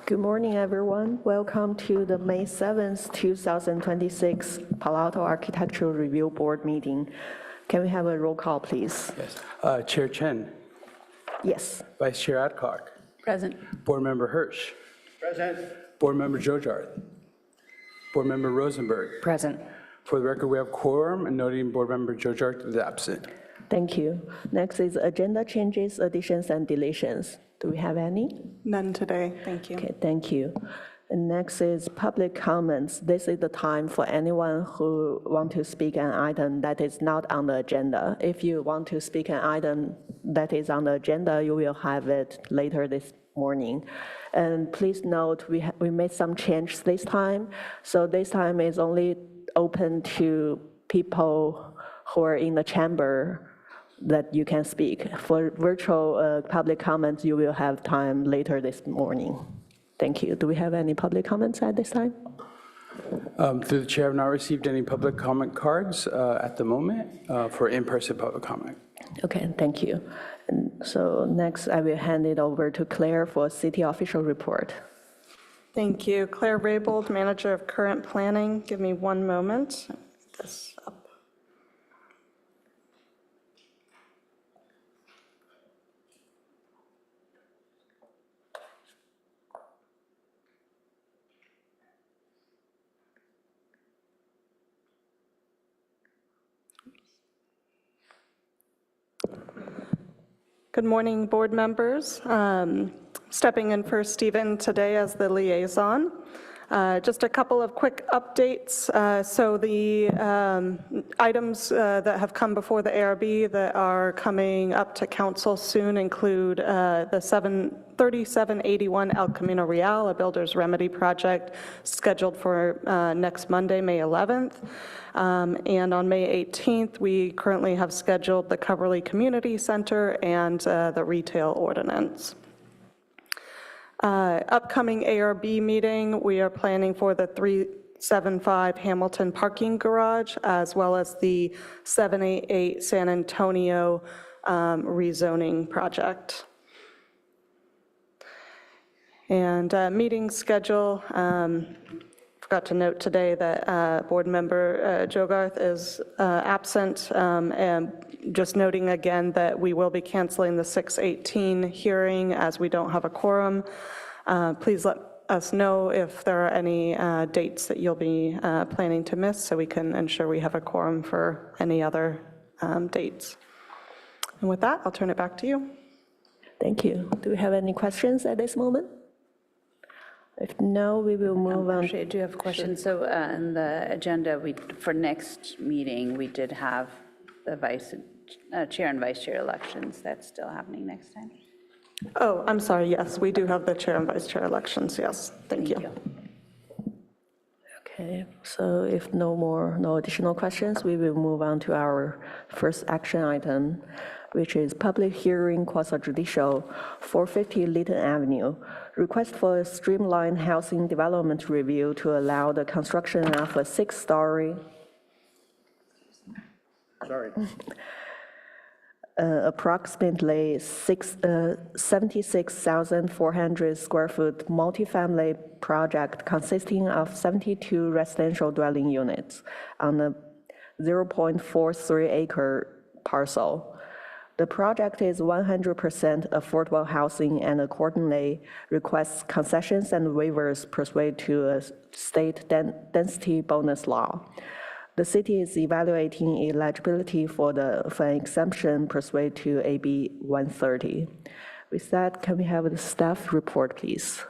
Good morning, everyone. Welcome to the May 7th, 2026 Palo Alto Architectural Review Board meeting. Can we have a roll call, please? Yes. Chair Chen. Yes. Vice Chair Adcock. Present. Board Member Hirsch. Present. Board Member Jojarth. Board Member Rosenberg. Present. For the record, we have quorum, and noting Board Member Jojarth is absent. Thank you. Next is agenda changes, additions, and deletions. Do we have any? None today, thank you. Okay, thank you. And next is public comments. This is the time for anyone who want to speak an item that is not on the agenda. If you want to speak an item that is on the agenda, you will have it later this morning. And please note, we made some change this time. So this time is only open to people who are in the chamber that you can speak. For virtual public comments, you will have time later this morning. Thank you. Do we have any public comments at this time? Through the chair, I have not received any public comment cards at the moment for in-person public comment. Okay, thank you. And so next, I will hand it over to Claire for city official report. Thank you. Claire Raybold, Manager of Current Planning. Give me one moment. Get this up. Good morning, board members. Stepping in for Stephen today as the liaison. Just a couple of quick updates. So the items that have come before the ARB that are coming up to council soon include the 3781 El Camino Real, a builder's remedy project scheduled for next Monday, May 11th. And on May 18th, we currently have scheduled the Coverly Community Center and the retail ordinance. Upcoming ARB meeting, we are planning for the 375 Hamilton parking garage, as well as the 788 San Antonio rezoning project. And meeting schedule, forgot to note today that board member Jogarth is absent, and just noting again that we will be canceling the 6/18 hearing as we don't have a quorum. Please let us know if there are any dates that you'll be planning to miss so we can ensure we have a quorum for any other dates. And with that, I'll turn it back to you. Thank you. Do we have any questions at this moment? If no, we will move on. Actually, I do have a question. So in the agenda, for next meeting, we did have the chair and vice chair elections. That's still happening next time? Oh, I'm sorry, yes, we do have the chair and vice chair elections, yes, thank you. Okay, so if no additional questions, we will move on to our first action item, which is public hearing quasi-judicial 450 Lytton Avenue. Request for a streamlined housing development review to allow the construction of a 6-story approximately 76,400 square foot multifamily project consisting of 72 residential dwelling units on a 0.43 acre parcel. The project is 100% affordable housing and accordingly requests concessions and waivers pursuant to a state density bonus law. The city is evaluating eligibility for an exemption pursuant to AB 130. With that, can we have the staff report, please?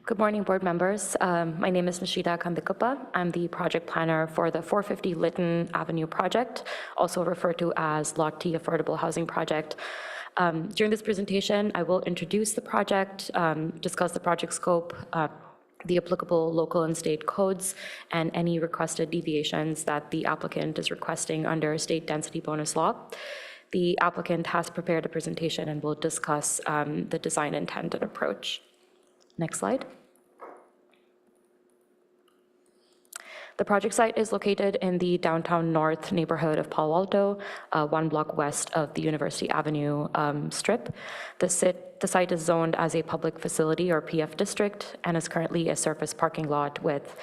Good morning, board members. My name is Nishida Kambikupa. I'm the project planner for the 450 Lytton Avenue project, also referred to as Lot T Affordable Housing Project. During this presentation, I will introduce the project, discuss the project scope, the applicable local and state codes, and any requested deviations that the applicant is requesting under state density bonus law. The applicant has prepared a presentation and will discuss the design intent and approach. Next slide. The project site is located in the downtown north neighborhood of Palo Alto, 1 block west of the University Avenue strip. The site is zoned as a public facility or PF district and is currently a surface parking lot with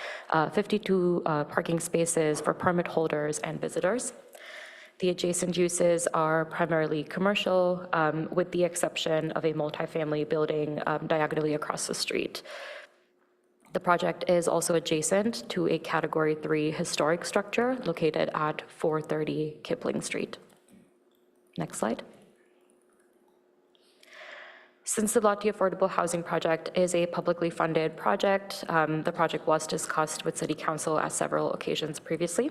52 parking spaces for permit holders and visitors. The adjacent uses are primarily commercial, with the exception of a multifamily building diagonally across the street. The project is also adjacent to a Category 3 historic structure located at 430 Kipling Street. Next slide. Since the Lottie Affordable Housing Project is a publicly funded project, the project was discussed with City Council at several occasions previously.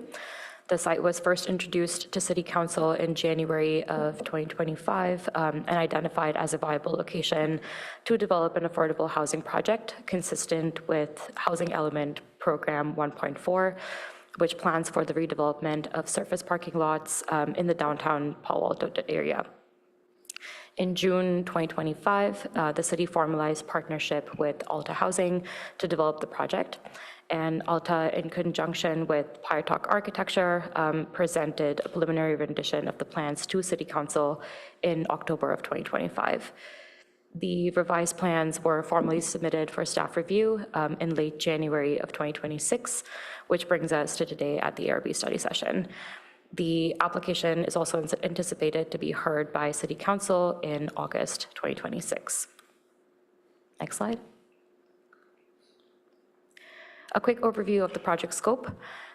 The site was first introduced to City Council in January of 2025 and identified as a viable location to develop an affordable housing project consistent with Housing Element Program 1.4, which plans for the redevelopment of surface parking lots in the downtown Palo Alto area. In June 2025, the city formalized partnership with Alta Housing to develop the project. And Alta, in conjunction with Talk Architecture, presented a preliminary rendition of the plans to City Council in October of 2025. The revised plans were formally submitted for staff review in late January of 2026, which brings us to today at the ARB study session. The application is also anticipated to be heard by City Council in August 2026. Next slide. A quick overview of the project scope.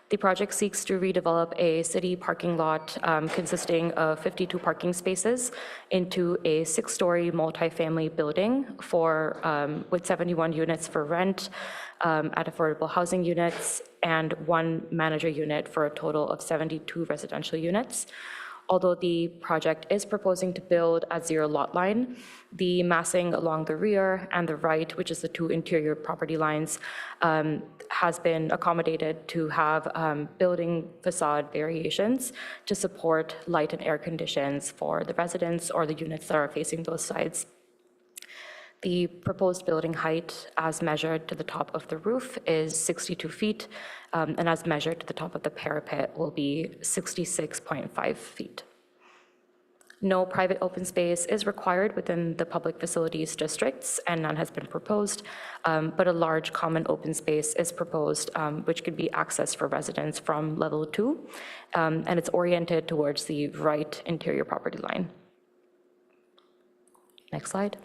The project seeks to redevelop a city parking lot consisting of 52 parking spaces into a 6-story multifamily building with 71 units for rent at affordable housing units and 1 manager unit for a total of 72 residential units. Although the project is proposing to build at 0 lot line, the massing along the rear and the right, which is the 2 interior property lines, has been accommodated to have building facade variations to support light and air conditions for the residents or the units that are facing those sides. The proposed building height, as measured to the top of the roof, is 62 feet, and as measured to the top of the parapet will be 66.5 feet. No private open space is required within the public facilities districts, and none has been proposed, but a large common open space is proposed, which could be accessed for residents from level 2, and it's oriented towards the right interior property line. Next slide.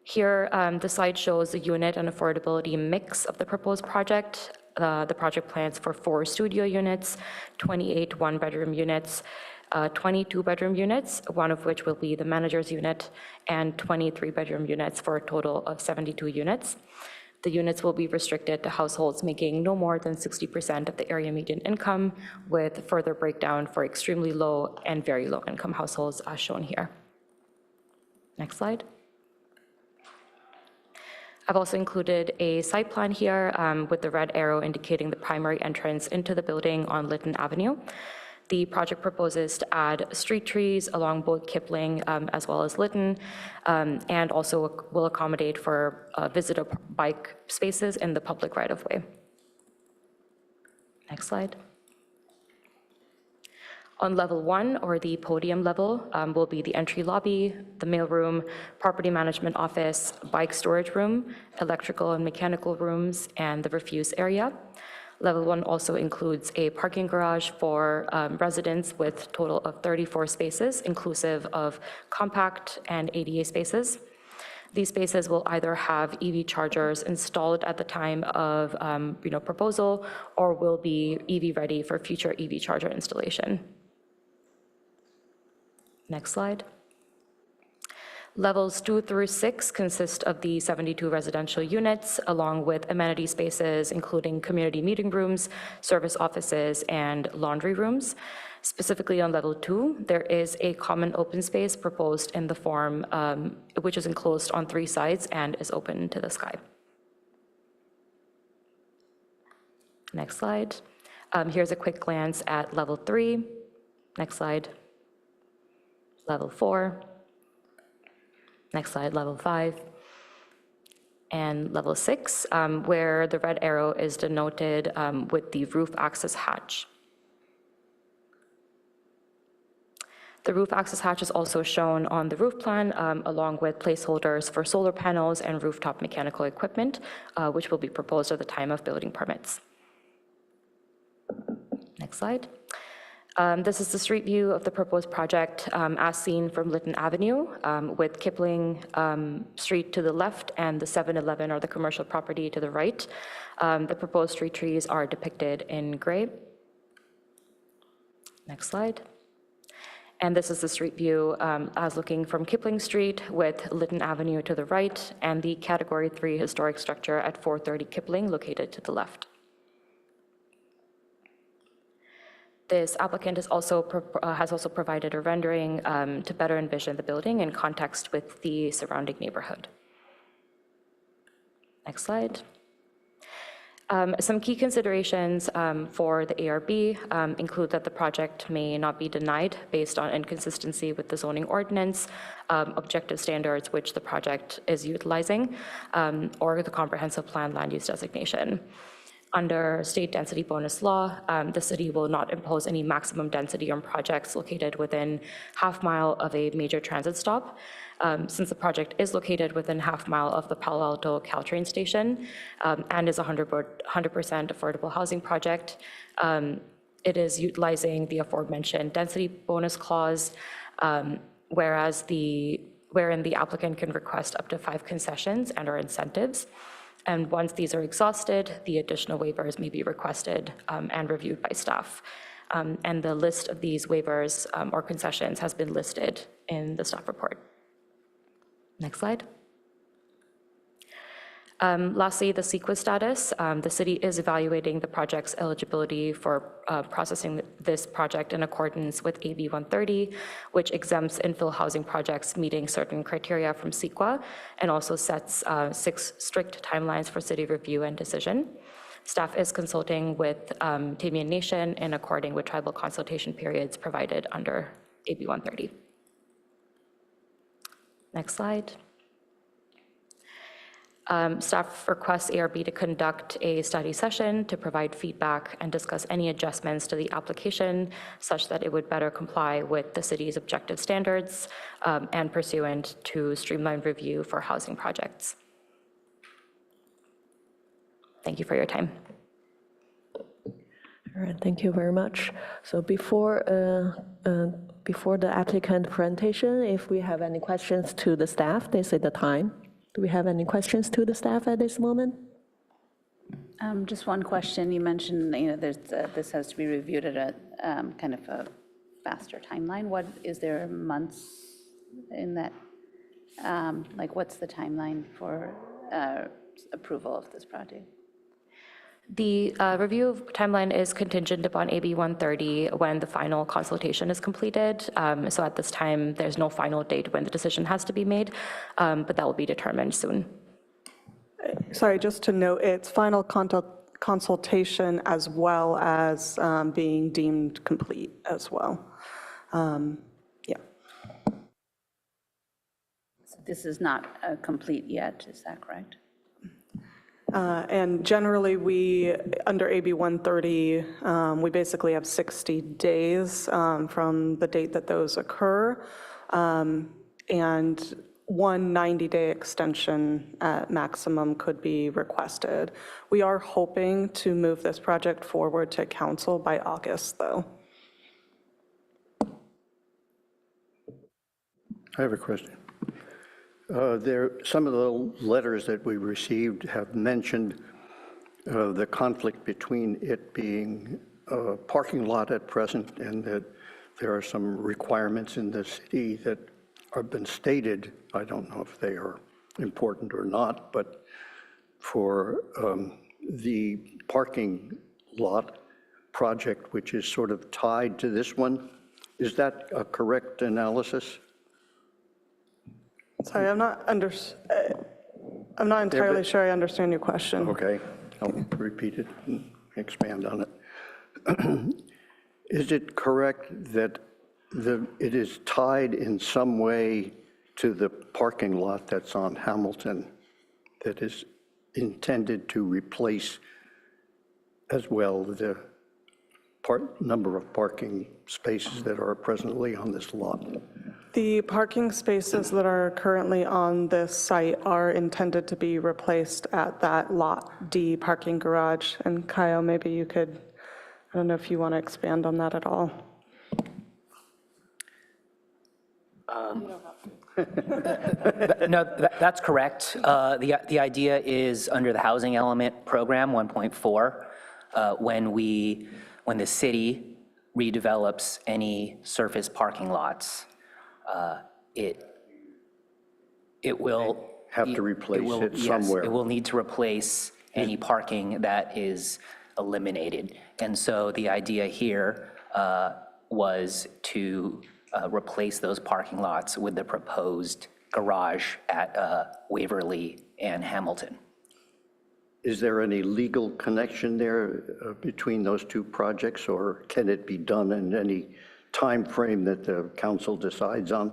Here, the slide shows the unit and affordability mix of the proposed project. The project plans for 4 studio units, 28 one-bedroom units, 22 bedroom units, one of which will be the manager's unit, and 23 bedroom units for a total of 72 units. The units will be restricted to households making no more than 60% of the area median income, with further breakdown for extremely low and very low income households as shown here. Next slide. I've also included a site plan here with the red arrow indicating the primary entrance into the building on Lytton Avenue. The project proposes to add street trees along both Kipling as well as Lytton, and also will accommodate for visitor bike spaces in the public right-of-way. Next slide. On level 1, or the podium level, will be the entry lobby, the mailroom, property management office, bike storage room, electrical and mechanical rooms, and the refuse area. Level 1 also includes a parking garage for residents with a total of 34 spaces, inclusive of compact and ADA spaces. These spaces will either have EV chargers installed at the time of proposal, or will be EV ready for future EV charger installation. Next slide. Levels 2 through 6 consist of the 72 residential units, along with amenity spaces, including community meeting rooms, service offices, and laundry rooms. Specifically on level 2, there is a common open space proposed in the form, which is enclosed on 3 sides and is open to the sky. Next slide. Here's a quick glance at level 3. Next slide. Level 4. Next slide, level 5. and level 6, where the red arrow is denoted with the roof access hatch. The roof access hatch is also shown on the roof plan, along with placeholders for solar panels and rooftop mechanical equipment, which will be proposed at the time of building permits. Next slide. This is the street view of the proposed project as seen from Lytton Avenue, with Kipling Street to the left and the 7-Eleven or the commercial property to the right. The proposed street trees are depicted in gray. Next slide. And this is the street view as looking from Kipling Street with Lytton Avenue to the right and the Category 3 historic structure at 430 Kipling located to the left. This applicant has also provided a rendering to better envision the building in context with the surrounding neighborhood. Next slide. Some key considerations for the ARB include that the project may not be denied based on inconsistency with the zoning ordinance, objective standards which the project is utilizing, or the comprehensive plan land use designation. Under state density bonus law, the city will not impose any maximum density on projects located within half-mile of a major transit stop. Since the project is located within half-mile of the Palo Alto Caltrain station and is a 100% affordable housing project, it is utilizing the aforementioned density bonus clause, wherein the applicant can request up to 5 concessions and/or incentives. And once these are exhausted, the additional waivers may be requested and reviewed by staff. And the list of these waivers or concessions has been listed in the staff report. Next slide. Lastly, the CEQA status. The city is evaluating the project's eligibility for processing this project in accordance with AB 130, which exempts infill housing projects meeting certain criteria from CEQA and also sets 6 strict timelines for city review and decision. Staff is consulting with Tamian Nation in according with tribal consultation periods provided under AB 130. Next slide. Staff requests ARB to conduct a study session to provide feedback and discuss any adjustments to the application such that it would better comply with the city's objective standards and pursuant to streamlined review for housing projects. Thank you for your time. All right, thank you very much. So before the applicant presentation, if we have any questions to the staff, this is the time. Do we have any questions to the staff at this moment? Just one question. You mentioned, this has to be reviewed at a kind of a faster timeline. What is there months in that? Like, what's the timeline for approval of this project? The review timeline is contingent upon AB 130 when the final consultation is completed. So at this time, there's no final date when the decision has to be made, but that will be determined soon. Sorry, just to note, it's final consultation as well as being deemed complete as well. Yeah. So this is not complete yet, is that correct? And generally, under AB 130, we basically have 60 days from the date that those occur, and one 90-day extension at maximum could be requested. We are hoping to move this project forward to council by August, though. I have a question. Some of the letters that we received have mentioned the conflict between it being a parking lot at present and that there are some requirements in the city that have been stated. I don't know if they are important or not, but for the parking lot project, which is sort of tied to this one, is that a correct analysis? Sorry, I'm not entirely sure I understand your question. Okay, I'll repeat it and expand on it. Is it correct that it is tied in some way to the parking lot that's on Hamilton that is intended to replace as well the number of parking spaces that are presently on this lot? The parking spaces that are currently on this site are intended to be replaced at that Lot D parking garage. And Kyle, maybe you could, I don't know if you want to expand on that at all. No, that's correct. The idea is under the housing element program 1.4, when the city redevelops any surface parking lots, it will Have to replace it yes, somewhere. it will need to replace any parking that is eliminated. And so the idea here was to replace those parking lots with the proposed garage at Waverly and Hamilton. Is there any legal connection there between those two projects, or can it be done in any time frame that the council decides on?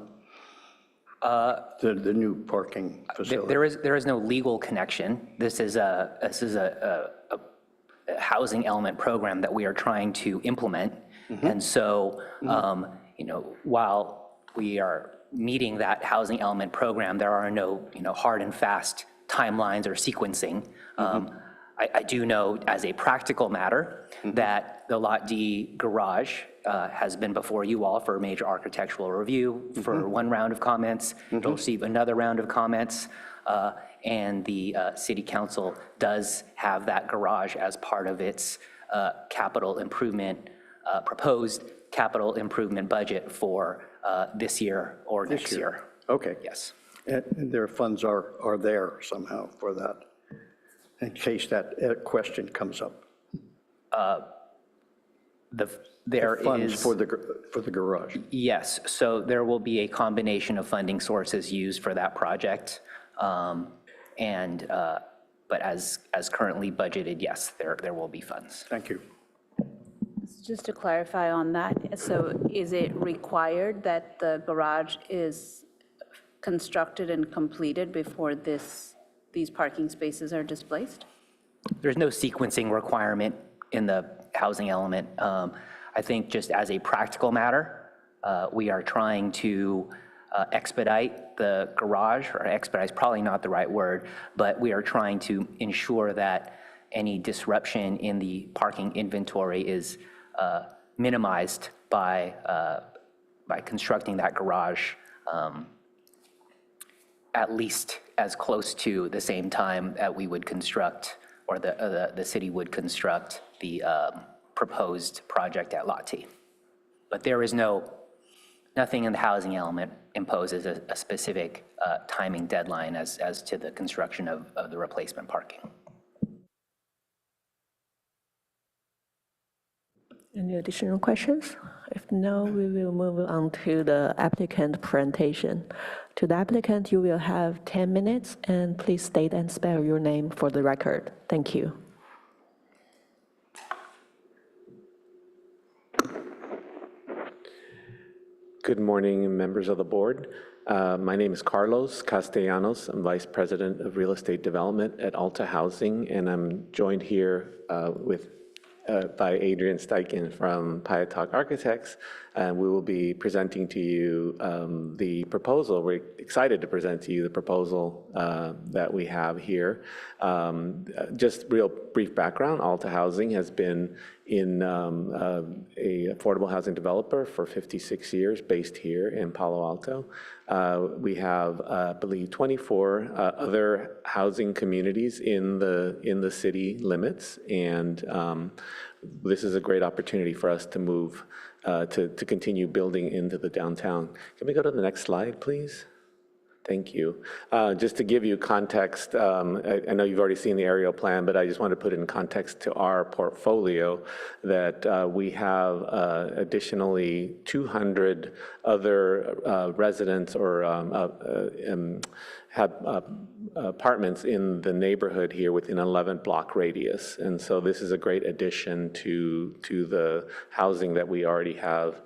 The new parking facility? There is no legal connection. This is a housing element program that we are trying to implement. And so, while we are meeting that housing element program, there are no, hard and fast timelines or sequencing. I do know as a practical matter that the Lot D garage has been before you all for a major architectural review for one round of comments. It'll receive another round of comments. And the city council does have that garage as part of its capital improvement, proposed capital improvement budget for this year or next year. Okay. Yes. And their funds are there somehow for that, in case that question comes up. There Funds is, for the garage. yes, so there will be a combination of funding sources used for that project. But as currently budgeted, yes, there will be funds. Thank you. Just to clarify on that, so is it required that the garage is constructed and completed before these parking spaces are displaced? There's no sequencing requirement in the housing element. I think just as a practical matter, we are trying to expedite the garage, or expedite is probably not the right word, but we are trying to ensure that any disruption in the parking inventory is minimized by constructing that garage at least as close to the same time that we would construct, or the city would construct the proposed project at Lot T. But there is nothing in the housing element imposes a specific timing deadline as to the construction of the replacement parking. Any additional questions? If no, we will move on to the applicant presentation. To the applicant, you will have 10 minutes, and please state and spell your name for the record. Thank you. Good morning, members of the board. My name is Carlos Castellanos. I'm Vice President of Real Estate Development at Alta Housing, and I'm joined here by Adrian Steichen from Piatalk Architects, and we will be presenting to you the proposal. We're excited to present to you the proposal that we have here. Just real brief background, Alta Housing has been in a affordable housing developer for 56 years, based here in Palo Alto. We have, I believe, 24 other housing communities in the city limits, and this is a great opportunity for us to move, to continue building into the downtown. Can we go to the next slide, please? Thank you. Just to give you context, I know you've already seen the aerial plan, but I just want to put it in context to our portfolio that we have additionally 200 other residents or have apartments in the neighborhood here within an 11-block radius. And so this is a great addition to the housing that we already have,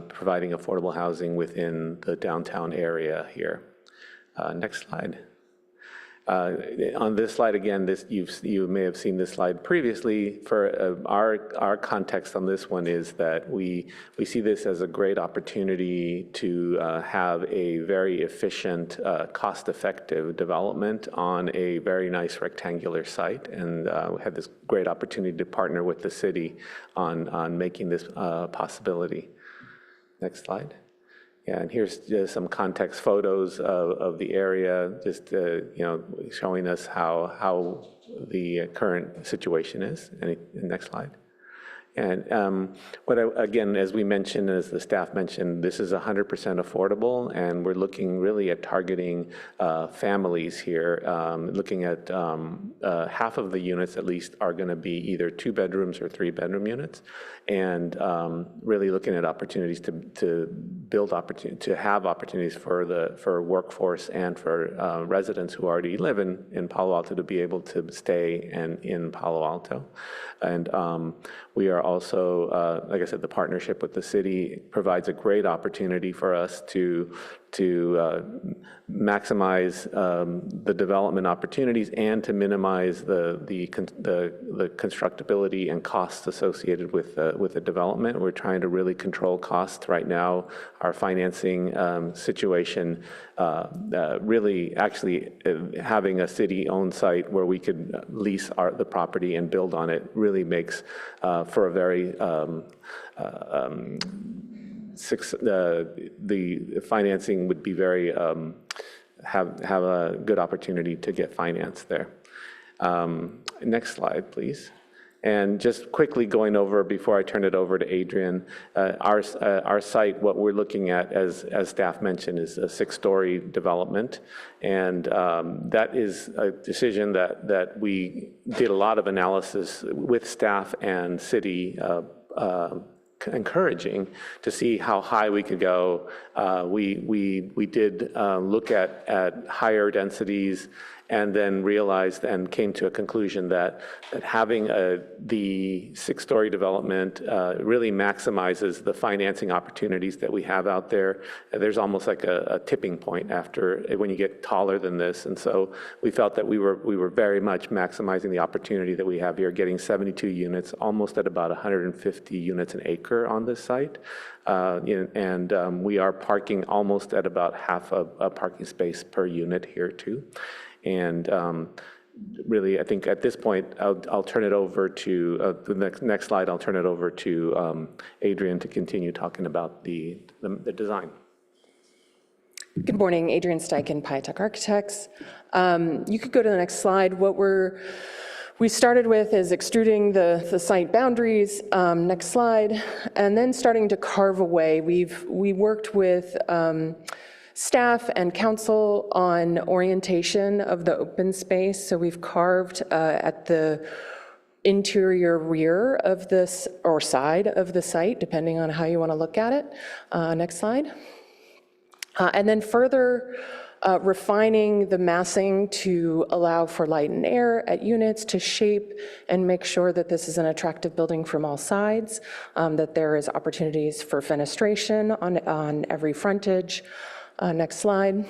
providing affordable housing within the downtown area here. Next slide. On this slide, again, you may have seen this slide previously. For our context on this one is that we see this as a great opportunity to have a very efficient, cost-effective development on a very nice rectangular site, and we had this great opportunity to partner with the city on making this a possibility. Next slide. Yeah, and here's just some context photos of the area, just showing us how the current situation is. Next slide. And again, as we mentioned, as the staff mentioned, this is 100% affordable, and we're looking really at targeting families here, looking at half of the units at least are going to be either 2 bedrooms or 3 bedroom units, and really looking at opportunities to have opportunities for workforce and for residents who already live in Palo Alto to be able to stay in Palo Alto. And we are also, like I said, the partnership with the city provides a great opportunity for us to maximize the development opportunities and to minimize the constructability and costs associated with the development. We're trying to really control costs right now. Our financing situation, really actually having a city-owned site where we could lease the property and build on it really makes for a very the financing would be very have a good opportunity to get financed there. Next slide, please. And just quickly going over, before I turn it over to Adrian, our site, what we're looking at, as staff mentioned, is a 6-story development. And that is a decision that we did a lot of analysis with staff and city encouraging to see how high we could go. We did look at higher densities, and then realized and came to a conclusion that having the 6-story development really maximizes the financing opportunities that we have out there. There's almost like a tipping point after when you get taller than this, and so we felt that we were very much maximizing the opportunity that we have here, getting 72 units, almost at about 150 units an acre on this site. And we are parking almost at about half a parking space per unit here too. And really, I think at this point, I'll turn it over to the next slide. I'll turn it over to Adrian to continue talking about the design. Good morning, Adrian Steichen, Piatech Architects. You could go to the next slide. What we started with is extruding the site boundaries. Next slide, and then starting to carve away. We worked with staff and council on orientation of the open space. So we've carved at the interior rear of this, or side of the site, depending on how you want to look at it. Next slide. And then further refining the massing to allow for light and air at units, to shape and make sure that this is an attractive building from all sides, that there is opportunities for fenestration on every frontage. Next slide.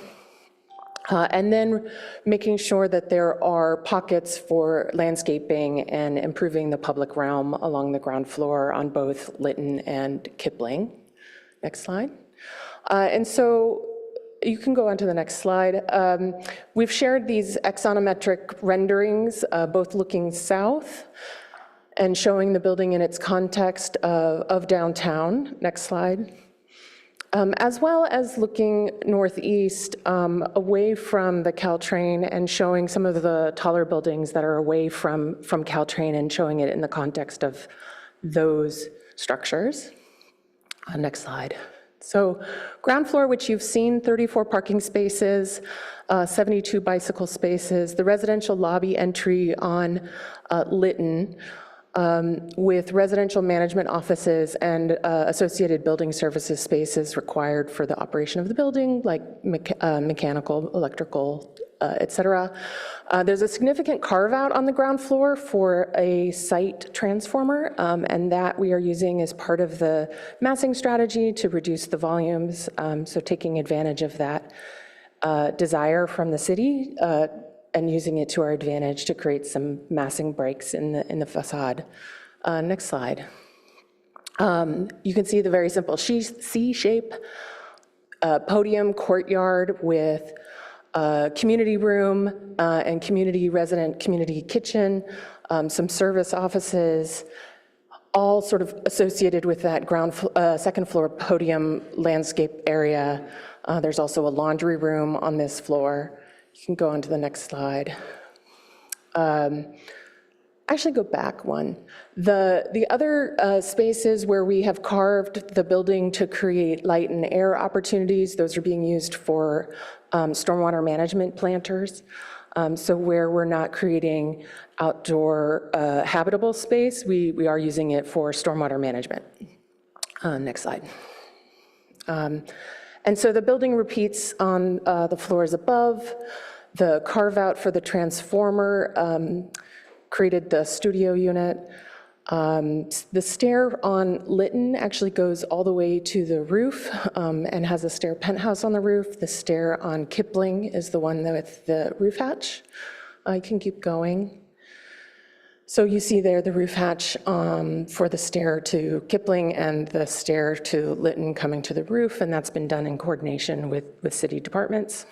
And then making sure that there are pockets for landscaping and improving the public realm along the ground floor on both Lytton and Kipling. Next slide. And so you can go on to the next slide. We've shared these axonometric renderings, both looking south and showing the building in its context of downtown. Next slide. As well as looking northeast away from the Caltrain and showing some of the taller buildings that are away from Caltrain and showing it in the context of those structures. Next slide. So ground floor, which you've seen, 34 parking spaces, 72 bicycle spaces, the residential lobby entry on Lytton, with residential management offices and associated building services spaces required for the operation of the building, like mechanical, electrical, et cetera. There's a significant carve out on the ground floor for a site transformer, and that we are using as part of the massing strategy to reduce the volumes, so taking advantage of that desire from the city and using it to our advantage to create some massing breaks in the facade. Next slide. You can see the very simple C-shape podium courtyard with community room and community kitchen, some service offices, all sort of associated with that second floor podium landscape area. There's also a laundry room on this floor. You can go on to the next slide. Actually, go back one. The other spaces where we have carved the building to create light and air opportunities, those are being used for stormwater management planters. So where we're not creating outdoor habitable space, we are using it for stormwater management. Next slide. And so the building repeats on the floors above. The carve out for the transformer created the studio unit. The stair on Lytton actually goes all the way to the roof and has a stair penthouse on the roof. The stair on Kipling is the one with the roof hatch. I can keep going. So you see there the roof hatch for the stair to Kipling and the stair to Lytton coming to the roof, and that's been done in coordination with city departments.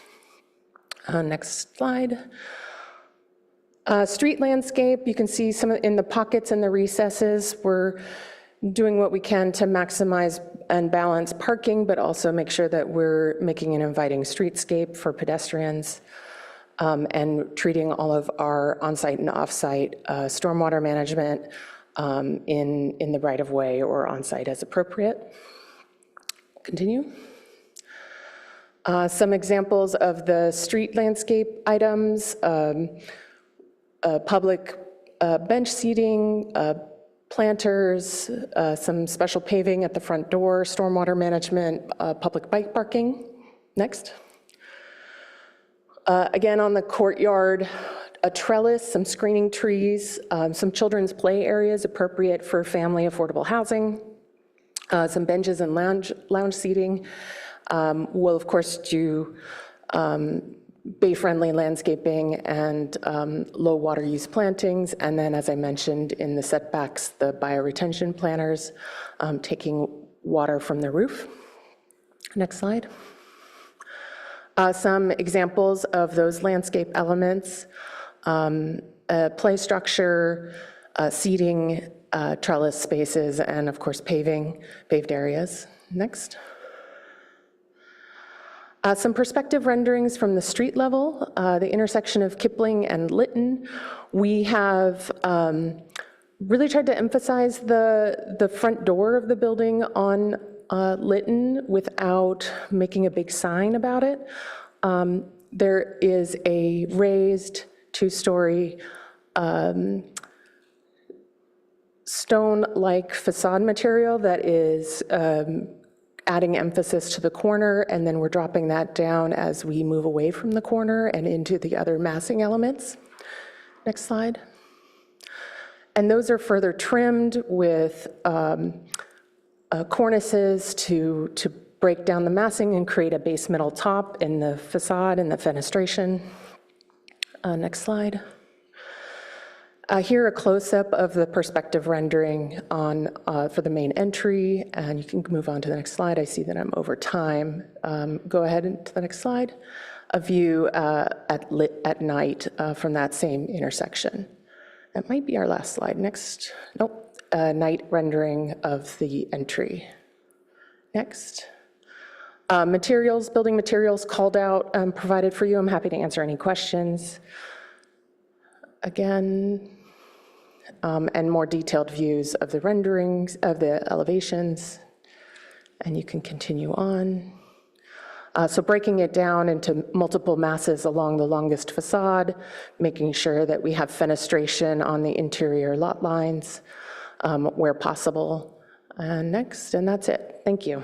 Next slide. Street landscape, you can see some in the pockets and the recesses. We're doing what we can to maximize and balance parking, but also make sure that we're making an inviting streetscape for pedestrians and treating all of our on-site and off-site stormwater management in the right-of-way or on-site as appropriate. Continue. Some examples of the street landscape items. Public bench seating, planters, some special paving at the front door, stormwater management, public bike parking. Next. Again, on the courtyard, a trellis, some screening trees, some children's play areas appropriate for family affordable housing, some benches and lounge seating. We'll, of course, do bay-friendly landscaping and low water use plantings, and then, as I mentioned, in the setbacks, the bioretention planters taking water from the roof. Next slide. Some examples of those landscape elements, play structure, seating, trellis spaces, and of course paved areas. Next. Some perspective renderings from the street level, the intersection of Kipling and Lytton. We have really tried to emphasize the front door of the building on Lytton without making a big sign about it. There is a raised two-story stone-like facade material that is adding emphasis to the corner, and then we're dropping that down as we move away from the corner and into the other massing elements. Next slide. And those are further trimmed with cornices to break down the massing and create a base metal top in the facade and the fenestration. Next slide. Here a close-up of the perspective rendering on for the main entry, and you can move on to the next slide. I see that I'm over time. Go ahead to the next slide. A view at night from that same intersection. That might be our last slide. Next. Nope. Night rendering of the entry. Next. Materials, building materials called out, provided for you. I'm happy to answer any questions. Again, and more detailed views of the renderings, of the elevations, and you can continue on. So breaking it down into multiple masses along the longest facade, making sure that we have fenestration on the interior lot lines where possible. Next, and that's it. Thank you.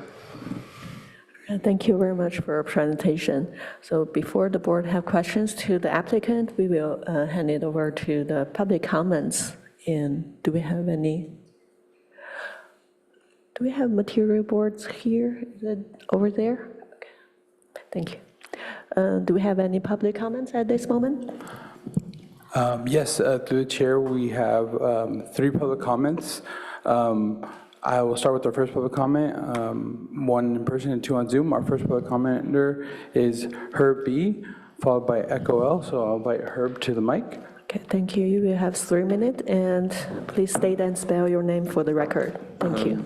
Thank you very much for your presentation. So before the board have questions to the applicant, we will hand it over to the public comments. And do we have any? Do we have material boards here? Is it over there? Okay. Thank you. Do we have any public comments at this moment? Yes, through the chair, we have 3 public comments. I will start with our first public comment, 1 in person and 2 on Zoom. Our first public commenter is Herb B, followed by Echo L, so I'll invite Herb to the mic. Okay, thank you. You will have 3 minutes, and please state and spell your name for the record. Thank you.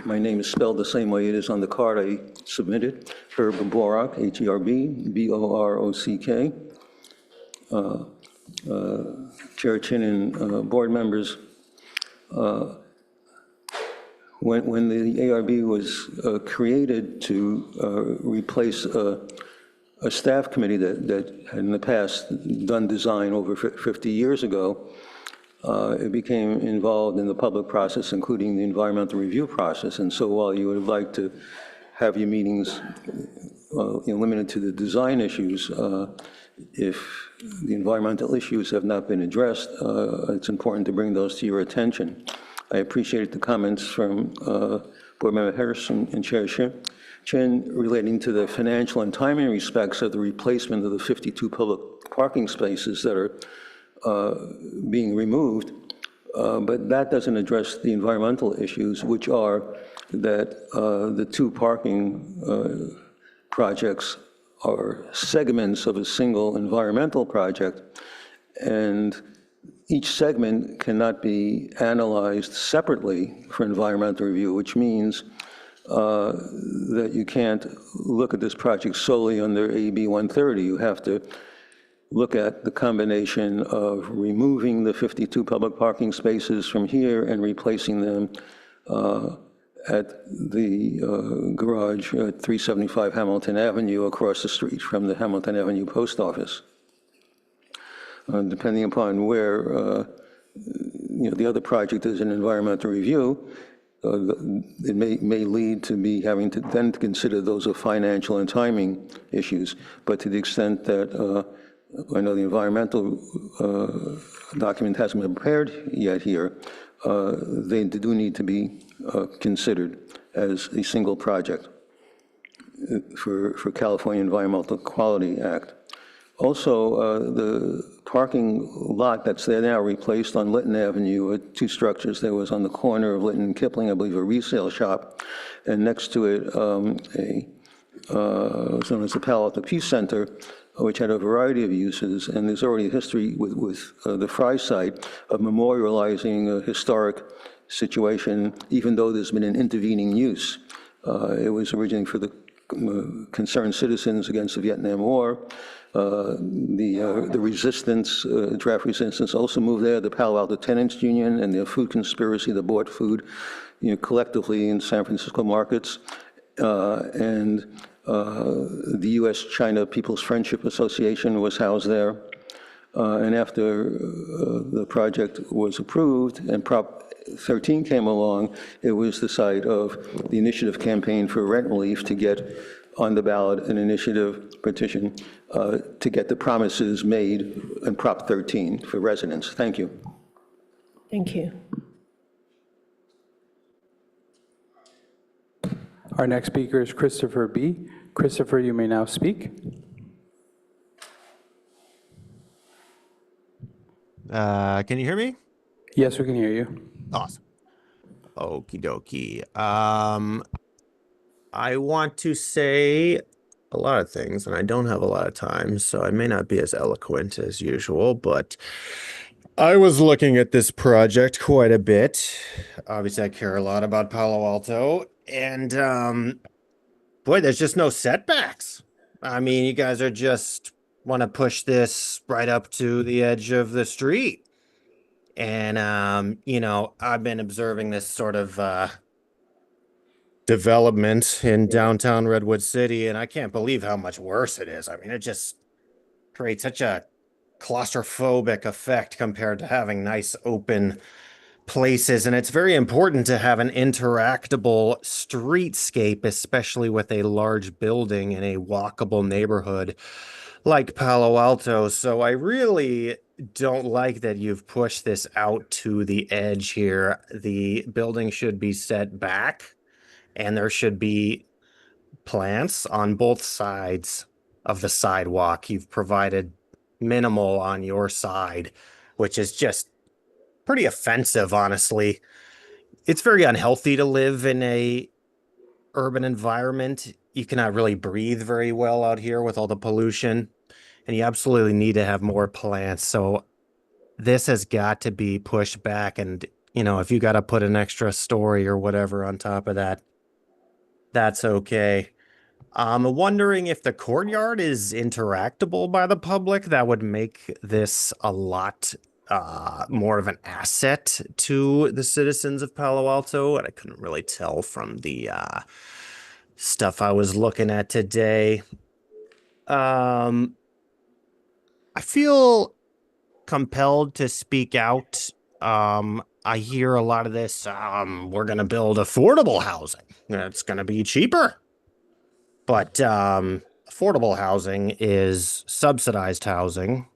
My name is spelled the same way it is on the card I submitted. Herb Borok, H-E-R-B, B-O-R-O-C-K. Chair Chin and board members, when the ARB was created to replace a staff committee that had in the past done design over 50 years ago, it became involved in the public process, including the environmental review process. And so while you would like to have your meetings limited to the design issues, if the environmental issues have not been addressed, it's important to bring those to your attention. I appreciate the comments from Board Member Harrison and Chair Chen relating to the financial and timing respects of the replacement of the 52 public parking spaces that are being removed, but that doesn't address the environmental issues, which are that the 2 parking projects are segments of a single environmental project, and each segment cannot be analyzed separately for environmental review, which means that you can't look at this project solely under AB 130. You have to look at the combination of removing the 52 public parking spaces from here and replacing them at the garage at 375 Hamilton Avenue across the street from the Hamilton Avenue Post Office. Depending upon where the other project is in environmental review, it may lead to be having to then consider those of financial and timing issues. But to the extent that I know the environmental document hasn't been prepared yet here, they do need to be considered as a single project for California Environmental Quality Act. Also, the parking lot that's there now replaced on Lytton Avenue, 2 structures. There was on the corner of Lytton and Kipling, I believe, a resale shop, and next to it, was known as the Palo Alto Peace Center, which had a variety of uses, and there's already a history with the Fry site of memorializing a historic situation, even though there's been an intervening use. It was originally for the concerned citizens against the Vietnam War. The resistance, draft resistance also moved there, the Palo Alto Tenants Union and the food conspiracy that bought food collectively in San Francisco markets. And the U.S.-China People's Friendship Association was housed there. And after the project was approved and Prop 13 came along, it was the site of the initiative campaign for rent relief to get on the ballot an initiative petition to get the promises made in Prop 13 for residents. Thank you. Thank you. Our next speaker is Christopher B. Christopher, you may now speak. Can you hear me? Yes, we can hear you. Awesome. Okie dokie. I want to say a lot of things, and I don't have a lot of time, so I may not be as eloquent as usual, but I was looking at this project quite a bit. Obviously, I care a lot about Palo Alto, and boy, there's just no setbacks. I mean, you guys are just want to push this right up to the edge of the street. And, I've been observing this sort of development in downtown Redwood City, and I can't believe how much worse it is. I mean, it just creates such a claustrophobic effect compared to having nice open places. And it's very important to have an interactable streetscape, especially with a large building in a walkable neighborhood like Palo Alto. So I really don't like that you've pushed this out to the edge here. The building should be set back, and there should be plants on both sides of the sidewalk. You've provided minimal on your side, which is just pretty offensive, honestly. It's very unhealthy to live in a urban environment. You cannot really breathe very well out here with all the pollution, and you absolutely need to have more plants. So this has got to be pushed back. And, if you got to put an extra story or whatever on top of that, that's okay. I'm wondering if the courtyard is interactable by the public. That would make this a lot more of an asset to the citizens of Palo Alto. And I couldn't really tell from the stuff I was looking at today. I feel compelled to speak out. I hear a lot of this, we're going to build affordable housing. It's going to be cheaper. But affordable housing is subsidized housing,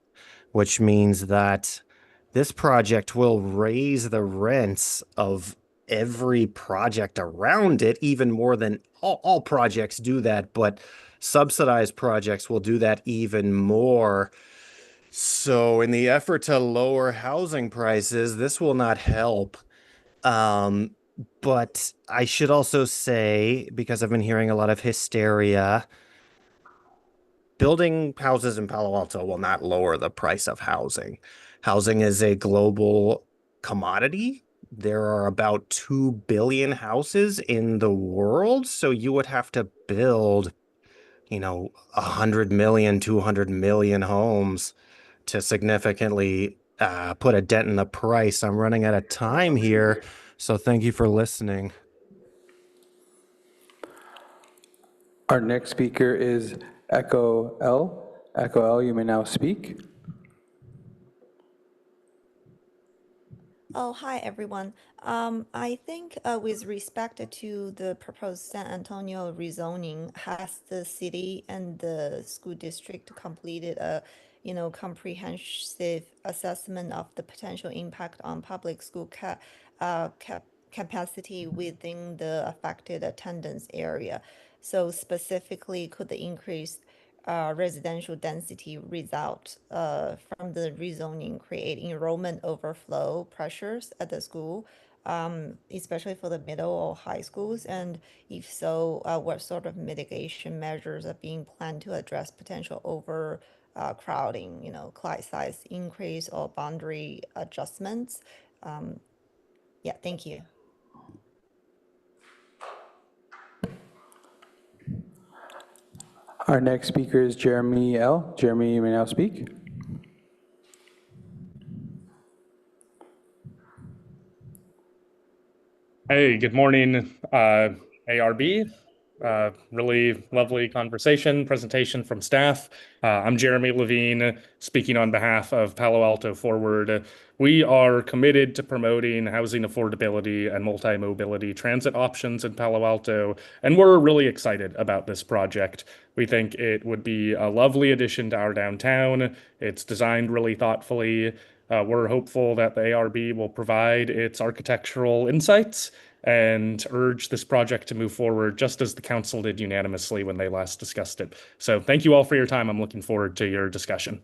which means that this project will raise the rents of every project around it, even more than all projects do that, but subsidized projects will do that even more. So in the effort to lower housing prices, this will not help. But I should also say, because I've been hearing a lot of hysteria, building houses in Palo Alto will not lower the price of housing. Housing is a global commodity. There are about 2 billion houses in the world, so you would have to build, 100 million, 200 million homes to significantly put a dent in the price. I'm running out of time here, so thank you for listening. Our next speaker is Echo L. Echo L, you may now speak. Oh, hi, everyone. I think with respect to the proposed San Antonio rezoning, has the city and the school district completed a, comprehensive assessment of the potential impact on public school capacity within the affected attendance area? So specifically, could the increase residential density result from the rezoning create enrollment overflow pressures at the school, especially for the middle or high schools? And if so, what sort of mitigation measures are being planned to address potential overcrowding, class size increase or boundary adjustments? Yeah, thank you. Our next speaker is Jeremy L. Jeremy, you may now speak. Hey, good morning, ARB. Really lovely presentation from staff. I'm Jeremy Levine, speaking on behalf of Palo Alto Forward. We are committed to promoting housing affordability and multi-mobility transit options in Palo Alto, and we're really excited about this project. We think it would be a lovely addition to our downtown. It's designed really thoughtfully. We're hopeful that the ARB will provide its architectural insights and urge this project to move forward, just as the council did unanimously when they last discussed it. So thank you all for your time. I'm looking forward to your discussion.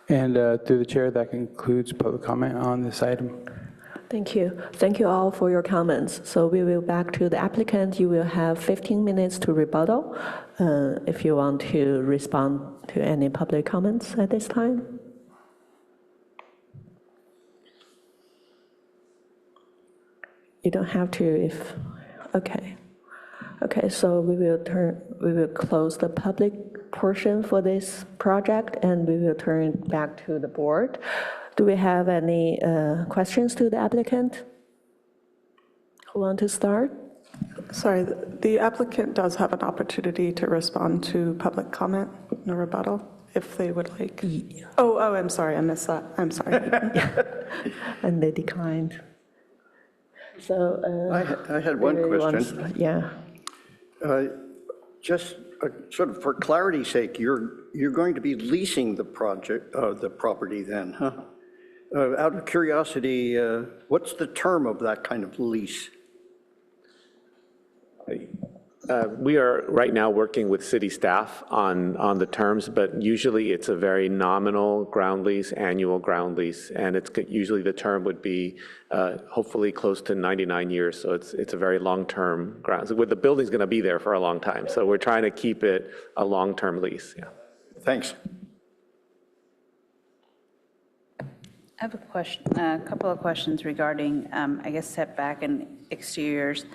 And through the chair, that concludes public comment on this item. Thank you. Thank you all for your comments. So we will back to the applicant. You will have 15 minutes to rebuttal if you want to respond to any public comments at this time. You don't have to if, okay. Okay, so we will close the public portion for this project and we will turn back to the board. Do we have any questions to the applicant? Who want to start? Sorry, the applicant does have an opportunity to respond to public comment in a rebuttal, if they would like. Yeah. Oh, I'm sorry, I missed that. I'm sorry. And they declined. So I had one question. Yeah. Just sort of for clarity's sake, you're going to be leasing the property then, huh? Out of curiosity, what's the term of that kind of lease? We are right now working with city staff on the terms, but usually it's a very nominal ground lease, annual ground lease, and it's usually the term would be hopefully close to 99 years, so it's a very long-term ground. So the building's going to be there for a long time, so we're trying to keep it a long-term lease, yeah. Thanks. I have a couple of questions regarding, I guess, setback and exteriors.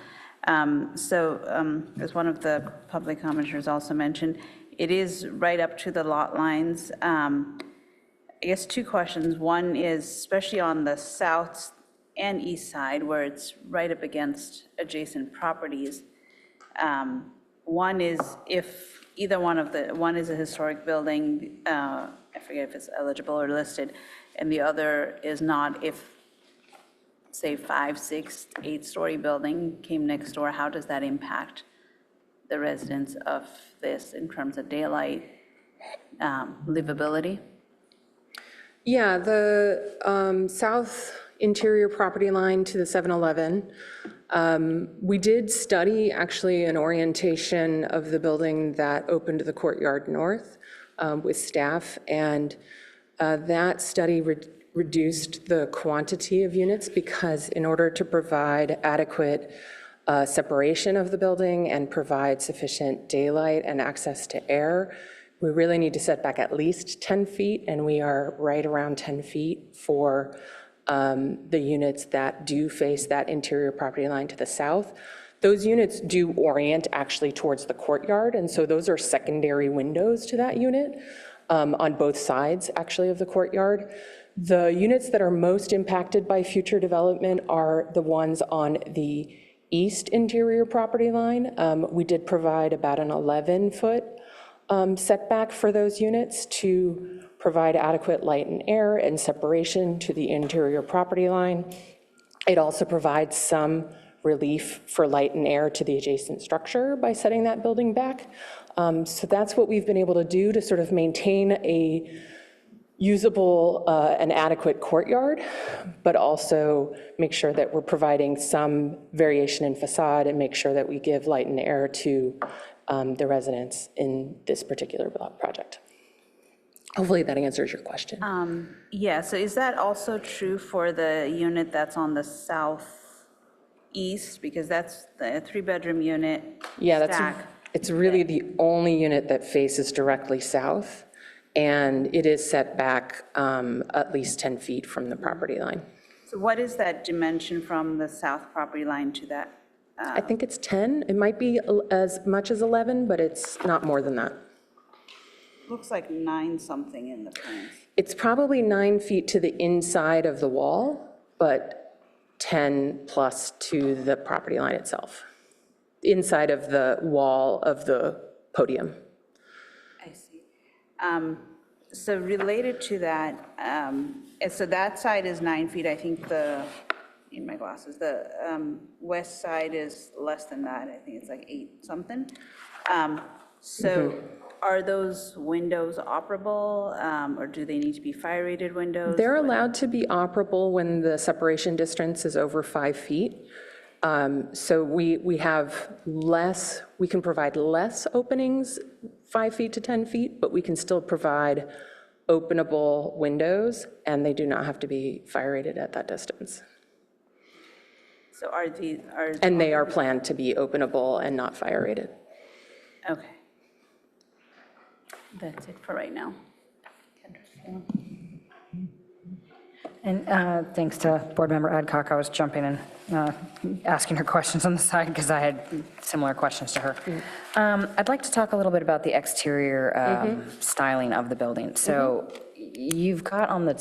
As one of the public commenters also mentioned, it is right up to the lot lines. I guess two questions. One is, especially on the south and east side, where it's right up against adjacent properties. One is if either one is a historic building, I forget if it's eligible or listed, and the other is not. If, say, 5, 6, 8-story building came next door, how does that impact the residents of this in terms of daylight, livability? Yeah, the south interior property line to the 7-Eleven, we did study actually an orientation of the building that opened to the courtyard north with staff, and that study reduced the quantity of units because in order to provide adequate separation of the building and provide sufficient daylight and access to air, we really need to set back at least 10 feet, and we are right around 10 feet for the units that do face that interior property line to the south. Those units do orient actually towards the courtyard, and so those are secondary windows to that unit on both sides actually of the courtyard. The units that are most impacted by future development are the ones on the east interior property line. We did provide about an 11-foot setback for those units to provide adequate light and air and separation to the interior property line. It also provides some relief for light and air to the adjacent structure by setting that building back. So that's what we've been able to do to sort of maintain a usable and adequate courtyard, but also make sure that we're providing some variation in facade and make sure that we give light and air to the residents in this particular project. Hopefully that answers your question. Yeah, so is that also true for the unit that's on the southeast? Because that's the 3-bedroom unit. Yeah, it's really the only unit that faces directly south, and it is set back at least 10 feet from the property line. So what is that dimension from the south property line to that? I think it's 10. It might be as much as 11, but it's not more than that. Looks like 9-something in the plans. It's probably 9 feet to the inside of the wall, but 10 plus to the property line itself, inside of the wall of the podium. I see. So related to that, so that side is 9 feet. I think in my glasses, the west side is less than that. I think it's like 8-something. Are those windows operable, or do they need to be fire-rated windows? They're allowed to be operable when the separation distance is over 5 feet. So we have less, we can provide less openings, 5 feet to 10 feet, but we can still provide openable windows, and they do not have to be fire-rated at that distance. So and they are planned to be openable and not fire-rated. Okay. That's it for right now. And thanks to Board Member Adcock, I was jumping in, asking her questions on the side because I had similar questions to her. I'd like to talk a little bit about the exterior styling of the building. So you've got on the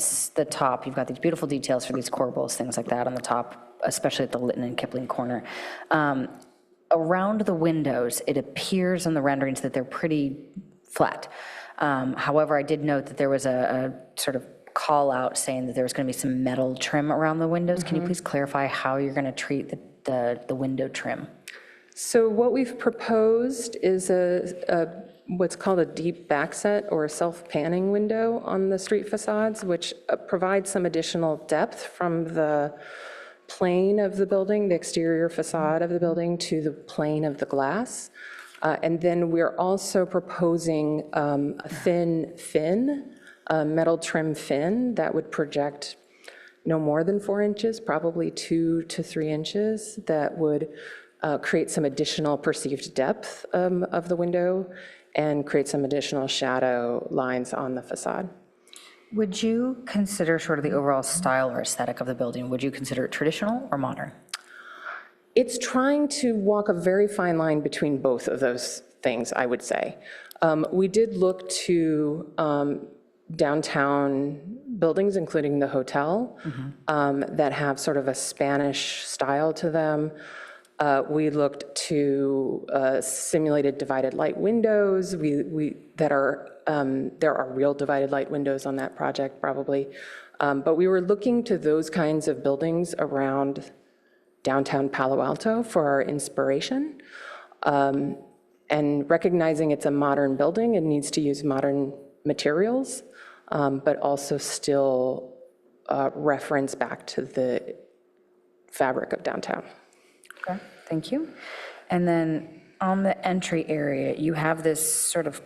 top, you've got these beautiful details for these corbels, things like that on the top, especially at the Lytton and Kipling corner. Around the windows, it appears in the renderings that they're pretty flat. However, I did note that there was a sort of call out saying that there was going to be some metal trim around the windows. Can you please clarify how you're going to treat the window trim? So what we've proposed is what's called a deep backset or a self-panning window on the street facades, which provides some additional depth from the plane of the building, the exterior facade of the building, to the plane of the glass. And then we're also proposing a thin fin, a metal trim fin that would project no more than 4 inches, probably 2 to 3 inches, that would create some additional perceived depth of the window and create some additional shadow lines on the facade. Would you consider sort of the overall style or aesthetic of the building, would you consider it traditional or modern? It's trying to walk a very fine line between both of those things, I would say. We did look to downtown buildings, including the hotel, that have sort of a Spanish style to them. We looked to simulated divided light windows. There are real divided light windows on that project, probably. But we were looking to those kinds of buildings around downtown Palo Alto for our inspiration. And recognizing it's a modern building, it needs to use modern materials, but also still reference back to the fabric of downtown. Okay, thank you. And then on the entry area, you have this sort of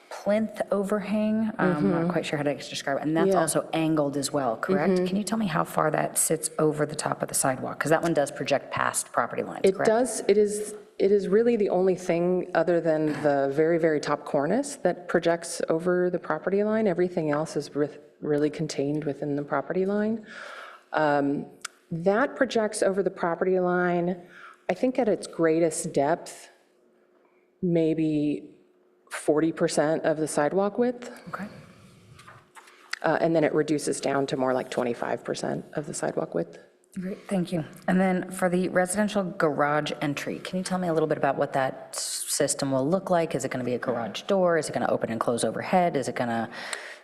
plinth overhang. I'm not quite sure how to describe it. And that's also angled as well, correct? Can you tell me how far that sits over the top of the sidewalk? Because that one does project past property lines, correct? It does. It is really the only thing other than the very, very top cornice that projects over the property line. Everything else is really contained within the property line. That projects over the property line, I think at its greatest depth, maybe 40% of the sidewalk width. Okay. And then it reduces down to more like 25% of the sidewalk width. Great, thank you. And then for the residential garage entry, can you tell me a little bit about what that system will look like? Is it going to be a garage door? Is it going to open and close overhead? Is it going to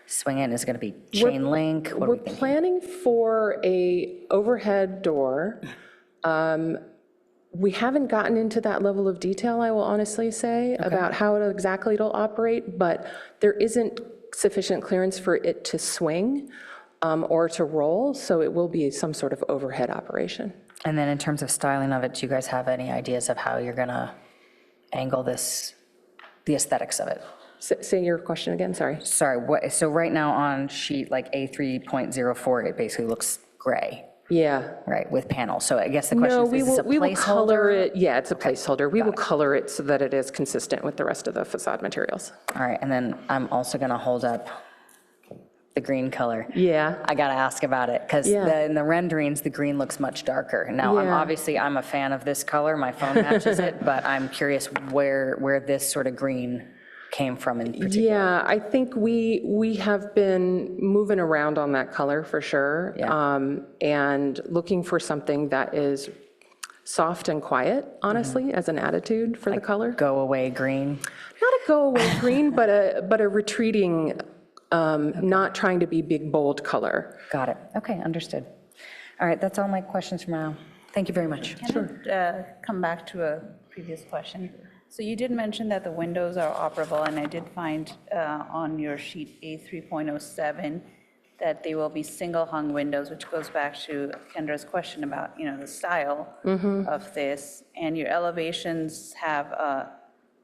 swing in? Is it going to be chain link? What are we thinking? Planning for a overhead door. We haven't gotten into that level of detail, I will honestly say, about how exactly it'll operate, but there isn't sufficient clearance for it to swing or to roll, so it will be some sort of overhead operation. And then in terms of styling of it, do you guys have any ideas of how you're going to angle this, the aesthetics of it? Say your question again, sorry. Sorry, so right now on sheet like A3.04, it basically looks gray. Yeah. Right, with panels. So I guess the question No, is this a we will color placeholder? it, yeah, it's a placeholder. We will color it so that it is consistent with the rest of the facade materials. All right, and then I'm also going to hold up the green color. Yeah. I got to ask about it, because in the renderings, the green looks much darker. Now, I'm a fan of this color, my phone matches it, but I'm curious where this sort of green came from in particular. Yeah, I think we have been moving around on that color for sure, and looking for something that is soft and quiet, honestly, as an attitude for the color. Go away green? Not a go away green, but a retreating, not trying to be big, bold color. Got it. Okay, understood. All right, that's all my questions for now. Thank you very much. Can I come back to a previous question? So you did mention that the windows are operable, and I did find on your sheet A3.07 that they will be single-hung windows, which goes back to Kendra's question about, the style of this. And your elevations have a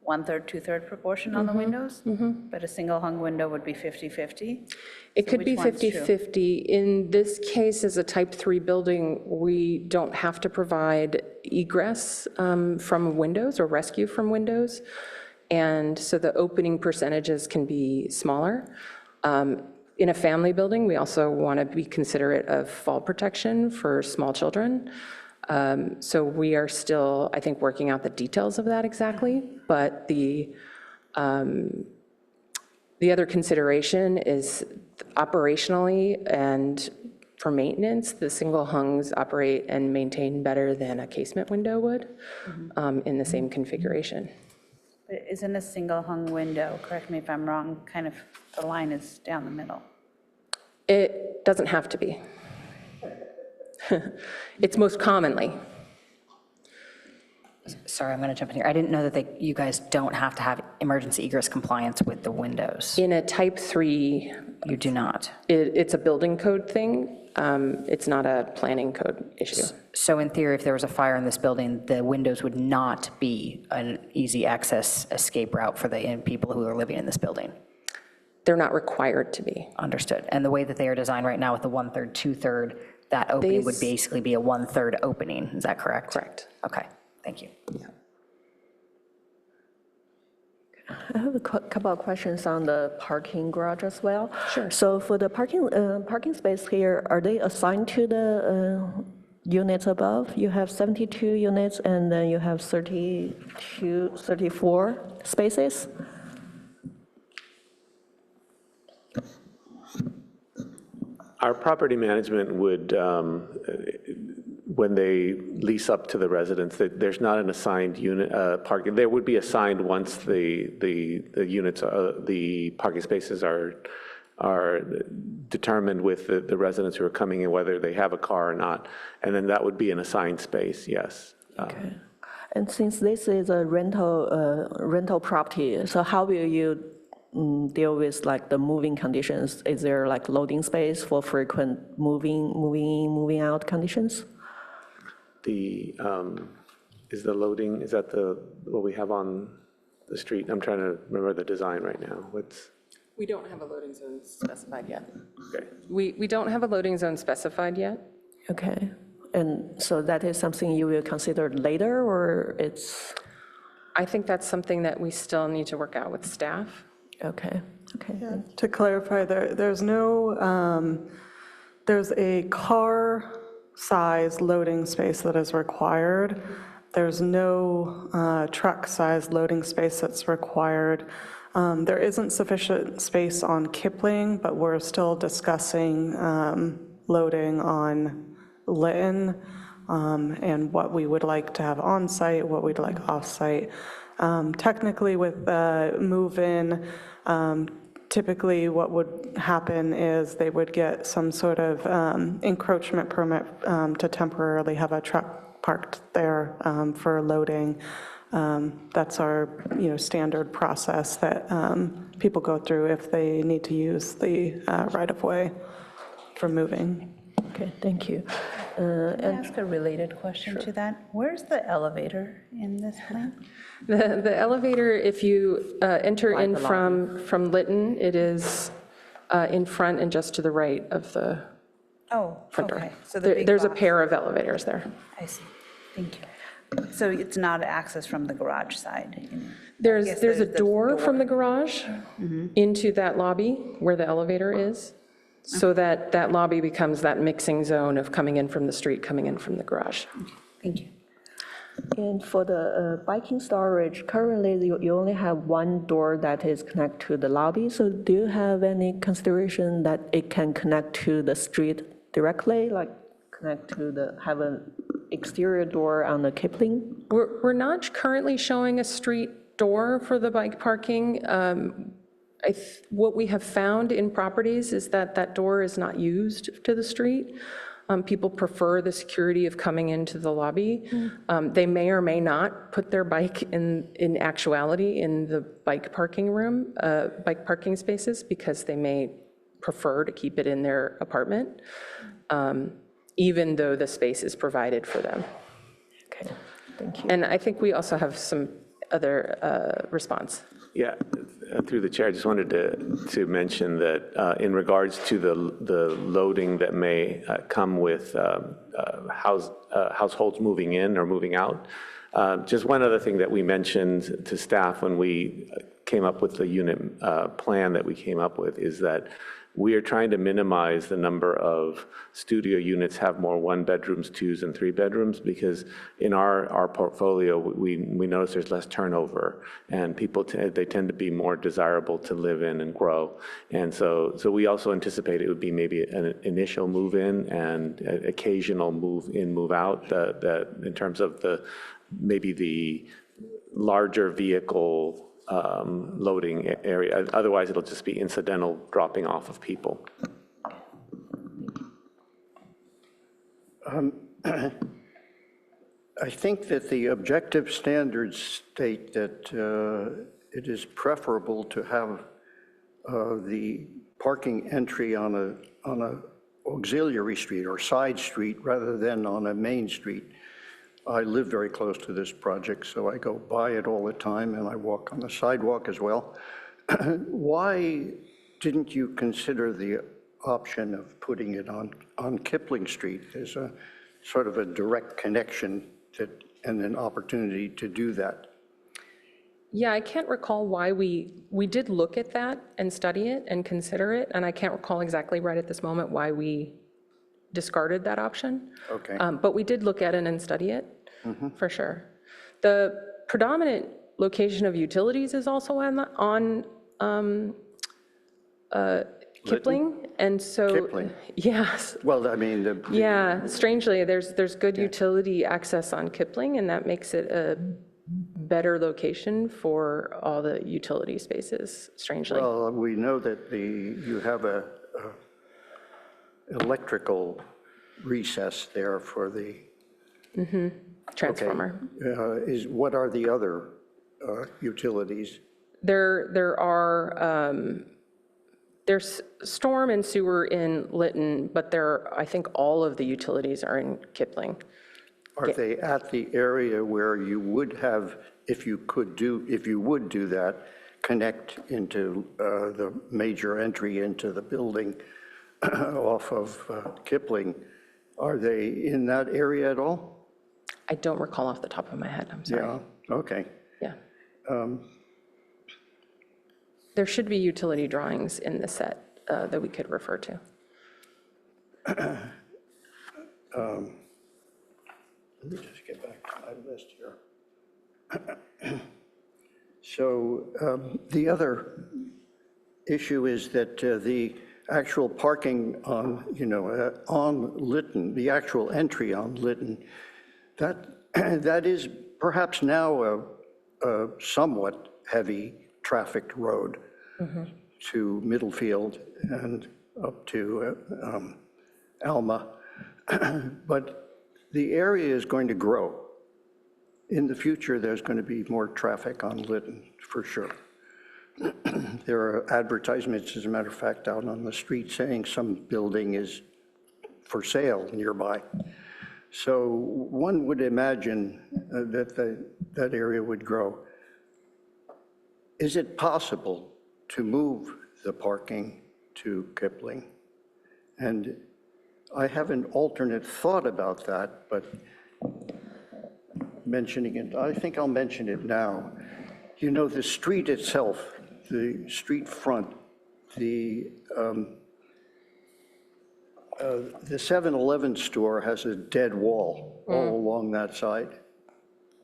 1/3, 2/3 proportion on the windows, but a single-hung window would be 50/50? It could be 50/50. In this case, as a type 3 building, we don't have to provide egress from windows or rescue from windows. And so the opening percentages can be smaller. In a family building, we also want to be considerate of fall protection for small children. So we are still, I think, working out the details of that exactly. But the other consideration is operationally and for maintenance, the single hungs operate and maintain better than a casement window would in the same configuration. But isn't a single-hung window, correct me if I'm wrong, kind of the line is down the middle? It doesn't have to be. It's most commonly. Sorry, I'm going to jump in here. I didn't know that you guys don't have to have emergency egress compliance with the windows. In a type 3, you do not. It's a building code thing. It's not a planning code issue. So in theory, if there was a fire in this building, the windows would not be an easy access escape route for the people who are living in this building? They're not required to be. Understood. And the way that they are designed right now with the 1/3, 2/3, that opening would These- basically be a 1/3 opening, is that correct? Correct. Okay, thank you. I have a couple of questions on the parking garage as well. Sure. So for the parking space here, are they assigned to the units above? You have 72 units, and then you have 34 spaces? Our property management would, when they lease up to the residents, there's not an assigned unit parking. There would be assigned once the units, the parking spaces are determined with the residents who are coming in, whether they have a car or not. And then that would be an assigned space, yes. Okay. And since this is a rental property, so how will you deal with like the moving conditions? Is there like loading space for frequent moving in, moving out conditions? Is the loading, is that what we have on the street? I'm trying to remember the design right now. We don't have a loading zone specified yet. Okay. We don't have a loading zone specified yet. Okay. And so that is something you will consider later, or it's? I think that's something that we still need to work out with staff. Okay, okay. To clarify, there's a car-size loading space that is required. There's no truck-size loading space that's required. There isn't sufficient space on Kipling, but we're still discussing loading on Lytton and what we would like to have on-site, what we'd like off-site. Technically, with move-in, typically what would happen is they would get some sort of encroachment permit to temporarily have a truck parked there for loading. That's our, standard process that people go through if they need to use the right-of-way for moving. Okay, thank you. Can I ask a related question to that? Where's the elevator in this plan? The elevator, if you enter in from Lytton, it is in front and just to the right of the Oh, front door. okay. So the big There's a box. pair of elevators there. I see. Thank you. So it's not access from the garage side? There's Yes, a there's the door from the door. garage into that lobby where the elevator is, so that lobby becomes that mixing zone of coming in from the street, coming in from the garage. Thank you. And for the biking storage, currently you only have one door that is connected to the lobby. So do you have any consideration that it can connect to the street directly, like have an exterior door on the Kipling? We're not currently showing a street door for the bike parking. What we have found in properties is that door is not used to the street. People prefer the security of coming into the lobby. They may or may not put their bike in actuality in the bike parking room, bike parking spaces, because they may prefer to keep it in their apartment, even though the space is provided for them. Okay, thank you. And I think we also have some other response. Yeah, through the chair, I just wanted to mention that in regards to the loading that may come with households moving in or moving out, just one other thing that we mentioned to staff when we came up with the unit plan that we came up with is that we are trying to minimize the number of studio units, have more 1-bedrooms, 2s, and 3-bedrooms, because in our portfolio, we notice there's less turnover, and people, they tend to be more desirable to live in and grow. And so we also anticipate it would be maybe an initial move-in and occasional move-in, move-out, that in terms of maybe the larger vehicle loading area. Otherwise, it'll just be incidental dropping off of people. I think that the objective standards state that it is preferable to have the parking entry on a auxiliary street or side street rather than on a main street. I live very close to this project, so I go by it all the time, and I walk on the sidewalk as well. Why didn't you consider the option of putting it on Kipling Street as a sort of a direct connection and an opportunity to do that? Yeah, I can't recall why we did look at that and study it and consider it, and I can't recall exactly right at this moment why we discarded that option. Okay. But we did look at it and study it, for sure. The predominant location of utilities is also on Kipling, and so. Kipling. Yes. Well, I mean, Yeah, strangely, there's good utility access on Kipling, and that makes it a better location for all the utility spaces, strangely. well, we know that you have a electrical recess there for the. Transformer. What are the other utilities? There are, there's storm and sewer in Lytton, but I think all of the utilities are in Kipling. Are they at the area where you would have, if you would do that, connect into the major entry into the building off of Kipling? Are they in that area at all? I don't recall off the top of my head, I'm sorry. Yeah, okay. Yeah. There should be utility drawings in the set that we could refer to. Let me just get back to my list here. So the other issue is that the actual parking on, on Lytton, the actual entry on Lytton, that is perhaps now a somewhat heavy trafficked road to Middlefield and up to Alma. But the area is going to grow. In the future, there's going to be more traffic on Lytton, for sure. There are advertisements, as a matter of fact, out on the street saying some building is for sale nearby. So one would imagine that area would grow. Is it possible to move the parking to Kipling? And I have an alternate thought about that, but mentioning it, I think I'll mention it now. The street itself, the street front, the 7-Eleven store has a dead wall all along that side.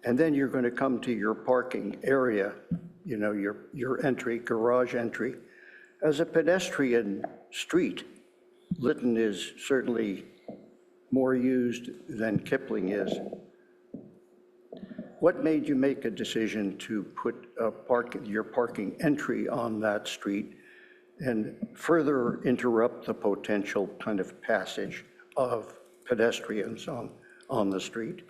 And then you're going to come to your parking area, your entry, garage entry. As a pedestrian street, Lytton is certainly more used than Kipling is. What made you make a decision to put your parking entry on that street and further interrupt the potential kind of passage of pedestrians on the street?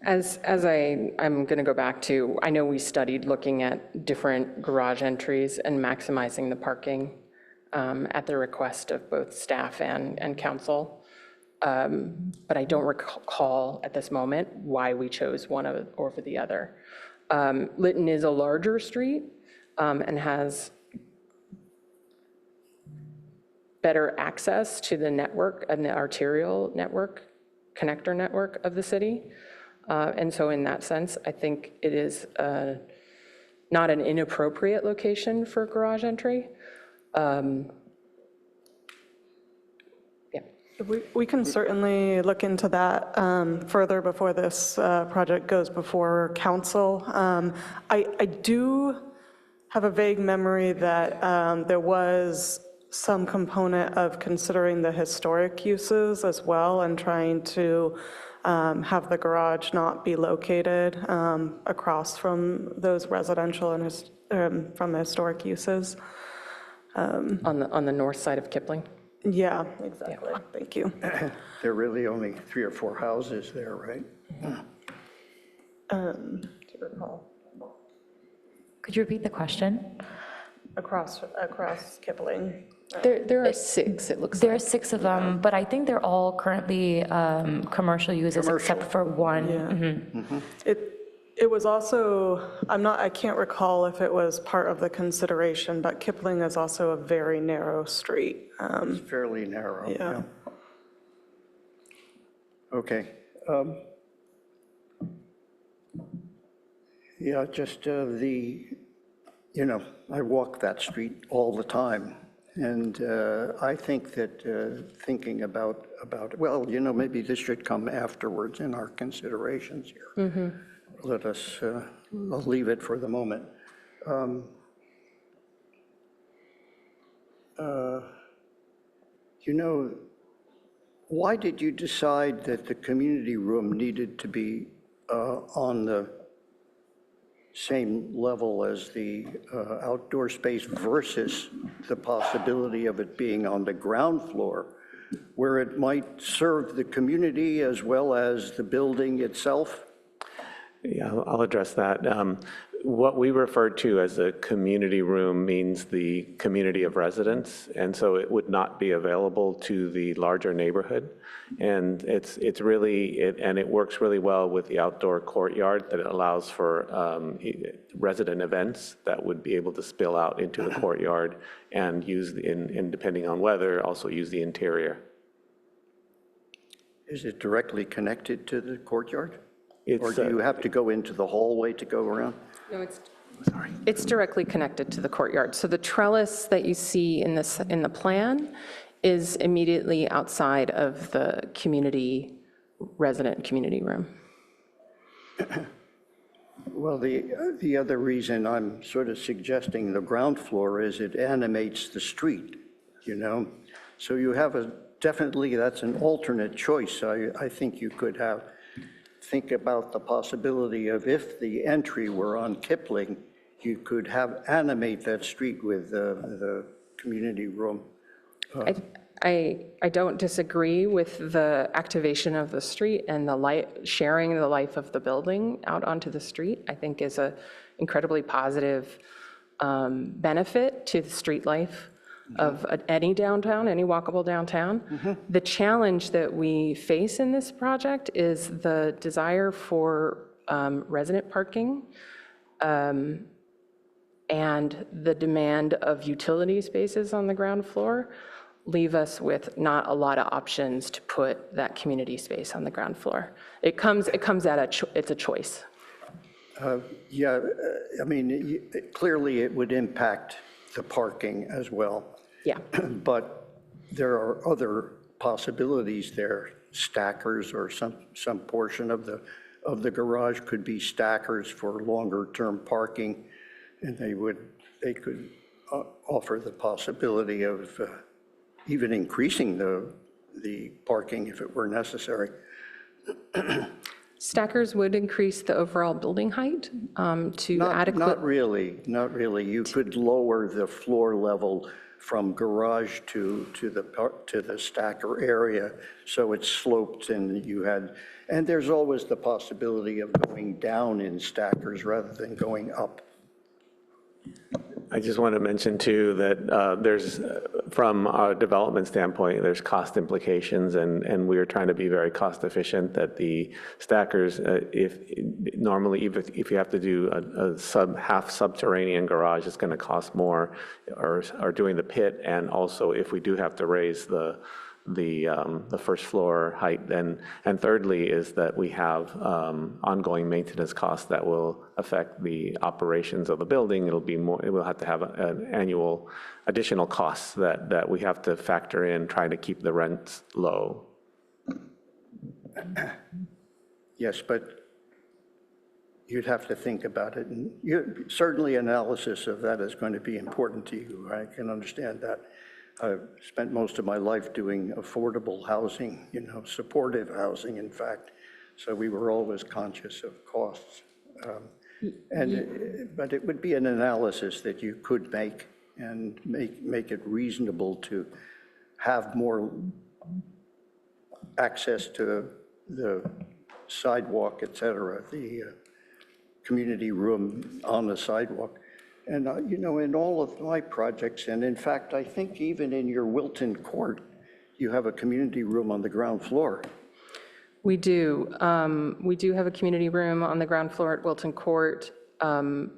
As I'm going to go back to, I know we studied looking at different garage entries and maximizing the parking at the request of both staff and council. But I don't recall at this moment why we chose one over the other. Lytton is a larger street and has better access to the network and the arterial network, connector network of the city. And so in that sense, I think it is not an inappropriate location for garage entry. We can certainly look into that further before this project goes before council. I do have a vague memory that there was some component of considering the historic uses as well and trying to have the garage not be located across from those residential and from the historic uses. On the north side of Kipling? Yeah, exactly. Yeah. Thank you. There are really only 3 or 4 houses there, right? Could you repeat the question? across Kipling. There are 6, it looks like. There are 6 of them, but I think they're all currently commercial uses except for one. Yeah. It was also, I can't recall if it was part of the consideration, but Kipling is also a very narrow street. It's fairly narrow. Yeah. Okay. Yeah, just I walk that street all the time. And I think that thinking about, well, maybe this should come afterwards in our considerations here. Let us, I'll leave it for the moment. Why did you decide that the community room needed to be on the same level as the outdoor space versus the possibility of it being on the ground floor, where it might serve the community as well as the building itself? Yeah, I'll address that. What we refer to as a community room means the community of residents, and so it would not be available to the larger neighborhood. And it's really, and it works really well with the outdoor courtyard that allows for resident events that would be able to spill out into the courtyard and use, and depending on weather, also use the interior. Is it directly connected to the courtyard? Or It's, do you have to go into the hallway to go around? No, it's directly connected to the courtyard. So the trellis that you see in the plan is immediately outside of the resident community room. Well, the other reason I'm sort of suggesting the ground floor is it animates the street, So you have definitely, that's an alternate choice. I think you could think about the possibility of, if the entry were on Kipling, you could animate that street with the community room. I don't disagree with the activation of the street and sharing the life of the building out onto the street. I think is a incredibly positive benefit to the street life of any downtown, any walkable downtown. The challenge that we face in this project is the desire for resident parking and the demand of utility spaces on the ground floor leave us with not a lot of options to put that community space on the ground floor. It comes at it's a choice. Yeah, I mean, clearly it would impact the parking as well. Yeah. But there are other possibilities there. Stackers, or some portion of the garage could be stackers for longer term parking, and they could offer the possibility of even increasing the parking if it were necessary. Stackers would increase the overall building height to adequate. Not really. You could lower the floor level from garage to the stacker area, so it's sloped, and there's always the possibility of going down in stackers rather than going up. I just want to mention too that there's, from a development standpoint, there's cost implications, and we are trying to be very cost efficient, that the stackers, if you have to do a half subterranean garage, it's going to cost more, or doing the pit, and also if we do have to raise the first floor height. Then, and thirdly is that we have ongoing maintenance costs that will affect the operations of the building. It will have to have an annual additional costs that we have to factor in, trying to keep the rents low. Yes, but you'd have to think about it, and certainly analysis of that is going to be important to you. I can understand that. I've spent most of my life doing affordable housing, supportive housing, in fact. So we were always conscious of costs. But it would be an analysis that you could make, and make it reasonable to have more access to the sidewalk, et cetera, the community room on the sidewalk. And, you know, in all of my projects, and in fact, I think even in your Wilton Court, you have a community room on the ground floor. We do. We do have a community room on the ground floor at Wilton Court.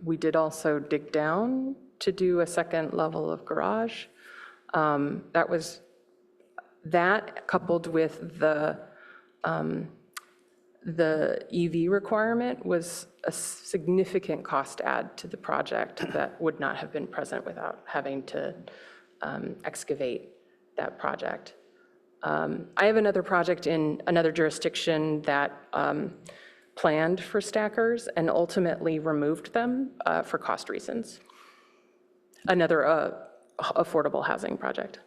We did also dig down to do a second level of garage. That coupled with the EV requirement was a significant cost add to the project that would not have been present without having to excavate that project. I have another project in another jurisdiction that planned for stackers and ultimately removed them for cost reasons. Another affordable housing project.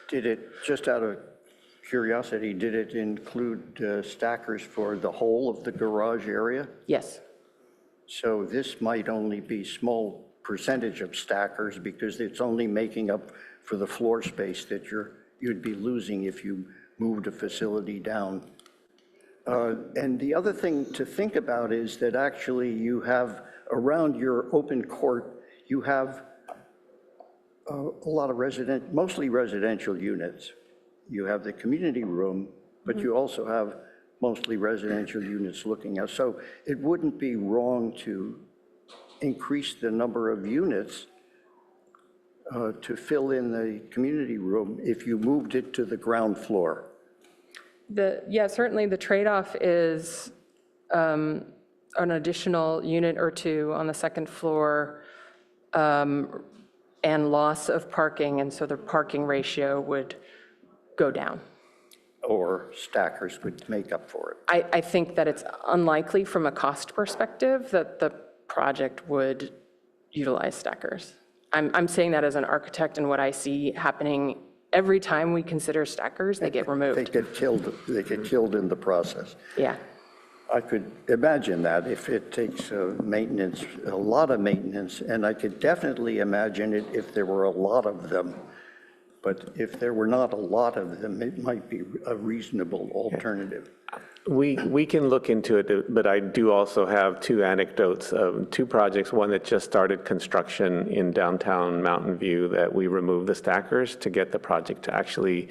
Did it, just out of curiosity, did it include stackers for the whole of the garage area? Yes. So this might only be small percentage of stackers because it's only making up for the floor space that you'd be losing if you moved a facility down. And the other thing to think about is that actually you have around your open court, you have a lot of mostly residential units. You have the community room, but you also have mostly residential units looking at. So it wouldn't be wrong to increase the number of units to fill in the community room if you moved it to the ground floor. Yeah, certainly the trade-off is an additional unit or two on the second floor and loss of parking, and so the parking ratio would go down. Or stackers would make up for it. I think that it's unlikely from a cost perspective that the project would utilize stackers. I'm saying that as an architect, and what I see happening every time we consider stackers, they get removed. They get killed in the process. Yeah. I could imagine that if it takes maintenance, a lot of maintenance, and I could definitely imagine it if there were a lot of them. But if there were not a lot of them, it might be a reasonable alternative. We can look into it, but I do also have two anecdotes of two projects, one that just started construction in downtown Mountain View that we removed the stackers to get the project to actually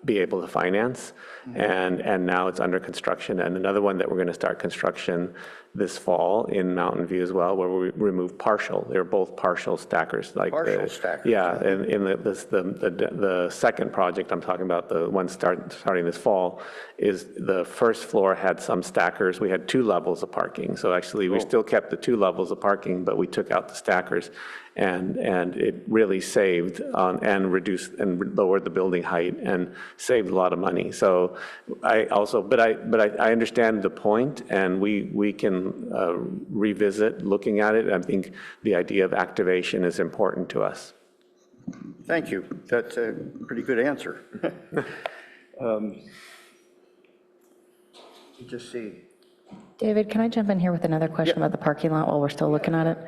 be able to finance, and now it's under construction. And another one that we're going to start construction this fall in Mountain View as well, where we remove partial. They're both partial stackers. Like Partial stackers. Yeah, and in the second project I'm talking about, the one starting this fall, is the first floor had some stackers. We had 2 levels of parking. So actually we still kept the 2 levels of parking, but we took out the stackers. And it really saved and reduced and lowered the building height and saved a lot of money. So I understand the point, and we can revisit looking at it. I think the idea of activation is important to us. Thank you. That's a pretty good answer. Just see. David, can I jump in here with another question about the parking lot while we're still looking at it?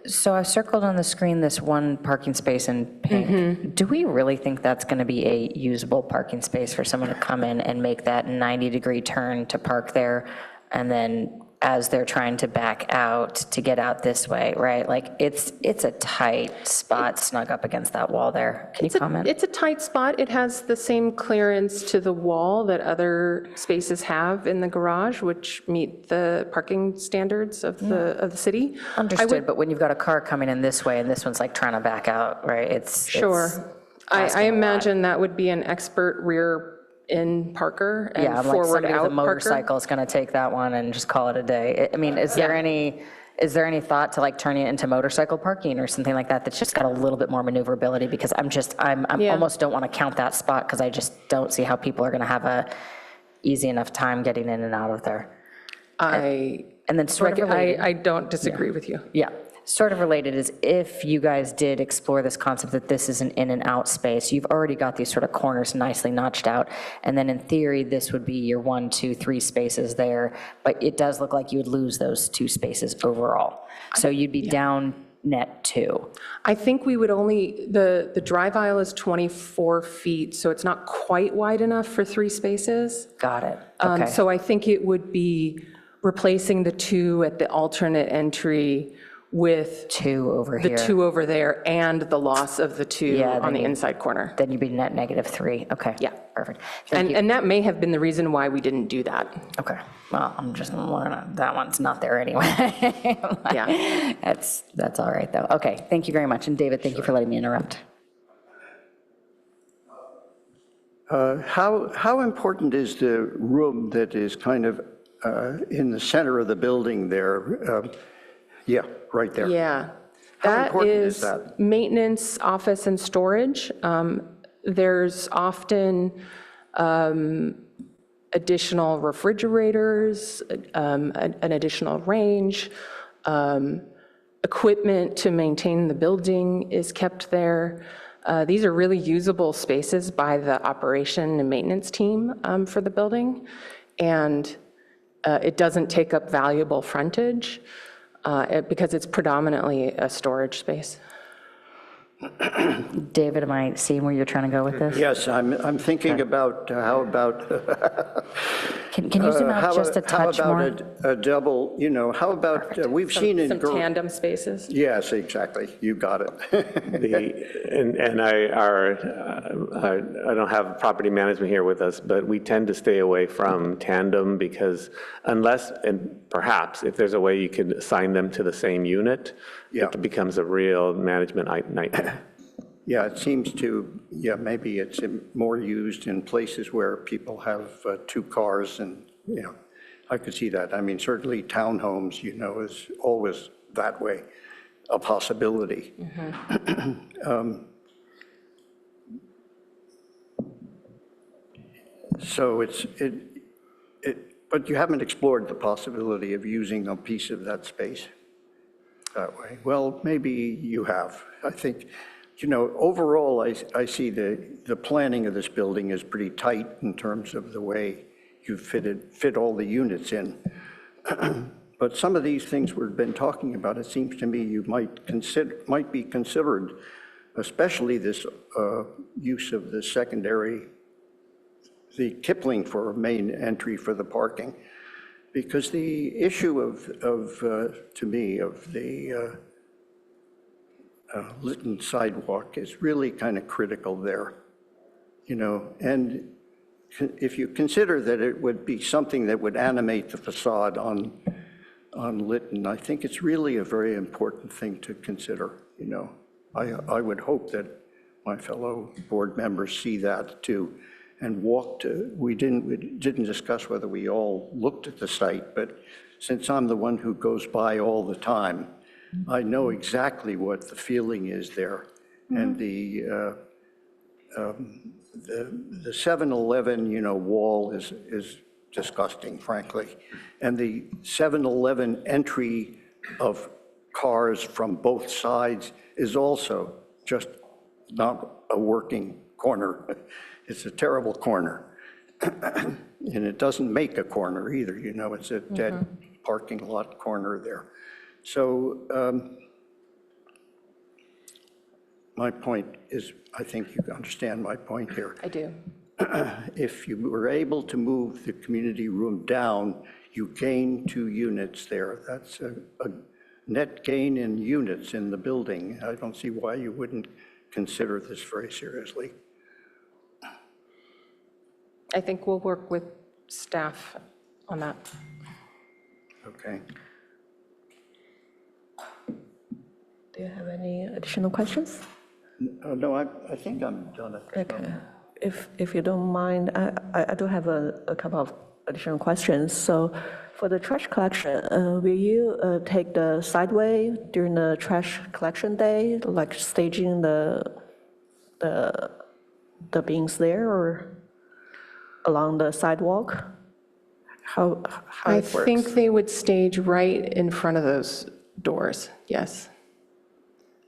So I've circled on the screen this one parking space in pink. Do we really think that's going to be a usable parking space for someone to come in and make that 90-degree turn to park there, and then as they're trying to back out to get out this way, right? Like, it's a tight spot snug up against that wall there. Can you comment? It's a tight spot. It has the same clearance to the wall that other spaces have in the garage, which meet the parking standards of the city. Understood, but when you've got a car coming in this way and this one's like trying to back out, right? Sure. I imagine that would be an expert rear in parker and yeah, I'm like forward somebody out with a motorcycle is going to take that one and just call it a day. I mean, is there any thought to like turning it into motorcycle parking or something like that that's just got a little bit more maneuverability? Because I'm almost don't want to count that spot because I just don't see how people are going to have a easy enough time getting in and out of there. And then sort of related, I don't disagree with you. Yeah. Sort of related is if you guys did explore this concept that this is an in and out space, you've already got these sort of corners nicely notched out. And then in theory, this would be your 1, 2, 3 spaces there. But it does look like you would lose those 2 spaces overall. So you'd be down net 2. I think we would only, the drive aisle is 24 feet, so it's not quite wide enough for 3 spaces. Got it. Okay. So I think it would be replacing the 2 at the alternate entry with Two over the here. two over there and the loss of the two Yeah, on then the you- inside corner. Then you'd be net -3. Okay. Yeah. Perfect. Thank you. And that may have been the reason why we didn't do that. Okay, well, that one's not there anyway. Yeah. That's all right, though. Okay, thank you very much. And David, thank you for letting me interrupt. How important is the room that is kind of in the center of the building there? Yeah, right there. Yeah. How That important is is that? maintenance, office, and storage. There's often additional refrigerators, an additional range, equipment to maintain the building is kept there. These are really usable spaces by the operation and maintenance team for the building, and it doesn't take up valuable frontage because it's predominantly a storage space. David, am I seeing where you're trying to go with this? Yes, I'm thinking about, how about, Can you zoom out just a touch how more? about a double, how about, we've seen in. Some tandem spaces. Yes, exactly, you got it. I don't have property management here with us, but we tend to stay away from tandem because unless, and perhaps if there's a way you could assign them to the same unit, Yeah. it becomes a real management nightmare. Yeah, it seems to, maybe it's more used in places where people have two cars and, I could see that. I mean, certainly townhomes, is always that way, a possibility. So but you haven't explored the possibility of using a piece of that space that way. Well, maybe you have. I think, overall, I see the planning of this building is pretty tight in terms of the way you fit all the units in. But some of these things we've been talking about, it seems to me you might be considered, especially this use of the secondary, the Kipling for main entry for the parking. Because the issue to me, of the Lytton sidewalk is really kind of critical there, and if you consider that it would be something that would animate the facade on Lytton, I think it's really a very important thing to consider, I would hope that my fellow board members see that too. And we didn't discuss whether we all looked at the site, but since I'm the one who goes by all the time, I know exactly what the feeling is there. And the 7-Eleven, wall is disgusting, frankly. And the 7-Eleven entry of cars from both sides is also just not a working corner. It's a terrible corner. And it doesn't make a corner either, it's a dead parking lot corner there. So my point is, I think you understand my point here. I do. If you were able to move the community room down, you gain 2 units there. That's a net gain in units in the building. I don't see why you wouldn't consider this very seriously. I think we'll work with staff on that. Okay. Do you have any additional questions? No, I think I'm done at this Okay. moment. If you don't mind, I do have a couple of additional questions. So for the trash collection, will you take the sideway during the trash collection day, like staging the bins there, or along the sidewalk? How I it works? think they would stage right in front of those doors, yes.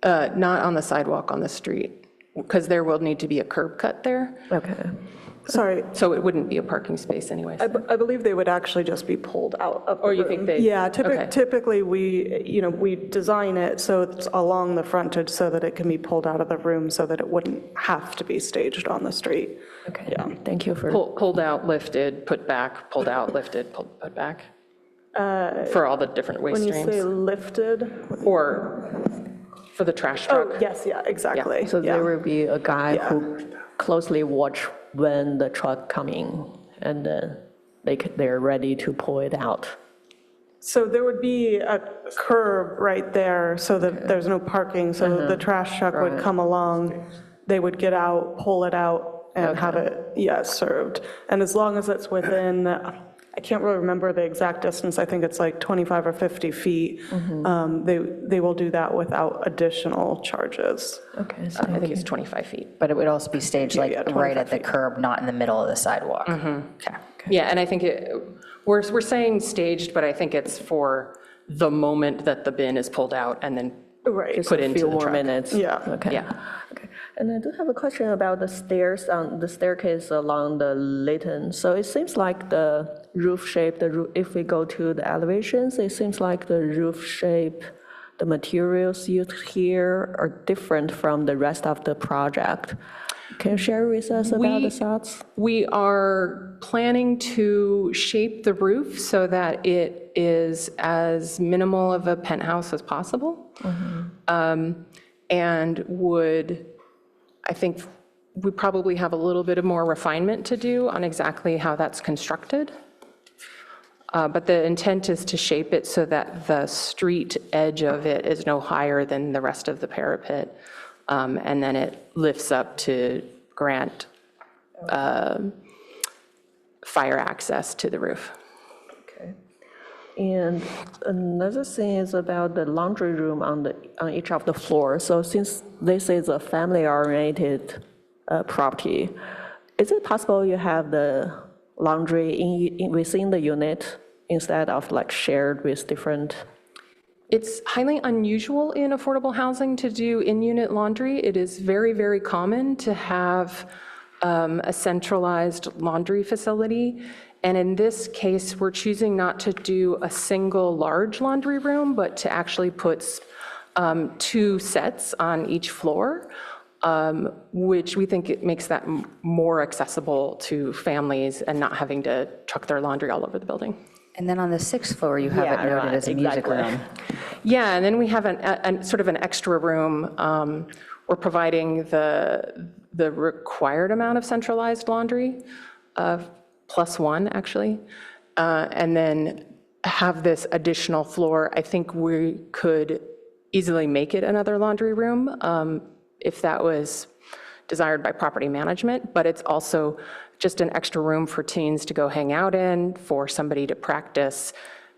Not on the sidewalk on the street, because there will need to be a curb cut there, Okay. Sorry, so it wouldn't be a parking space anyways. I believe they would actually just be pulled out of the Or you think room. they- Yeah, okay. typically we design it so it's along the frontage so that it can be pulled out of the room so that it wouldn't have to be staged on the street. Okay. Yeah. Thank you for. Pulled out, lifted, put back, pulled out, lifted, put back. For all the different waste When you say streams? lifted, Or for the trash truck? oh, yes, yeah, exactly. So there will be a guy Yeah. who closely watch when the truck coming, and then they're ready to pull it out. So there would be a curb right there so that there's no parking, so the trash truck would come along, they would get out, pull it out, and have it, served. And as long as it's within, I can't really remember the exact distance, I think it's like 25 or 50 feet, they will do that without additional charges. Okay, so I think it's 25 feet. But it would also be staged like yeah, right 25 at the feet. curb, not in the middle of the sidewalk. Okay. Yeah, and I think we're saying staged, but I think it's for the moment that the bin is pulled out and then Right. put into few the more truck. minutes. Yeah. Okay. Yeah. Okay. And I do have a question about the stairs, the staircase along the Lytton. So it seems like the roof shape, if we go to the elevations, it seems like the roof shape, the materials used here are different from the rest of the project. Can you share with us about the thoughts? We are planning to shape the roof so that it is as minimal of a penthouse as possible. And I think we probably have a little bit of more refinement to do on exactly how that's constructed. But the intent is to shape it so that the street edge of it is no higher than the rest of the parapet. And then it lifts up to grant fire access to the roof. Okay. And another thing is about the laundry room on each of the floors. So since this is a family-oriented property, is it possible you have the laundry within the unit instead of like shared with different? It's highly unusual in affordable housing to do in-unit laundry. It is very, very common to have a centralized laundry facility. And in this case, we're choosing not to do a single large laundry room, but to actually put 2 sets on each floor, which we think it makes that more accessible to families and not having to truck their laundry all over the building. And then on the 6th floor, you have it noted as a music room. Yeah, and then we have sort of an extra room. We're providing the required amount of centralized laundry, +1 actually, and then have this additional floor. I think we could easily make it another laundry room if that was desired by property management, but it's also just an extra room for teens to go hang out in, for somebody to practice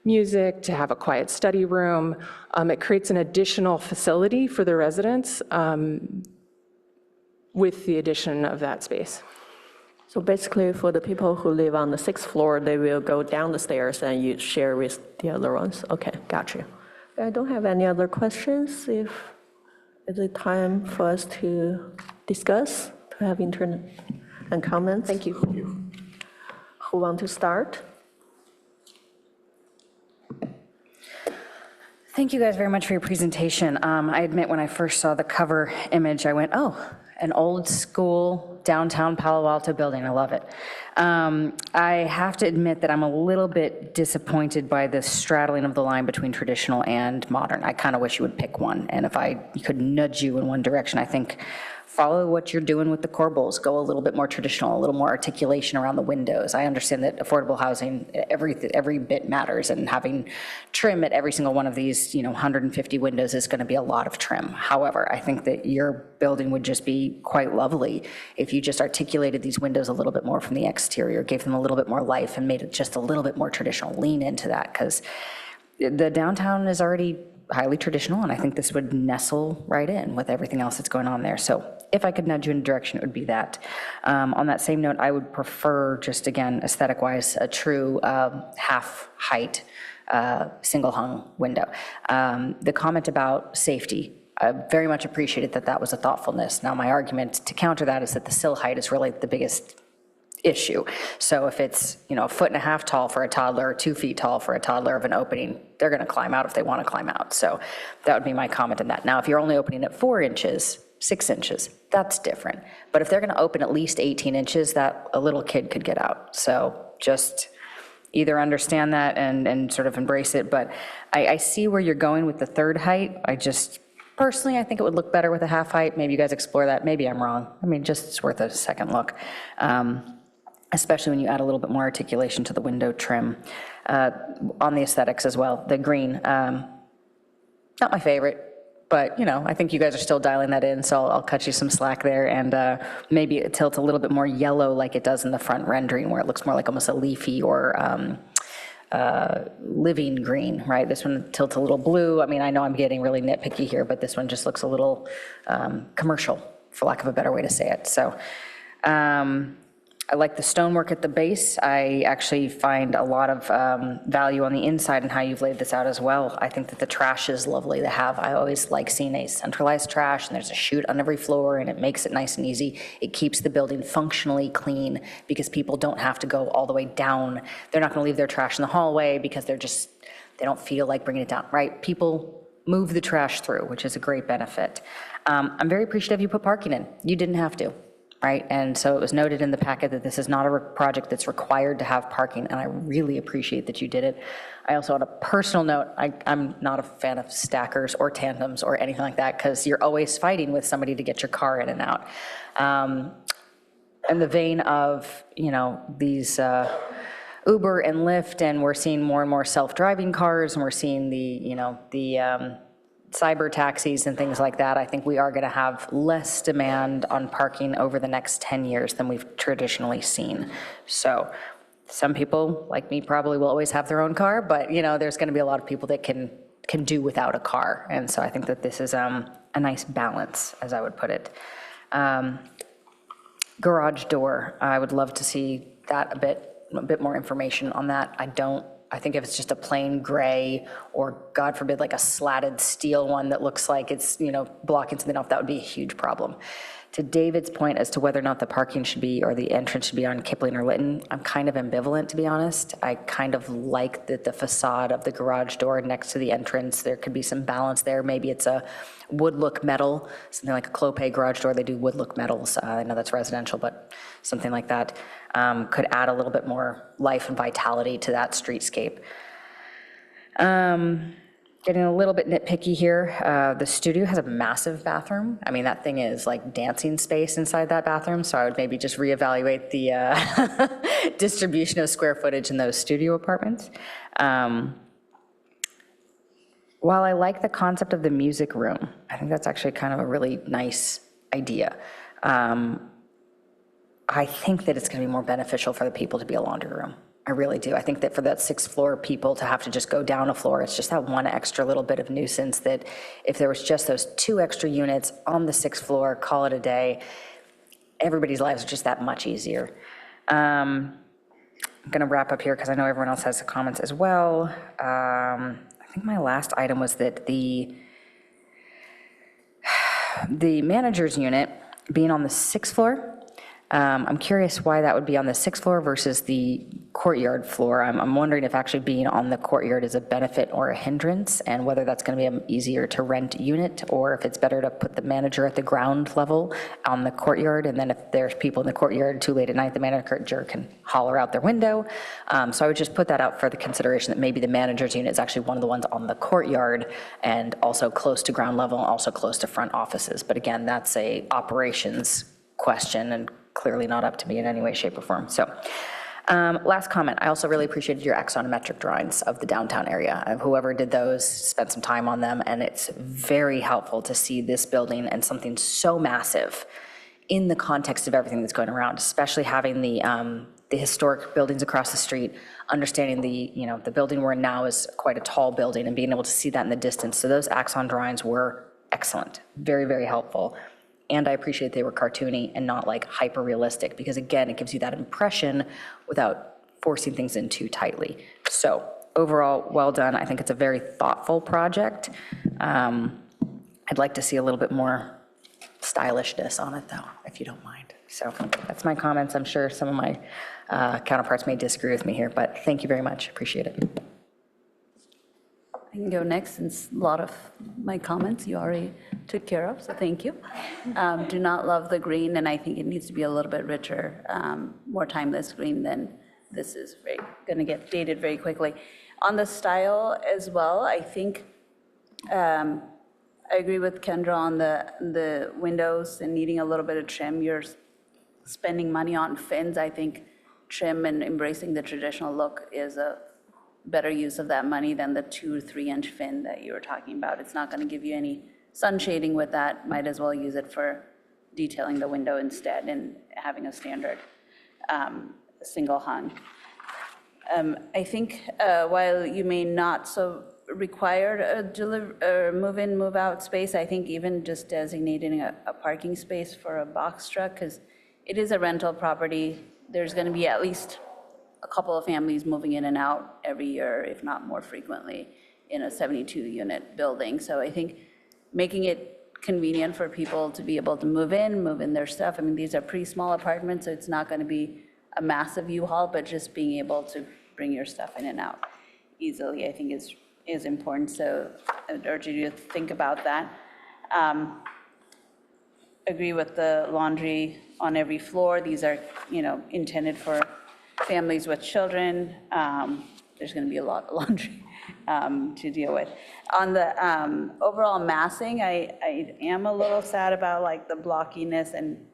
music, to have a quiet study room. It creates an additional facility for the residents with the addition of that space. So basically, for the people who live on the 6th floor, they will go down the stairs and you share with the other ones. Okay, got you. I don't have any other questions. Is it time for us to discuss, to have internet and comments? Thank you. Who want to start? Thank you guys very much for your presentation. I admit when I first saw the cover image, I went, oh, an old school downtown Palo Alto building. I love it. I have to admit that I'm a little bit disappointed by the straddling of the line between traditional and modern. I kind of wish you would pick one. And if I could nudge you in one direction, I think follow what you're doing with the corbels. Go a little bit more traditional, a little more articulation around the windows. I understand that affordable housing, every bit matters, and having trim at every single one of these, 150 windows is going to be a lot of trim. However, I think that your building would just be quite lovely if you just articulated these windows a little bit more from the exterior, gave them a little bit more life, and made it just a little bit more traditional. Lean into that, because the downtown is already highly traditional, and I think this would nestle right in with everything else that's going on there. So if I could nudge you in a direction, it would be that. On that same note, I would prefer, just again, aesthetic-wise, a true half-height single-hung window. The comment about safety, I very much appreciated that was a thoughtfulness. Now, my argument to counter that is that the sill height is really the biggest issue. So if it's, 1.5 feet tall for a toddler, or 2 feet tall for a toddler of an opening, they're going to climb out if they want to climb out. So that would be my comment on that. Now, if you're only opening at 4 inches, 6 inches, that's different. But if they're going to open at least 18 inches, that a little kid could get out. So just, either understand that and sort of embrace it, but I see where you're going with the third height. Personally, I think it would look better with a half height. Maybe you guys explore that. Maybe I'm wrong. I mean, just it's worth a second look, especially when you add a little bit more articulation to the window trim. On the aesthetics as well, the green, not my favorite, but I think you guys are still dialing that in, so I'll cut you some slack there, and maybe it tilts a little bit more yellow like it does in the front rendering, where it looks more like almost a leafy or living green, right? This one tilts a little blue. I mean, I know I'm getting really nitpicky here, but this one just looks a little commercial, for lack of a better way to say it. So I like the stonework at the base. I actually find a lot of value on the inside and how you've laid this out as well. I think that the trash is lovely to have. I always like seeing a centralized trash, and there's a chute on every floor, and it makes it nice and easy. It keeps the building functionally clean because people don't have to go all the way down. They're not going to leave their trash in the hallway because they don't feel like bringing it down, right? People move the trash through, which is a great benefit. I'm very appreciative you put parking in. You didn't have to. Right, and so it was noted in the packet that this is not a project that's required to have parking, and I really appreciate that you did it. I also, on a personal note, I'm not a fan of stackers or tandems or anything like that, because you're always fighting with somebody to get your car in and out. In the vein of, these Uber and Lyft, and we're seeing more and more self-driving cars, and we're seeing the cyber taxis and things like that, I think we are going to have less demand on parking over the next 10 years than we've traditionally seen. So some people, like me, probably will always have their own car, but there's going to be a lot of people that can do without a car. And so I think that this is a nice balance, as I would put it. Garage door, I would love to see that a bit more information on that. I think if it's just a plain gray, or God forbid, like a slatted steel one that looks like it's, blocking something off, that would be a huge problem. To David's point as to whether or not the parking should be, or the entrance should be on Kipling or Lytton, I'm kind of ambivalent, to be honest. I kind of like that the facade of the garage door next to the entrance, there could be some balance there. Maybe it's a wood look metal, something like a Clopay garage door. They do wood look metals. I know that's residential, but something like that could add a little bit more life and vitality to that streetscape. Getting a little bit nitpicky here. The studio has a massive bathroom. I mean, that thing is like dancing space inside that bathroom, so I would maybe just reevaluate the distribution of square footage in those studio apartments. While I like the concept of the music room, I think that's actually kind of a really nice idea. I think that it's going to be more beneficial for the people to be a laundry room. I really do. I think that for that 6th floor people to have to just go down a floor, it's just that one extra little bit of nuisance that if there was just those 2 extra units on the 6th floor, call it a day, everybody's lives are just that much easier. I'm going to wrap up here because I know everyone else has comments as well. I think my last item was that the manager's unit being on the 6th floor, I'm curious why that would be on the 6th floor versus the courtyard floor. I'm wondering if actually being on the courtyard is a benefit or a hindrance, and whether that's going to be an easier to rent unit, or if it's better to put the manager at the ground level on the courtyard, and then if there's people in the courtyard too late at night, the manager can holler out their window. So I would just put that out for the consideration that maybe the manager's unit is actually one of the ones on the courtyard and also close to ground level and also close to front offices. But again, that's a operations question and clearly not up to me in any way, shape, or form. So last comment, I also really appreciated your axonometric drawings of the downtown area. Whoever did those spent some time on them, and it's very helpful to see this building and something so massive in the context of everything that's going around, especially having the historic buildings across the street, understanding the building we're in now is quite a tall building, and being able to see that in the distance. So those axon drawings were excellent, very, very helpful. And I appreciate they were cartoony and not like hyper realistic, because again, it gives you that impression without forcing things in too tightly. So overall, well done. I think it's a very thoughtful project. I'd like to see a little bit more stylishness on it though, if you don't mind. So that's my comments. I'm sure some of my counterparts may disagree with me here, but thank you very much. Appreciate it. I can go next, since a lot of my comments you already took care of, so thank you. Do not love the green, and I think it needs to be a little bit richer, more timeless green than this is going to get dated very quickly. On the style as well, I think I agree with Kendra on the windows and needing a little bit of trim. You're spending money on fins. I think trim and embracing the traditional look is a better use of that money than the 2 or 3 inch fin that you were talking about. It's not going to give you any sun shading with that. Might as well use it for detailing the window instead and having a standard single hung. I think while you may not so require a move-in, move-out space, I think even just designating a parking space for a box truck, because it is a rental property, there's going to be at least a couple of families moving in and out every year, if not more frequently, in a 72-unit building. So I think making it convenient for people to be able to move in their stuff. I mean, these are pretty small apartments, so it's not going to be a massive U-Haul, but just being able to bring your stuff in and out easily, I think is important. So I'd urge you to think about that. Agree with the laundry on every floor. These are, intended for families with children. There's going to be a lot of laundry to deal with. On the overall massing, I am a little sad about like the blockiness and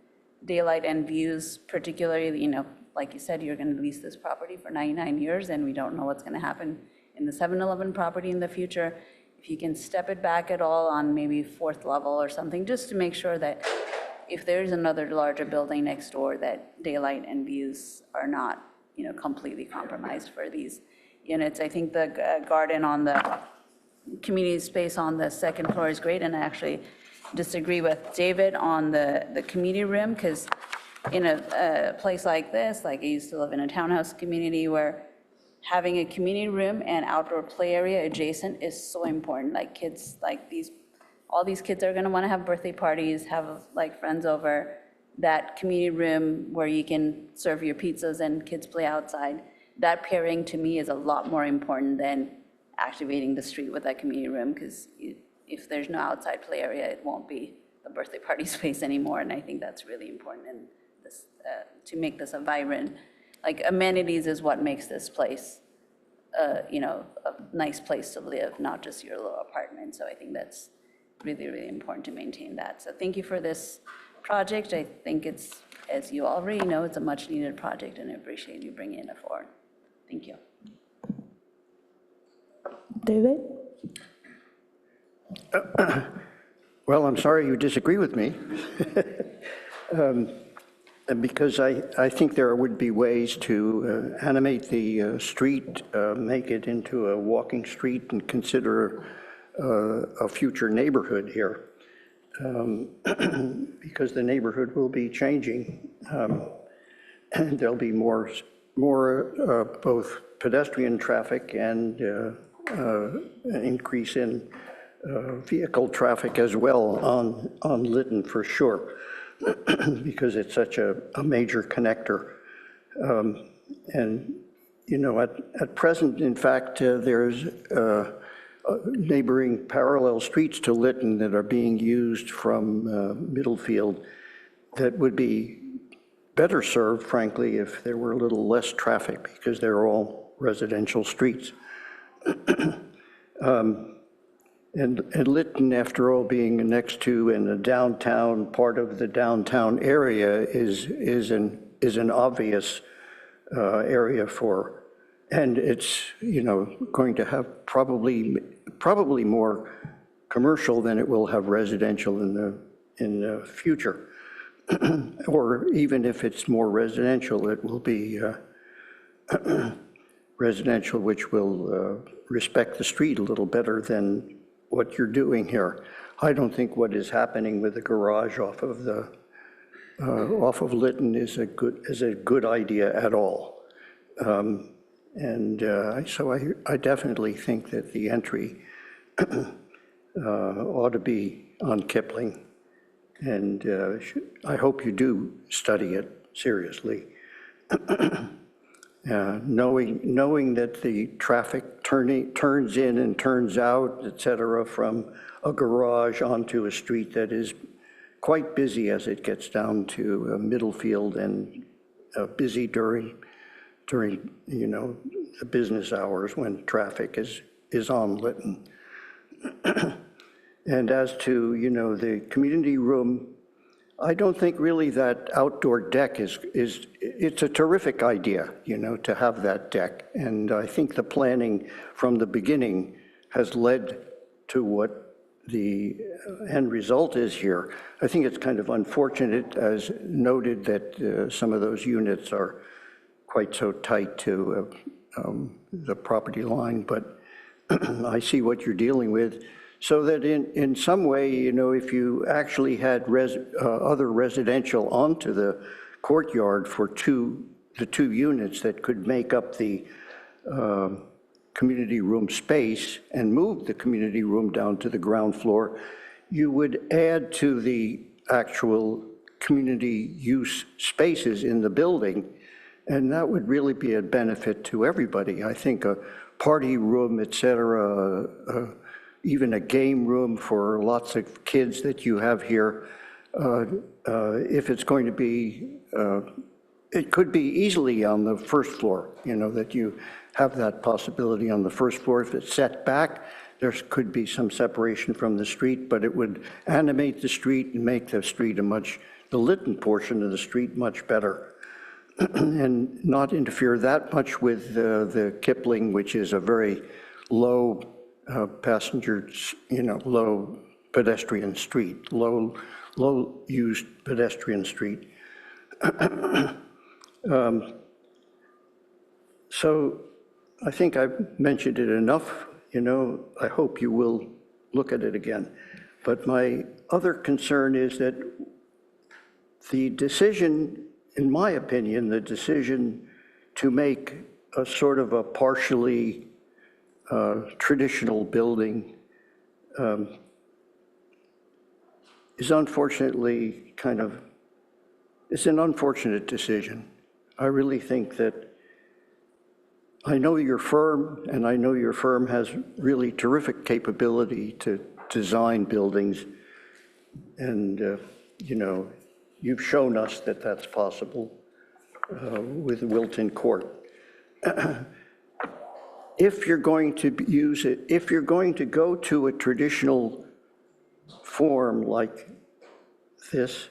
daylight and views, particularly, like you said, you're going to lease this property for 99 years, and we don't know what's going to happen in the 7-Eleven property in the future. If you can step it back at all on maybe 4th level or something, just to make sure that if there's another larger building next door, that daylight and views are not, completely compromised for these units. I think the garden on the community space on the 2nd floor is great, and I actually disagree with David on the community room, because in a place like this, like I used to live in a townhouse community where having a community room and outdoor play area adjacent is so important. Like kids, all these kids are gonna wanna have birthday parties, have like friends over. That community room where you can serve your pizzas and kids play outside, that pairing to me is a lot more important than activating the street with that community room, because if there's no outside play area, it won't be the birthday party space anymore, and I think that's really important in this, to make this a vibrant, like amenities is what makes this place, a nice place to live, not just your little apartment. So I think that's really, really important to maintain that. So thank you for this project. I think it's, as you already know, it's a much needed project, and I appreciate you bringing it forward. Thank you. David? Well, I'm sorry you disagree with me. Because I think there would be ways to animate the street, make it into a walking street, and consider a future neighborhood here. Because the neighborhood will be changing. And there'll be more both pedestrian traffic and an increase in vehicle traffic as well on Lytton for sure, because it's such a major connector. And, at present, in fact, there's neighboring parallel streets to Lytton that are being used from Middlefield that would be better served, frankly, if there were a little less traffic, because they're all residential streets. And Lytton, after all, being next to in the downtown, part of the downtown area is an obvious area for, and it's, going to have probably more commercial than it will have residential in the future. Or even if it's more residential, it will be residential which will respect the street a little better than what you're doing here. I don't think what is happening with the garage off of Lytton is a good idea at all. So I definitely think that the entry ought to be on Kipling, and I hope you do study it seriously. Knowing that the traffic turns in and turns out, et cetera, from a garage onto a street that is quite busy as it gets down to Middlefield, and busy during during, the business hours when traffic is on Lytton. And as to, the community room, I don't think really that outdoor deck it's a terrific idea, to have that deck. And I think the planning from the beginning has led to what the end result is here. I think it's kind of unfortunate, as noted, that some of those units are quite so tight to the property line, but I see what you're dealing with. So that in some way, if you actually had other residential onto the courtyard for the two units that could make up the community room space and move the community room down to the ground floor, you would add to the actual community use spaces in the building, and that would really be a benefit to everybody. I think a party room, et cetera, even a game room for lots of kids that you have here, if it's going to be, it could be easily on the first floor, that you have that possibility on the first floor. If it's set back, there could be some separation from the street, but it would animate the street and make the street the Lytton portion of the street much better, and not interfere that much with the Kipling, which is a very low low pedestrian street, low used pedestrian street. So I think I've mentioned it enough. I hope you will look at it again. But my other concern is that the decision, in my opinion, the decision to make a sort of a partially traditional building is unfortunately it's an unfortunate decision. I really think that I know your firm, and I know your firm has really terrific capability to design buildings, and you've shown us that that's possible with Wilton Court. If you're going to use it, if you're going to go to a traditional form like this,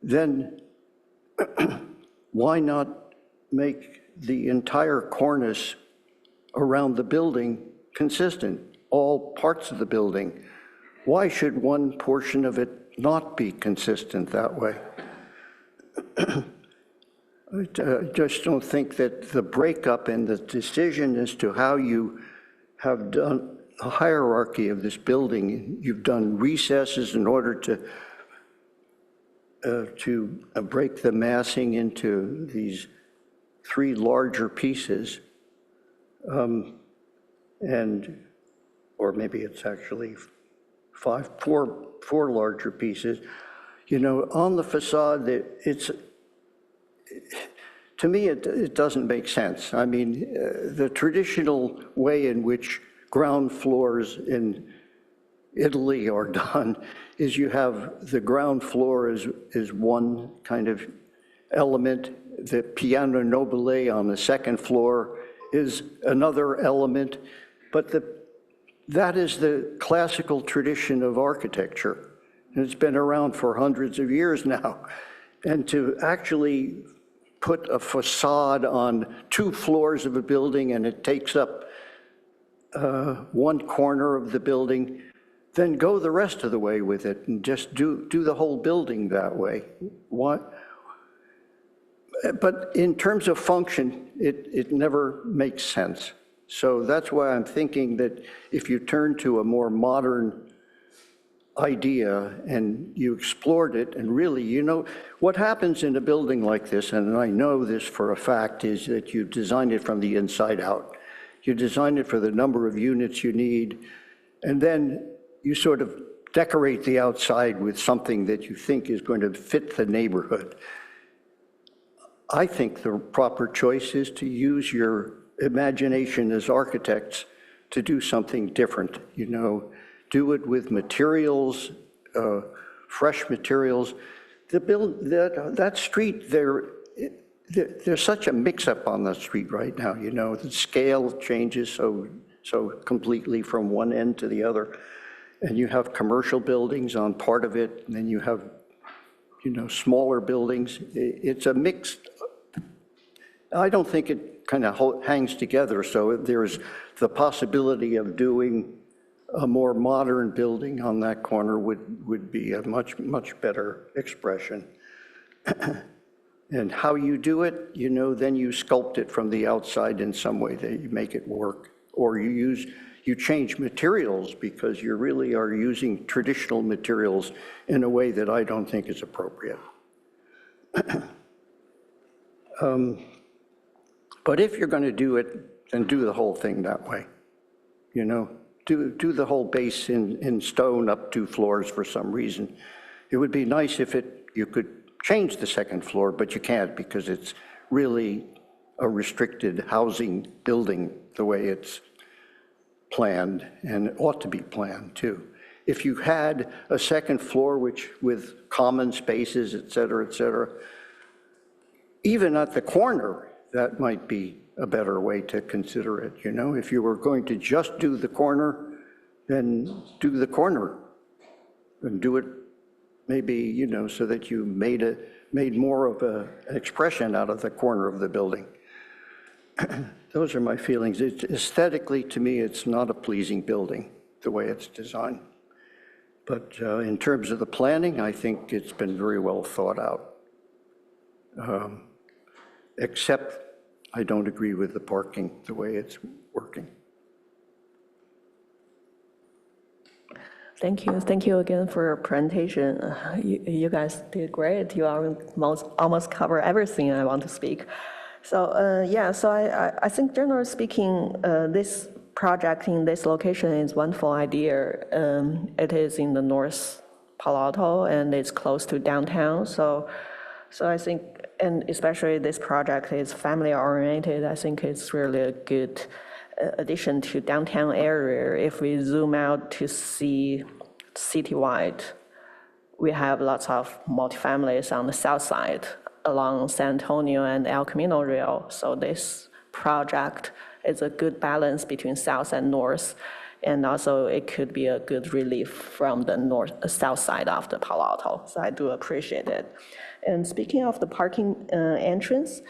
then why not make the entire cornice around the building consistent, all parts of the building? Why should one portion of it not be consistent that way? I just don't think that the breakup and the decision as to how you have done a hierarchy of this building, you've done recesses in order to break the massing into these three larger pieces, or maybe it's actually four larger pieces. On the facade, to me, it doesn't make sense. I mean, the traditional way in which ground floors in Italy are done is you have the ground floor is one kind of element. The piano nobile on the second floor is another element, but that is the classical tradition of architecture. And it's been around for hundreds of years now. And to actually put a facade on 2 floors of a building and it takes up one corner of the building, then go the rest of the way with it and just do the whole building that way. What? But in terms of function, it never makes sense. So that's why I'm thinking that if you turn to a more modern idea and you explored it, and really, what happens in a building like this, and I know this for a fact, is that you design it from the inside out. You design it for the number of units you need, and then you sort of decorate the outside with something that you think is going to fit the neighborhood. I think the proper choice is to use your imagination as architects to do something different, do it with materials, fresh materials. That street there, there's such a mix-up on the street right now, you know, the scale changes so completely from one end to the other. And you have commercial buildings on part of it, and then you have, you know, smaller buildings. It's a mixed, I don't think it kind of hangs together. So there's the possibility of doing a more modern building on that corner would be a much, much better expression. And how you do it, you know, then you sculpt it from the outside in some way that you make it work. Or you change materials because you really are using traditional materials in a way that I don't think is appropriate. But if you're going to do it, then do the whole thing that way. You know, do the whole base in stone up 2 floors for some reason. It would be nice if you could change the 2nd floor, but you can't because it's really a restricted housing building the way it's planned, and it ought to be planned too. If you had a 2nd floor with common spaces, et cetera, even at the corner, that might be a better way to consider it, you know? If you were going to just do the corner, then do the corner and do it maybe, you know, so that you made more of an expression out of the corner of the building. Those are my feelings. Aesthetically, to me, it's not a pleasing building, the way it's designed. But in terms of the planning, I think it's been very well thought out. Except I don't agree with the parking, the way it's working. Thank you. Thank you again for your presentation. You guys did great. You almost cover everything I want to speak. So yeah, so I think generally speaking, this project in this location is a wonderful idea. It is in the North Palo Alto and it's close to downtown. So I think, and especially this project is family oriented, I think it's really a good addition to downtown area. If we zoom out to see citywide, we have lots of multifamilies on the south side along San Antonio and El Camino Rail. So this project is a good balance between south and north. And also it could be a good relief from the south side of the Palo Alto. So I do appreciate it. And speaking of the parking entrance,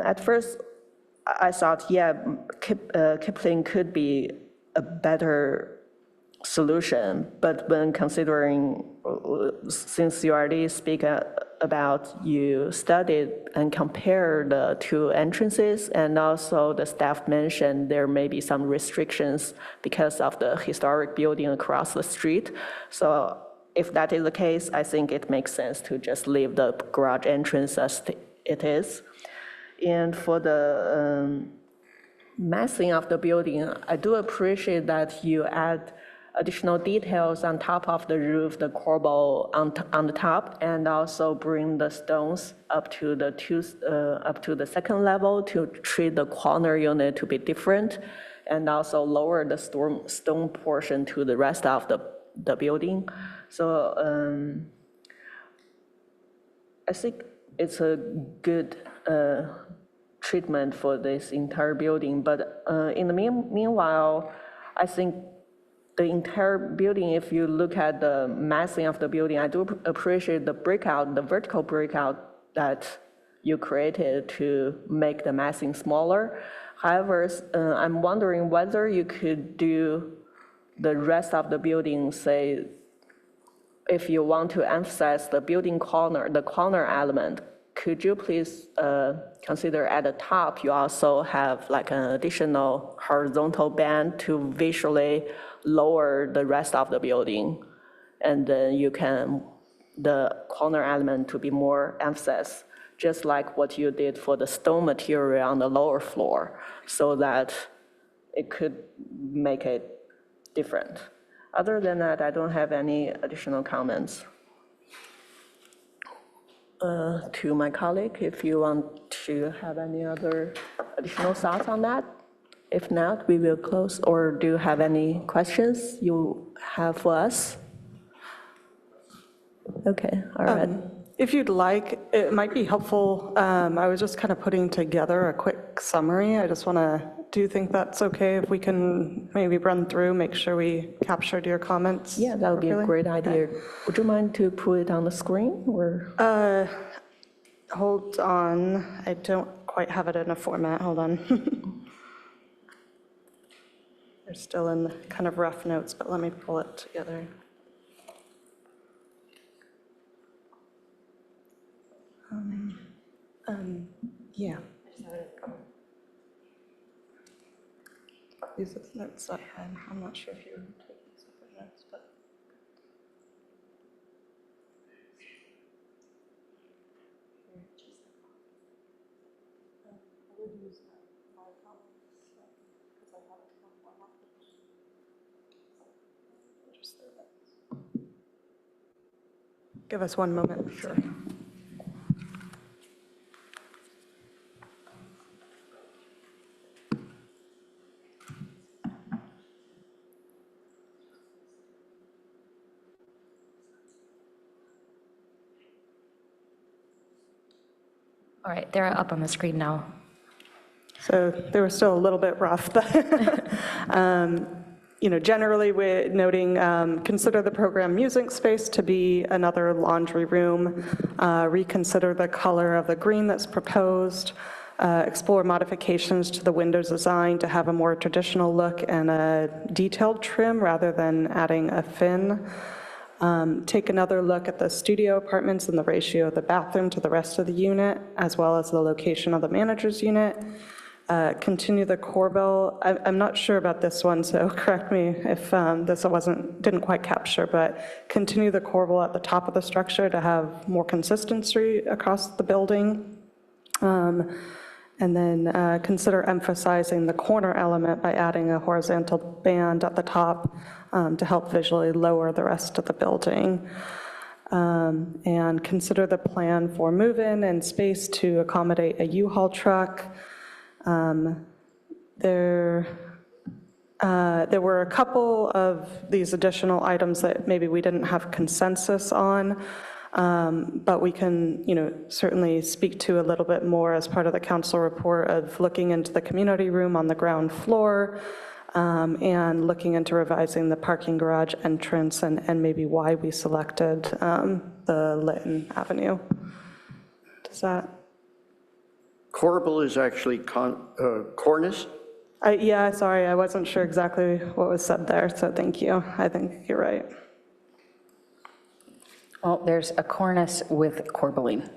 at first I thought, yeah, Kipling could be a better solution, but when considering, since you already speak about you studied and compared the 2 entrances, and also the staff mentioned there may be some restrictions because of the historic building across the street. So if that is the case, I think it makes sense to just leave the garage entrance as it is. And for the massing of the building, I do appreciate that you add additional details on top of the roof, the corbel on the top, and also bring the stones up to the 2nd level to treat the corner unit to be different, and also lower the stone portion to the rest of the building. So I think it's a good treatment for this entire building. But in the meanwhile, I think the entire building, if you look at the massing of the building, I do appreciate the breakout, the vertical breakout that you created to make the massing smaller. However, I'm wondering whether you could do the rest of the building, say, if you want to emphasize the building corner, the corner element, could you please consider at the top, you also have like an additional horizontal band to visually lower the rest of the building. And then you can, the corner element to be more emphasized, just like what you did for the stone material on the lower floor, so that it could make it different. Other than that, I don't have any additional comments. To my colleague, if you want to have any other additional thoughts on that. If not, we will close. Or do you have any questions you have for us? Okay, all right. If you'd like, it might be helpful. I was just kind of putting together a quick summary. I just want to, do you think that's okay if we can maybe run through, make sure we captured your comments? Yeah, that would be a appropriately? great idea. Would you mind to put it on the screen or? Hold on, I don't quite have it in a format, hold on. They're still in kind of rough notes, but let me pull it together. Yeah. These are the notes I had. I'm not sure if you're taking separate notes, but. Give us one moment. Sure. All right, they're up on the screen now. So they were still a little bit rough, but generally we're noting, consider the program music space to be another laundry room, reconsider the color of the green that's proposed, explore modifications to the windows design to have a more traditional look and a detailed trim rather than adding a fin. Take another look at the studio apartments and the ratio of the bathroom to the rest of the unit, as well as the location of the manager's unit. Continue the corbel. I'm not sure about this one, so correct me if this didn't quite capture, but continue the corbel at the top of the structure to have more consistency across the building. And then consider emphasizing the corner element by adding a horizontal band at the top to help visually lower the rest of the building. And consider the plan for move-in and space to accommodate a U-Haul truck. There were a couple of these additional items that maybe we didn't have consensus on, but we can, certainly speak to a little bit more as part of the council report of looking into the community room on the ground floor and looking into revising the parking garage entrance and maybe why we selected the Lytton Avenue. Does that? Corbel is actually cornice? Yeah, sorry, I wasn't sure exactly what was said there, so thank you. I think you're right. Well, there's a cornice with corbelline,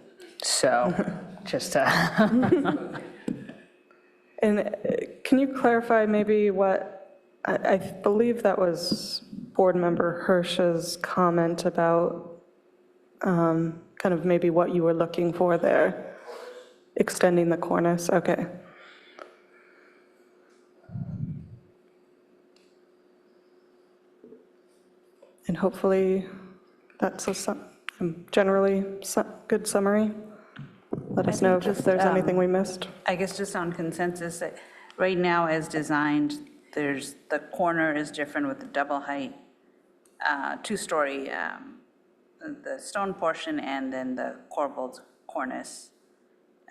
so just And can you clarify maybe what, I believe that was Board Member Hirsch's comment about kind of maybe what you were looking for there? Extending the cornice, okay. And hopefully that's a generally good summary. Let us know if there's anything we missed. I guess just on consensus, that right now as designed, the corner is different with the double height, two-story, the stone portion and then the corbelled cornice,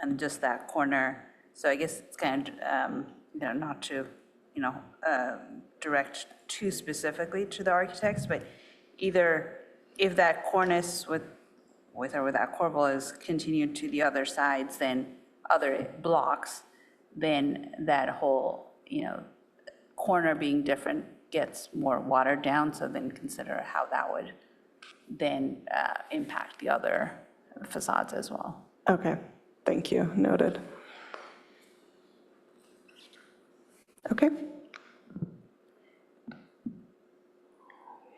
and just that corner. So I guess it's kind of, not to, direct too specifically to the architects, but either if that cornice with or without corbel is continued to the other sides, then other blocks, then that whole, corner being different gets more watered down, so then consider how that would then impact the other facades as well. Okay, thank you, noted. Okay.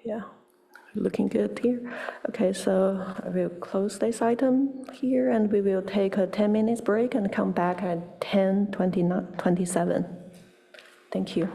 Yeah, looking good here. Okay, so I will close this item here, and we will take a 10 minutes break and come back at 10:27. Thank you.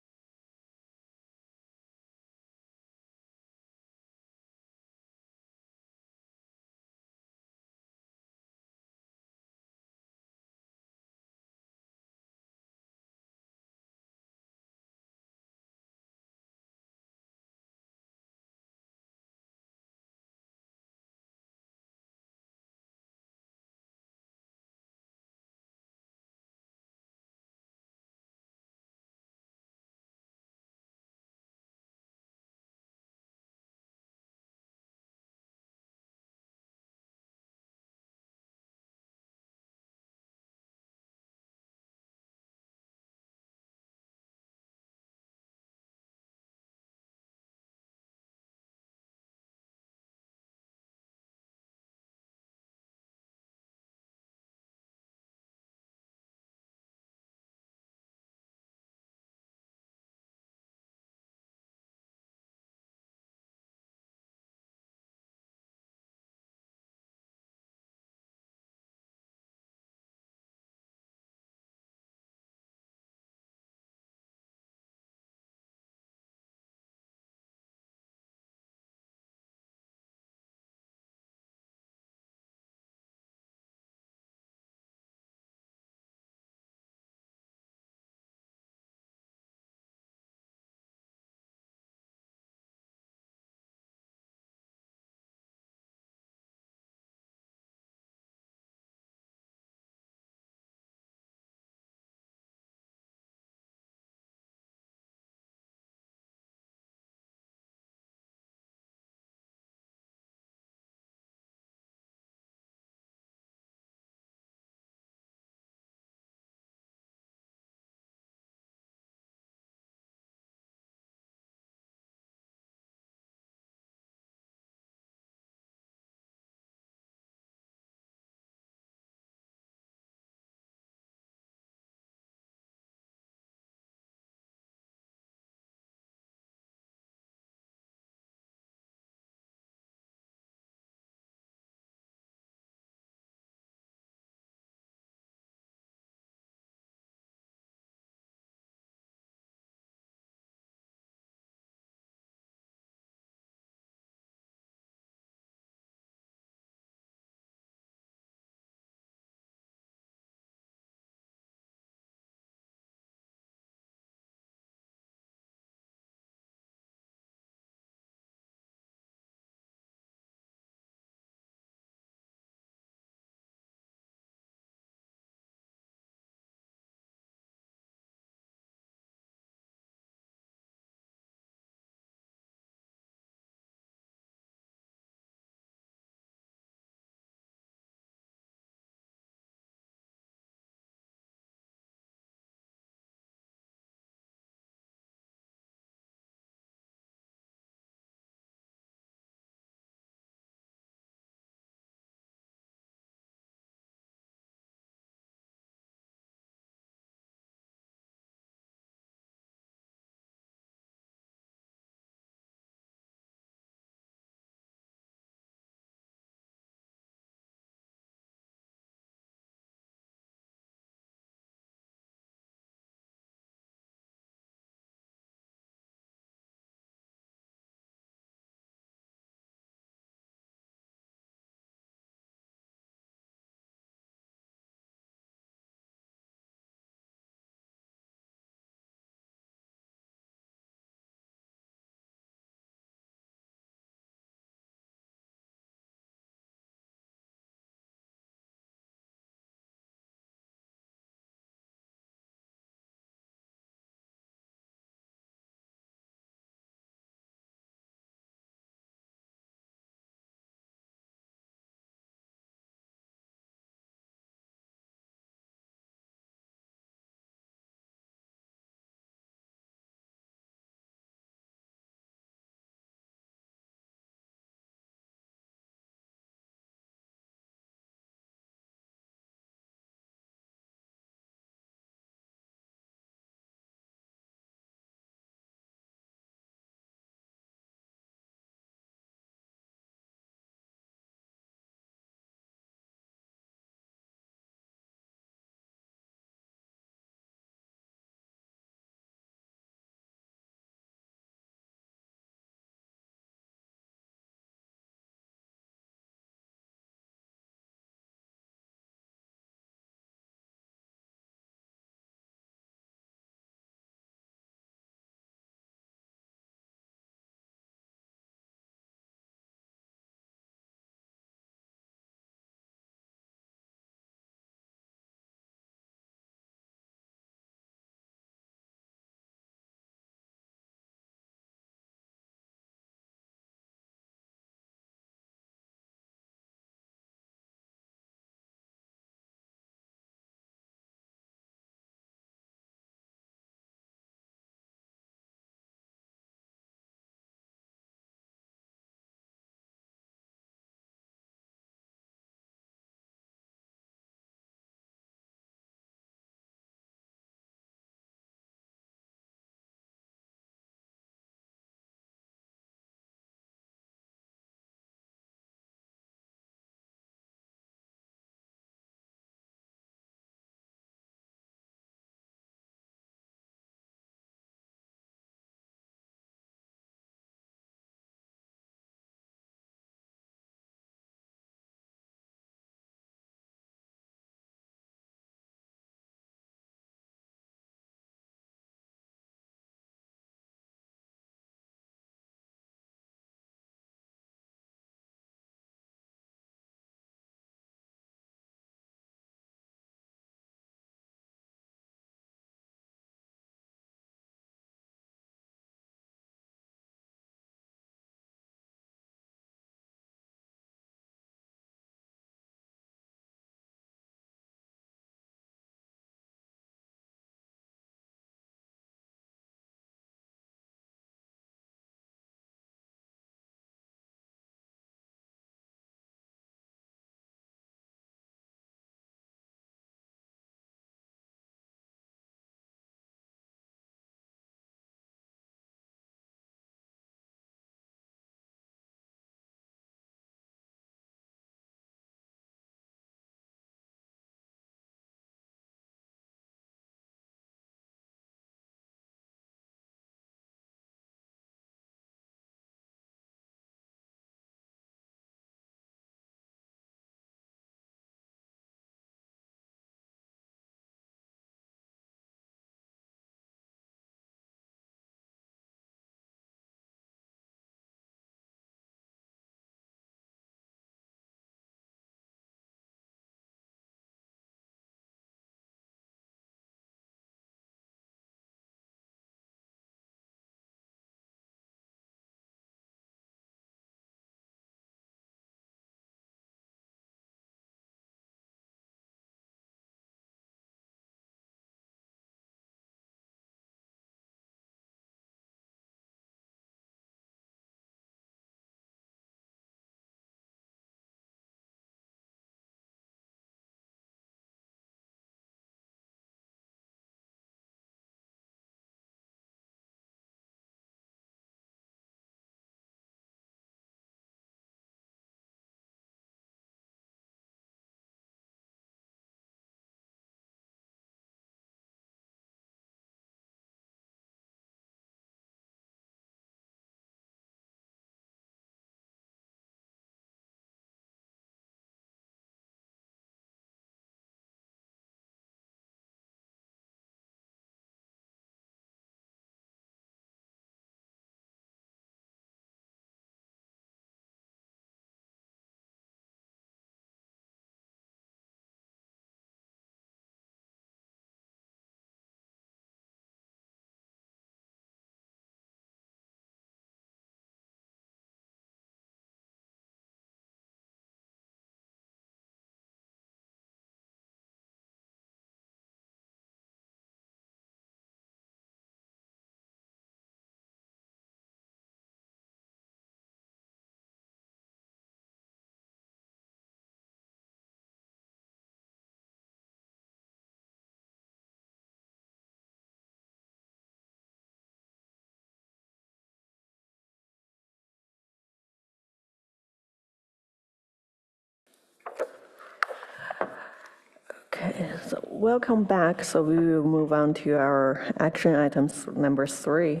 So welcome back. So we will move on to our action items number 3.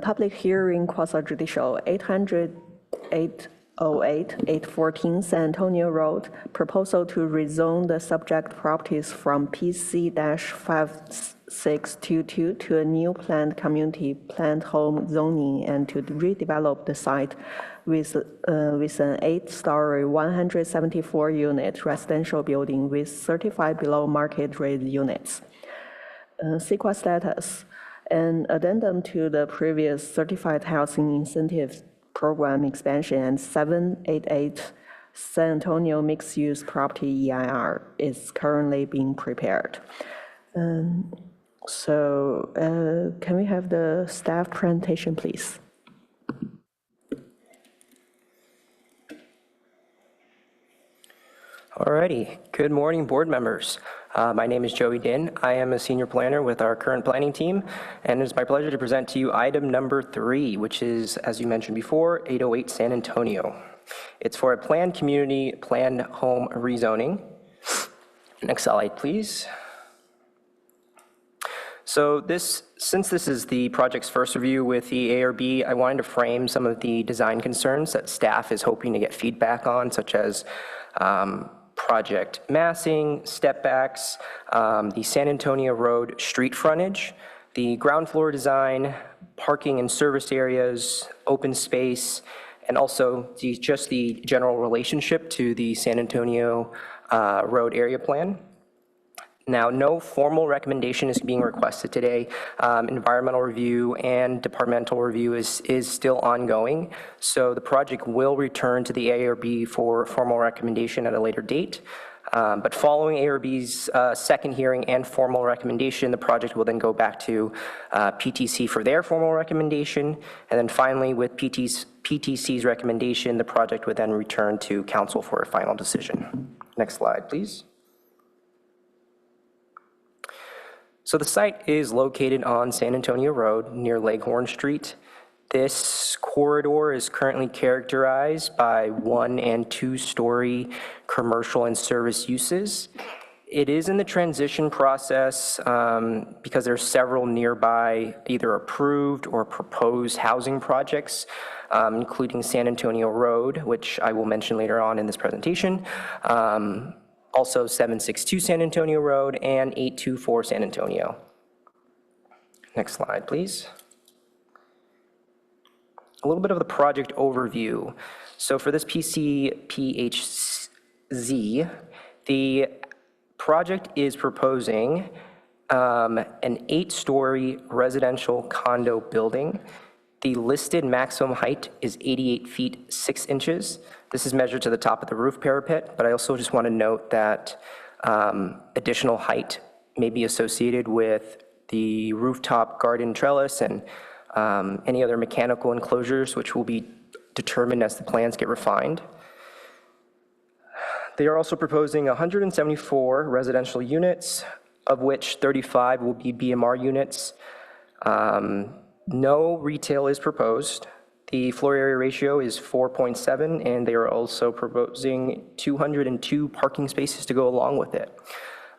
Public hearing quasi-judicial 808-814 San Antonio Road, proposal to rezone the subject properties from PC-5622 to a new planned community planned home zoning and to redevelop the site with an 8-story, 174-unit residential building with certified below market rate units. CEQA status, an addendum to the previous certified housing incentives program expansion and 788 San Antonio mixed-use property EIR is currently being prepared. Can we have the staff presentation, please? Alrighty, good morning, board members. My name is Joey Din. I am a senior planner with our current planning team, and it's my pleasure to present to you item number 3, which is, as you mentioned before, 808 San Antonio. It's for a planned community, planned home rezoning. Next slide, please. So since this is the project's first review with the ARB, I wanted to frame some of the design concerns that staff is hoping to get feedback on, such as project massing, step backs, the San Antonio Road street frontage, the ground floor design, parking and service areas, open space, and also just the general relationship to the San Antonio Road area plan. Now, no formal recommendation is being requested today. Environmental review and departmental review is still ongoing, so the project will return to the ARB for formal recommendation at a later date. But following ARB's second hearing and formal recommendation, the project will then go back to PTC for their formal recommendation, and then finally with PTC's recommendation, the project would then return to council for a final decision. Next slide, please. So the site is located on San Antonio Road near Leghorn Street. This corridor is currently characterized by 1- and 2-story commercial and service uses. It is in the transition process because there are several nearby either approved or proposed housing projects, including San Antonio Road, which I will mention later on in this presentation. Also 762 San Antonio Road and 824 San Antonio. Next slide, please. A little bit of the project overview. So for this PCPHZ, the project is proposing an 8-story residential condo building. The listed maximum height is 88 feet 6 inches. This is measured to the top of the roof parapet, but I also just want to note that additional height may be associated with the rooftop garden trellis and any other mechanical enclosures, which will be determined as the plans get refined. They are also proposing 174 residential units, of which 35 will be BMR units. No retail is proposed. The floor area ratio is 4.7, and they are also proposing 202 parking spaces to go along with it.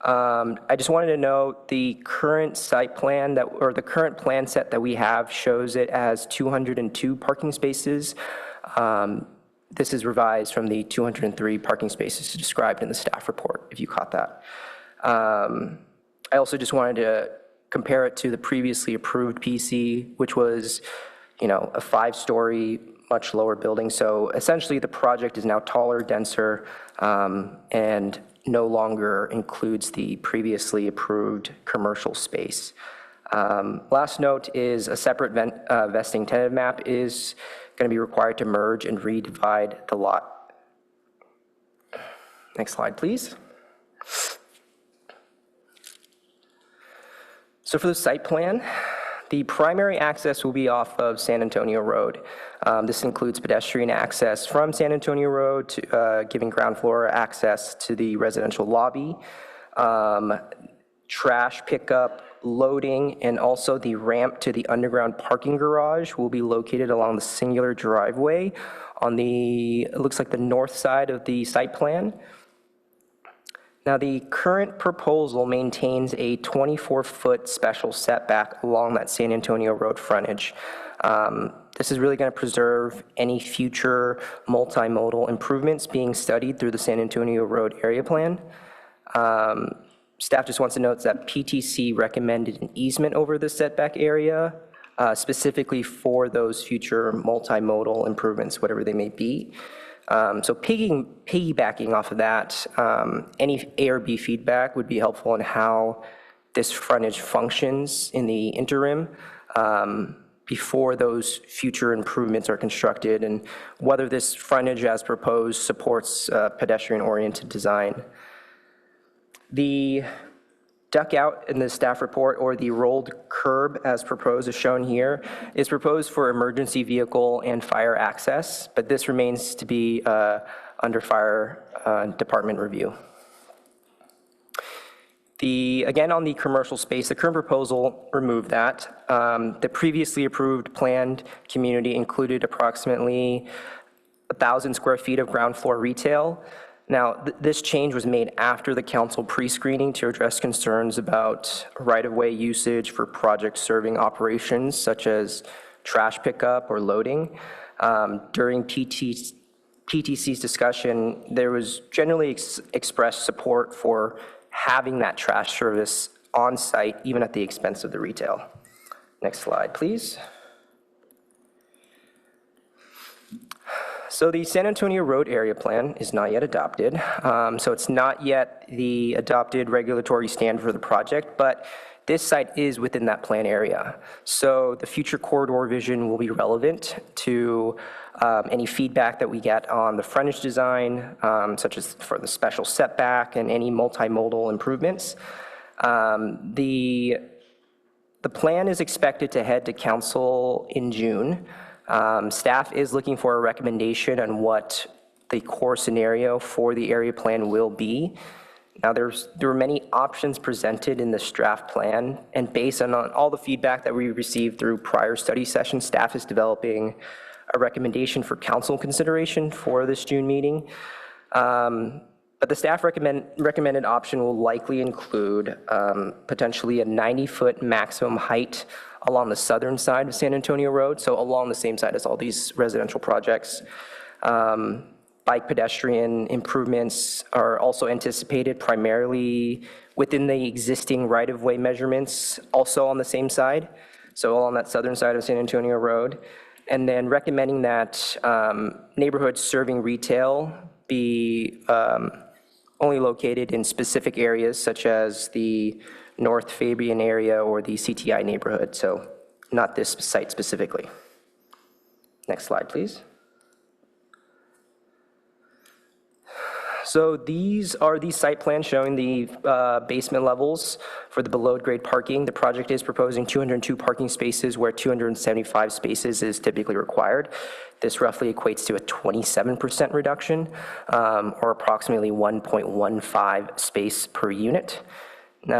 I just wanted to note the current site plan or the current plan set that we have shows it as 202 parking spaces. This is revised from the 203 parking spaces described in the staff report, if you caught that. I also just wanted to compare it to the previously approved PC, which was, a 5-story, much lower building. So essentially the project is now taller, denser, and no longer includes the previously approved commercial space. Last note is a separate vesting tentative map is going to be required to merge and redivide the lot. Next slide, please. So for the site plan, the primary access will be off of San Antonio Road. This includes pedestrian access from San Antonio Road, to, giving ground floor access to the residential lobby, trash pickup, loading, and also the ramp to the underground parking garage will be located along the singular driveway on it looks like the north side of the site plan. Now, the current proposal maintains a 24-foot special setback along that San Antonio Road frontage. This is really going to preserve any future multimodal improvements being studied through the San Antonio Road area plan. Staff just wants to note that PTC recommended an easement over the setback area, specifically for those future multimodal improvements, whatever they may be. So piggybacking off of that, any A or B feedback would be helpful in how this frontage functions in the interim before those future improvements are constructed, and whether this frontage as proposed supports pedestrian-oriented design. The duckout in the staff report, or the rolled curb as proposed is shown here, is proposed for emergency vehicle and fire access, but this remains to be under fire department review. Again, on the commercial space, the current proposal removed that. The previously approved planned community included approximately 1,000 square feet of ground floor retail. Now, this change was made after the council pre-screening to address concerns about right-of-way usage for project-serving operations, such as trash pickup or loading. During PTC's discussion, there was generally expressed support for having that trash service on site, even at the expense of the retail. Next slide, please. So the San Antonio Road Area Plan is not yet adopted. So it's not yet the adopted regulatory standard for the project, but this site is within that plan area. So the future corridor vision will be relevant to any feedback that we get on the frontage design, such as for the special setback and any multimodal improvements. The plan is expected to head to council in June. Staff is looking for a recommendation on what the core scenario for the area plan will be. Now, there were many options presented in this draft plan, and based on all the feedback that we received through prior study sessions, staff is developing a recommendation for council consideration for this June meeting. But the staff recommended option will likely include potentially a 90-foot maximum height along the southern side of San Antonio Road, so along the same side as all these residential projects. Bike pedestrian improvements are also anticipated primarily within the existing right-of-way measurements, also on the same side, so along that southern side of San Antonio Road. And then recommending that neighborhoods serving retail be only located in specific areas such as the North Fabian area or the CTI neighborhood, so not this site specifically. Next slide, please. So these are the site plans showing the basement levels for the below grade parking. The project is proposing 202 parking spaces where 275 spaces is typically required. This roughly equates to a 27% reduction, or approximately 1.15 space per unit. They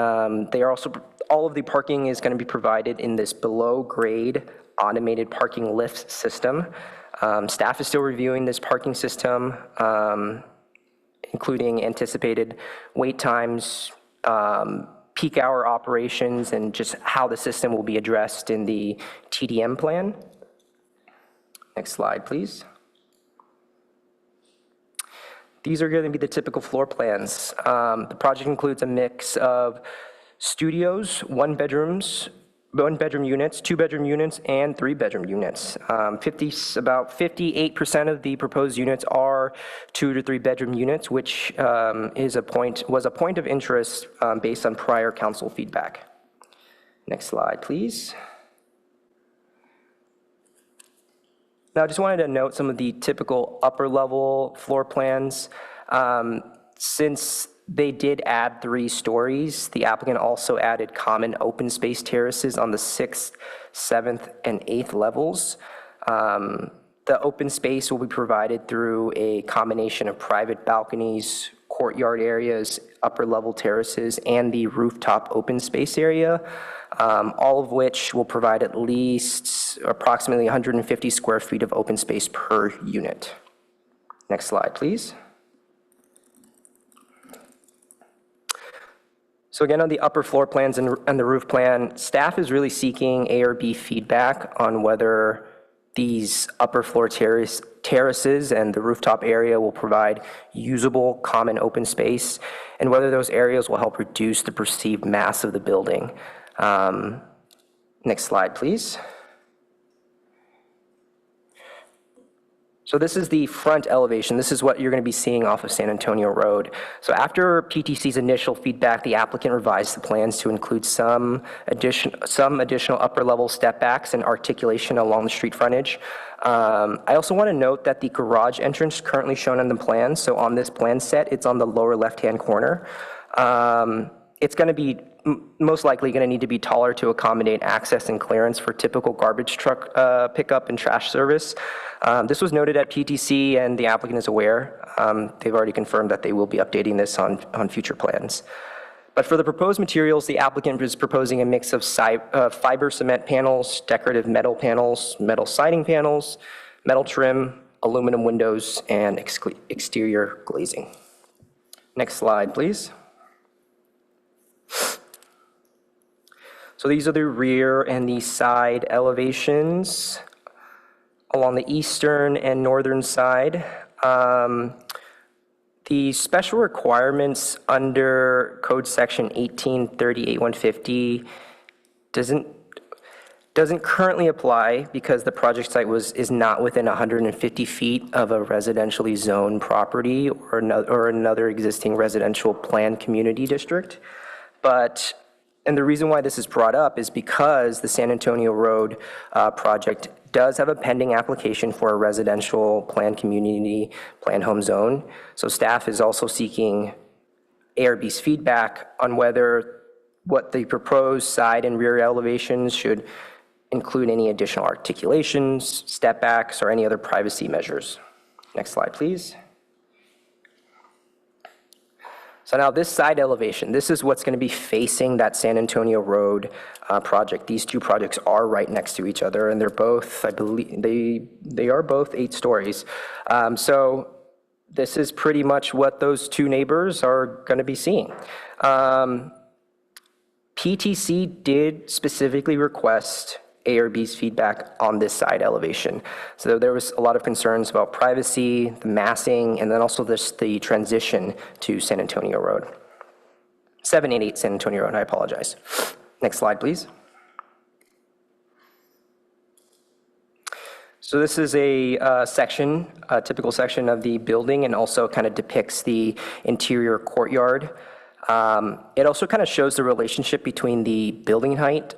are also, all of the parking is going to be provided in this below grade automated parking lift system. Staff is still reviewing this parking system, including anticipated wait times, peak hour operations, and just how the system will be addressed in the TDM plan. Next slide, please. These are going to be the typical floor plans. The project includes a mix of studios, one-bedroom units, two-bedroom units, and three-bedroom units. About 58% of the proposed units are 2 to 3-bedroom units, which was a point of interest based on prior council feedback. Next slide, please. Now, I just wanted to note some of the typical upper-level floor plans. Since they did add 3 stories, the applicant also added common open space terraces on the 6th, 7th, and 8th levels. The open space will be provided through a combination of private balconies, courtyard areas, upper-level terraces, and the rooftop open space area, all of which will provide at least approximately 150 square feet of open space per unit. Next slide, please. So again, on the upper floor plans and the roof plan, staff is really seeking ARB feedback on whether these upper floor terraces and the rooftop area will provide usable common open space, and whether those areas will help reduce the perceived mass of the building. Next slide, please. So this is the front elevation. This is what you're going to be seeing off of San Antonio Road. So after PTC's initial feedback, the applicant revised the plans to include some additional upper level step backs and articulation along the street frontage. I also want to note that the garage entrance currently shown on the plan, so on this plan set, it's on the lower left-hand corner. It's going to be most likely going to need to be taller to accommodate access and clearance for typical garbage truck pickup and trash service. This was noted at PTC, and the applicant is aware. They've already confirmed that they will be updating this on future plans. But for the proposed materials, the applicant is proposing a mix of fiber cement panels, decorative metal panels, metal siding panels, metal trim, aluminum windows, and exterior glazing. Next slide, please. So these are the rear and the side elevations along the eastern and northern side. The special requirements under Code Section 1838-150 doesn't currently apply because the project site is not within 150 feet of a residentially zoned property or another existing residential planned community district. And the reason why this is brought up is because the San Antonio Road project does have a pending application for a residential planned community planned home zone. So staff is also seeking ARB's feedback on whether what the proposed side and rear elevations should include any additional articulations, step backs, or any other privacy measures. Next slide, please. So now this side elevation, this is what's going to be facing that San Antonio Road project. These two projects are right next to each other, and they're both, I believe, they are both 8 stories. So this is pretty much what those two neighbors are going to be seeing. PTC did specifically request ARB's feedback on this side elevation. So there was a lot of concerns about privacy, the massing, and then also the transition to San Antonio Road. 788 San Antonio Road, I apologize. Next slide, please. So this is a typical section of the building, and also kind of depicts the interior courtyard. It also kind of shows the relationship between the building height,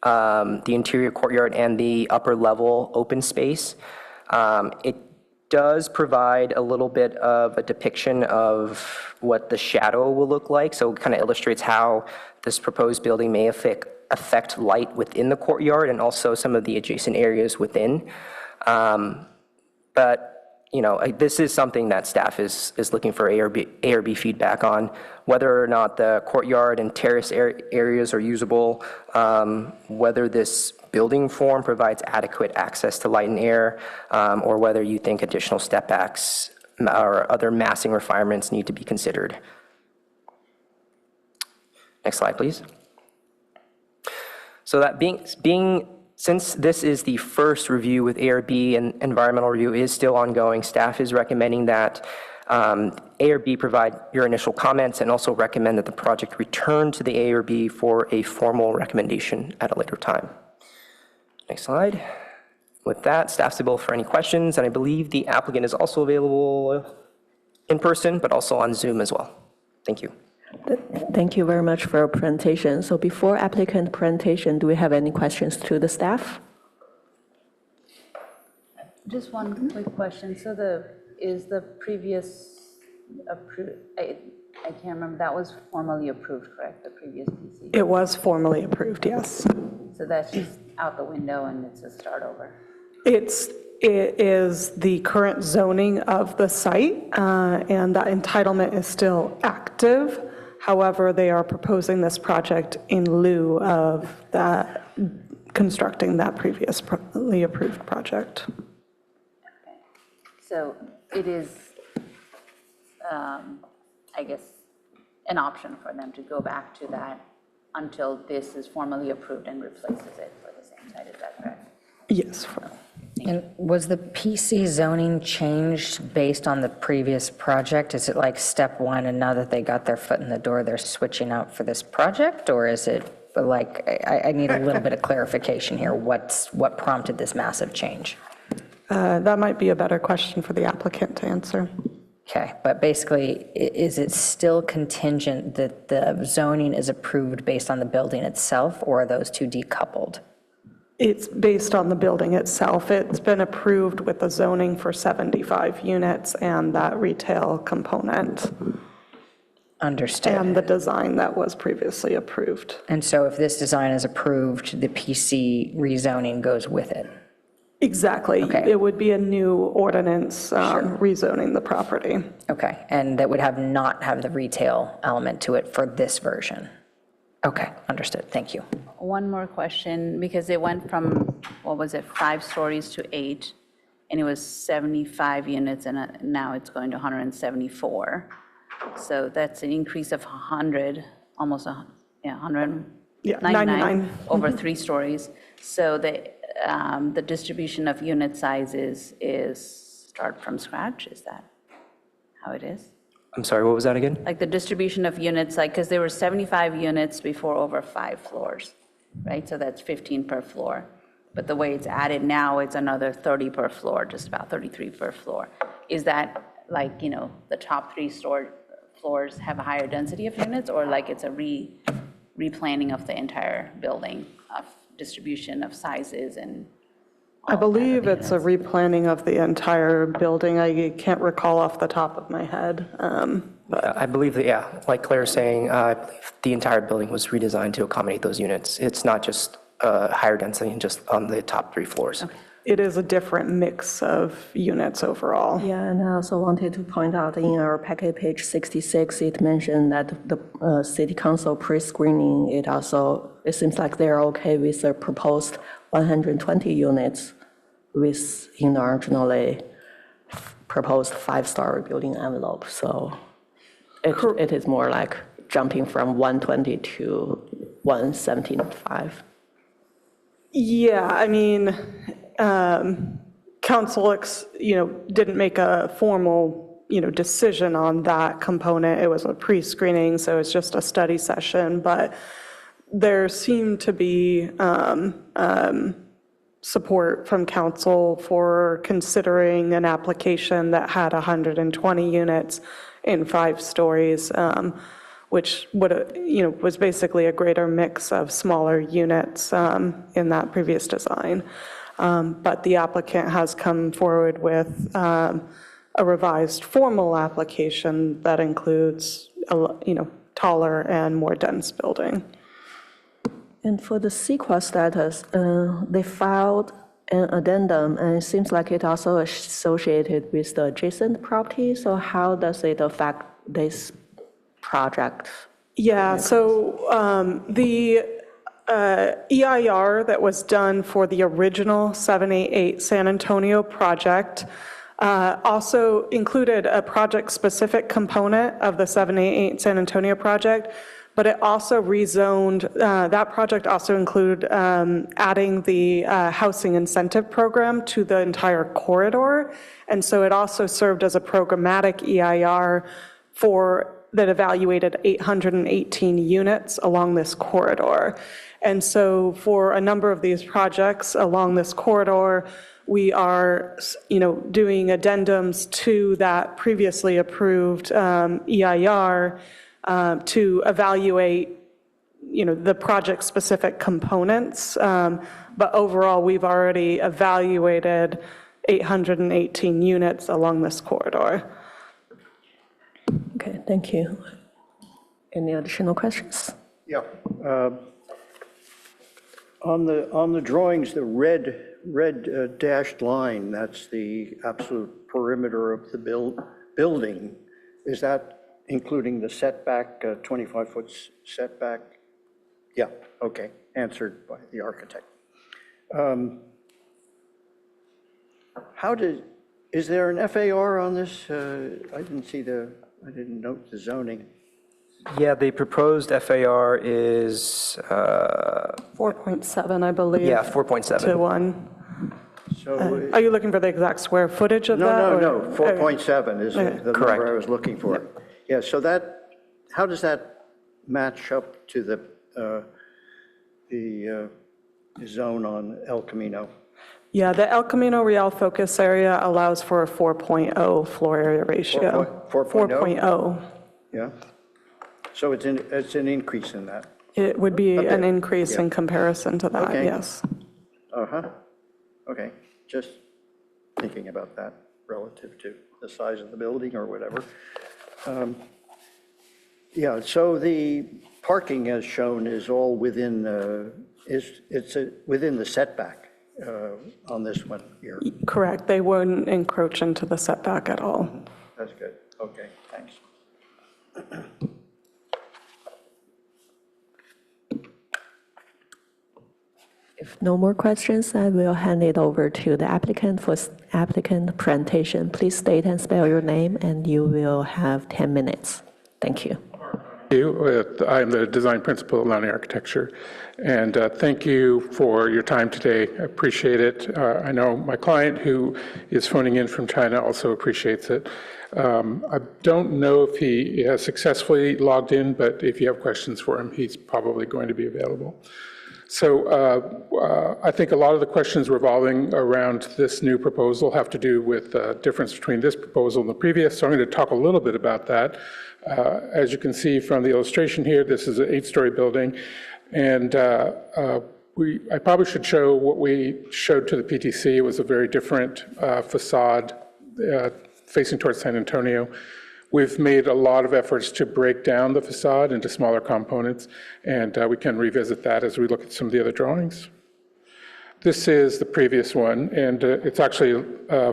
the interior courtyard, and the upper level open space. It does provide a little bit of a depiction of what the shadow will look like, so it kind of illustrates how this proposed building may affect light within the courtyard and also some of the adjacent areas within. But you know, this is something that staff is looking for ARB feedback on, whether or not the courtyard and terrace areas are usable, whether this building form provides adequate access to light and air, or whether you think additional step backs or other massing requirements need to be considered. Next slide, please. So that since this is the first review with ARB and environmental review is still ongoing, staff is recommending that ARB provide your initial comments and also recommend that the project return to the ARB for a formal recommendation at a later time. Next slide. With that, staff's available for any questions, and I believe the applicant is also available in person, but also on Zoom as well. Thank you. Thank you very much for your presentation. So before applicant presentation, do we have any questions to the staff? Just one quick question. So is the previous approved, I can't remember, that was formally approved, correct? The previous PC? It was formally approved, yes. So that's just out the window and it's a start over? It is the current zoning of the site, and that entitlement is still active. However, they are proposing this project in lieu of that, constructing that previously approved project. Okay. So it is, I guess, an option for them to go back to that until this is formally approved and replaces it for the same site, is that correct? Yes. And was the PC zoning changed based on the previous project? Is it like step one, and now that they got their foot in the door, they're switching out for this project? Or is it like, I need a little bit of clarification here. What prompted this massive change? That might be a better question for the applicant to answer. Okay, but basically, is it still contingent that the zoning is approved based on the building itself, or are those two decoupled? It's based on the building itself. It's been approved with the zoning for 75 units and that retail component. Understood. And the design that was previously approved. And so if this design is approved, the PC rezoning goes with it? Exactly. Okay. It would be a new ordinance rezoning the property. Okay, and that would not have the retail element to it for this version? Okay, understood, thank you. One more question, because it went from, what was it, 5 stories to 8, and it was 75 units, and now it's going to 174. So that's an increase of 100, almost 199 99. over 3 stories. So the distribution of unit sizes is start from scratch, is that how it is? I'm sorry, what was that again? Like the distribution of units, like, because there were 75 units before over 5 floors, right? So that's 15 per floor. But the way it's added now, it's another 30 per floor, just about 33 per floor. Is that like, the top 3 floors have a higher density of units, or like it's a replanning of the entire building of distribution of sizes and? I believe it's a replanning of the entire building. I can't recall off the top of my head. I believe that, yeah, like Claire's saying, I believe the entire building was redesigned to accommodate those units. It's not just higher density just on the top 3 floors. Okay. It is a different mix of units overall. Yeah, and I also wanted to point out in our packet page 66, it mentioned that the city council pre-screening, it seems like they're okay with the proposed 120 units within the originally proposed 5-story building envelope. So it is more like jumping from 120 to 175. Yeah, I mean, council, didn't make a formal, decision on that component. It was a pre-screening, so it's just a study session, but there seemed to be support from council for considering an application that had 120 units in 5 stories, which would, was basically a greater mix of smaller units in that previous design. But the applicant has come forward with a revised formal application that includes, taller and more dense building. And for the CEQA status, they filed an addendum, and it seems like it also associated with the adjacent property. So how does it affect this project? Yeah, so the EIR that was done for the original 788 San Antonio project also included a project-specific component of the 788 San Antonio project, but it also rezoned, that project also included adding the housing incentive program to the entire corridor. And so it also served as a programmatic EIR that evaluated 818 units along this corridor. And so for a number of these projects along this corridor, we are, doing addendums to that previously approved EIR to evaluate, the project-specific components. But overall, we've already evaluated 818 units along this corridor. Okay, thank you. Any additional questions? Yeah. On the drawings, the red dashed line, that's the absolute perimeter of the building. Is that including the setback, 25-foot setback? Yeah, okay, answered by the architect. Is there an FAR on this? I didn't note the zoning. Yeah, the proposed FAR is, 4.7, I believe. yeah, 4.7. To 1. So, Are you looking for the exact square footage of that? no, or- 4.7 is the Correct. number I was looking for. Yeah, so that, how does that match up to the zone on El Camino? Yeah, the El Camino Real focus area allows for a 4.0 floor area ratio. 4.0? 4.0. Yeah? So it's an increase in that? It would be Okay. an increase in comparison to that, Okay. yes. Uh-huh. Okay, just thinking about that relative to the size of the building or whatever. Yeah, so the parking as shown is all within, within the setback on this one here. Correct, they wouldn't encroach into the setback at all. That's good, okay, thanks. If no more questions, I will hand it over to the applicant for applicant presentation. Please state and spell your name, and you will have 10 minutes. Thank you. I'm the design principal at Launay Architecture, and thank you for your time today. I appreciate it. I know my client, who is phoning in from China, also appreciates it. I don't know if he has successfully logged in, but if you have questions for him, he's probably going to be available. So I think a lot of the questions revolving around this new proposal have to do with the difference between this proposal and the previous, so I'm going to talk a little bit about that. As you can see from the illustration here, this is an 8-story building, and I probably should show what we showed to the PTC. It was a very different facade facing towards San Antonio. We've made a lot of efforts to break down the facade into smaller components, and we can revisit that as we look at some of the other drawings. This is the previous one, and it's actually,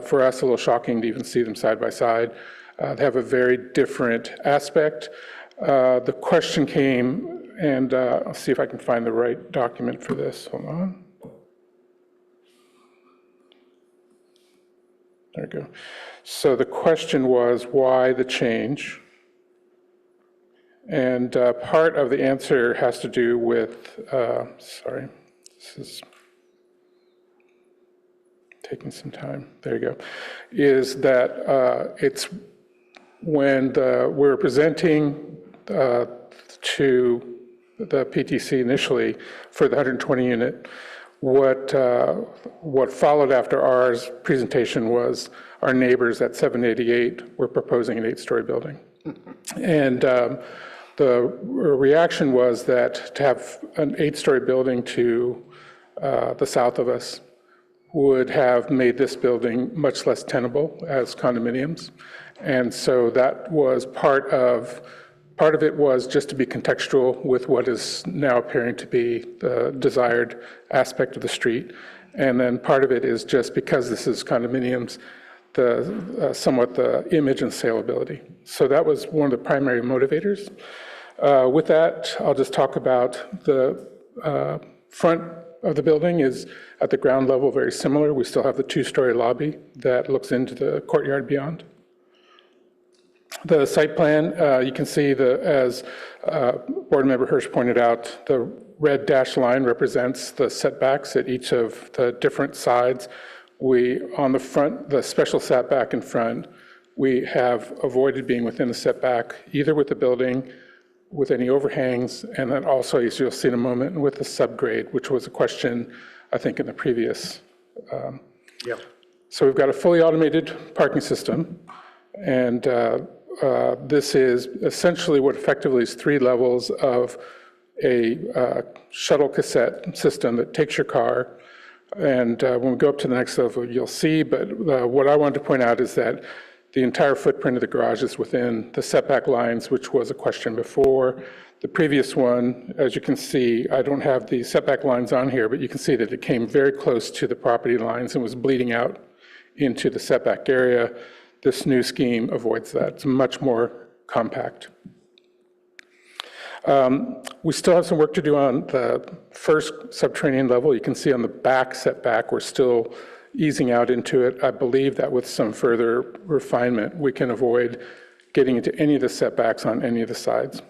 for us, a little shocking to even see them side by side. They have a very different aspect. The question came, and I'll see if I can find the right document for this. Hold on. There we go. So the question was, why the change? And part of the answer has to do with, sorry, this is taking some time. There you go. Is that it's when we're presenting to the PTC initially for the 120 unit, what followed after ours presentation was our neighbors at 788 were proposing an 8-story building. And the reaction was that to have an 8-story building to the south of us would have made this building much less tenable as condominiums. And so that was part of it was just to be contextual with what is now appearing to be the desired aspect of the street. And then part of it is just because this is condominiums, somewhat the image and saleability. So that was one of the primary motivators. With that, I'll just talk about the front of the building is at the ground level very similar. We still have the 2-story lobby that looks into the courtyard beyond. The site plan, you can see as Board Member Hirsch pointed out, the red dashed line represents the setbacks at each of the different sides. On the front, the special setback in front, we have avoided being within the setback, either with the building, with any overhangs, and then also, as you'll see in a moment, with the subgrade, which was a question, I think, in the previous. So we've got a fully automated parking system, and this is essentially what effectively is 3 levels of a shuttle cassette system that takes your car. And when we go up to the next level, you'll see, but what I wanted to point out is that the entire footprint of the garage is within the setback lines, which was a question before. The previous one, as you can see, I don't have the setback lines on here, but you can see that it came very close to the property lines and was bleeding out into the setback area. This new scheme avoids that. It's much more compact. We still have some work to do on the first subterranean level. You can see on the back setback, we're still easing out into it. I believe that with some further refinement, we can avoid getting into any of the setbacks on any of the sides.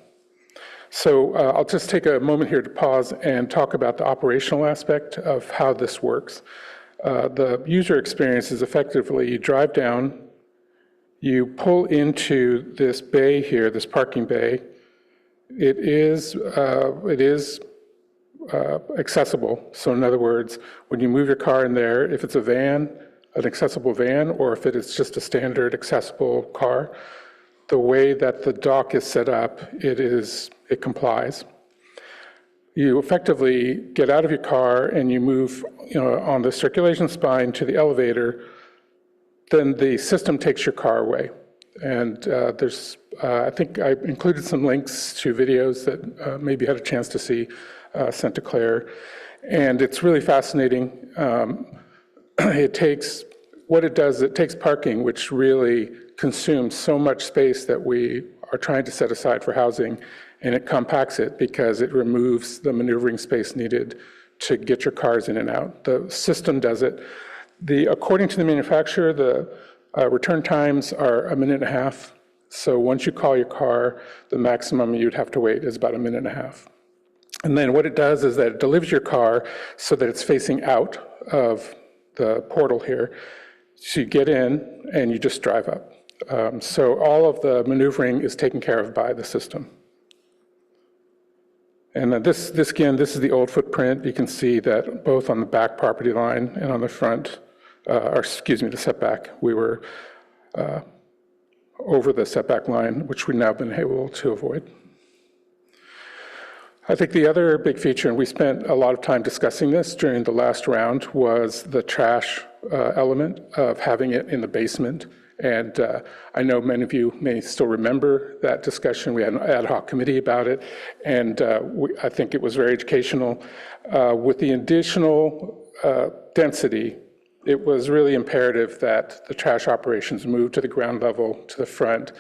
So I'll just take a moment here to pause and talk about the operational aspect of how this works. The user experience is effectively you drive down, you pull into this bay here, this parking bay. It is accessible. So in other words, when you move your car in there, if it's a van, an accessible van, or if it is just a standard accessible car, the way that the dock is set up, it complies. You effectively get out of your car and you move on the circulation spine to the elevator, then the system takes your car away. And I think I included some links to videos that maybe you had a chance to see sent to Claire. And it's really fascinating. It takes parking, which really consumes so much space that we are trying to set aside for housing, and it compacts it because it removes the maneuvering space needed to get your cars in and out. The system does it. According to the manufacturer, the return times are 1.5 minutes. So once you call your car, the maximum you'd have to wait is about 1.5 minutes. And then what it does is that it delivers your car so that it's facing out of the portal here. So you get in and you just drive up. So all of the maneuvering is taken care of by the system. And this is the old footprint. You can see that both on the back property line and on the front, the setback, we were over the setback line, which we've now been able to avoid. I think the other big feature, and we spent a lot of time discussing this during the last round, was the trash element of having it in the basement. And I know many of you may still remember that discussion. We had an ad hoc committee about it, and I think it was very educational. With the additional density, it was really imperative that the trash operations move to the ground level, to the front.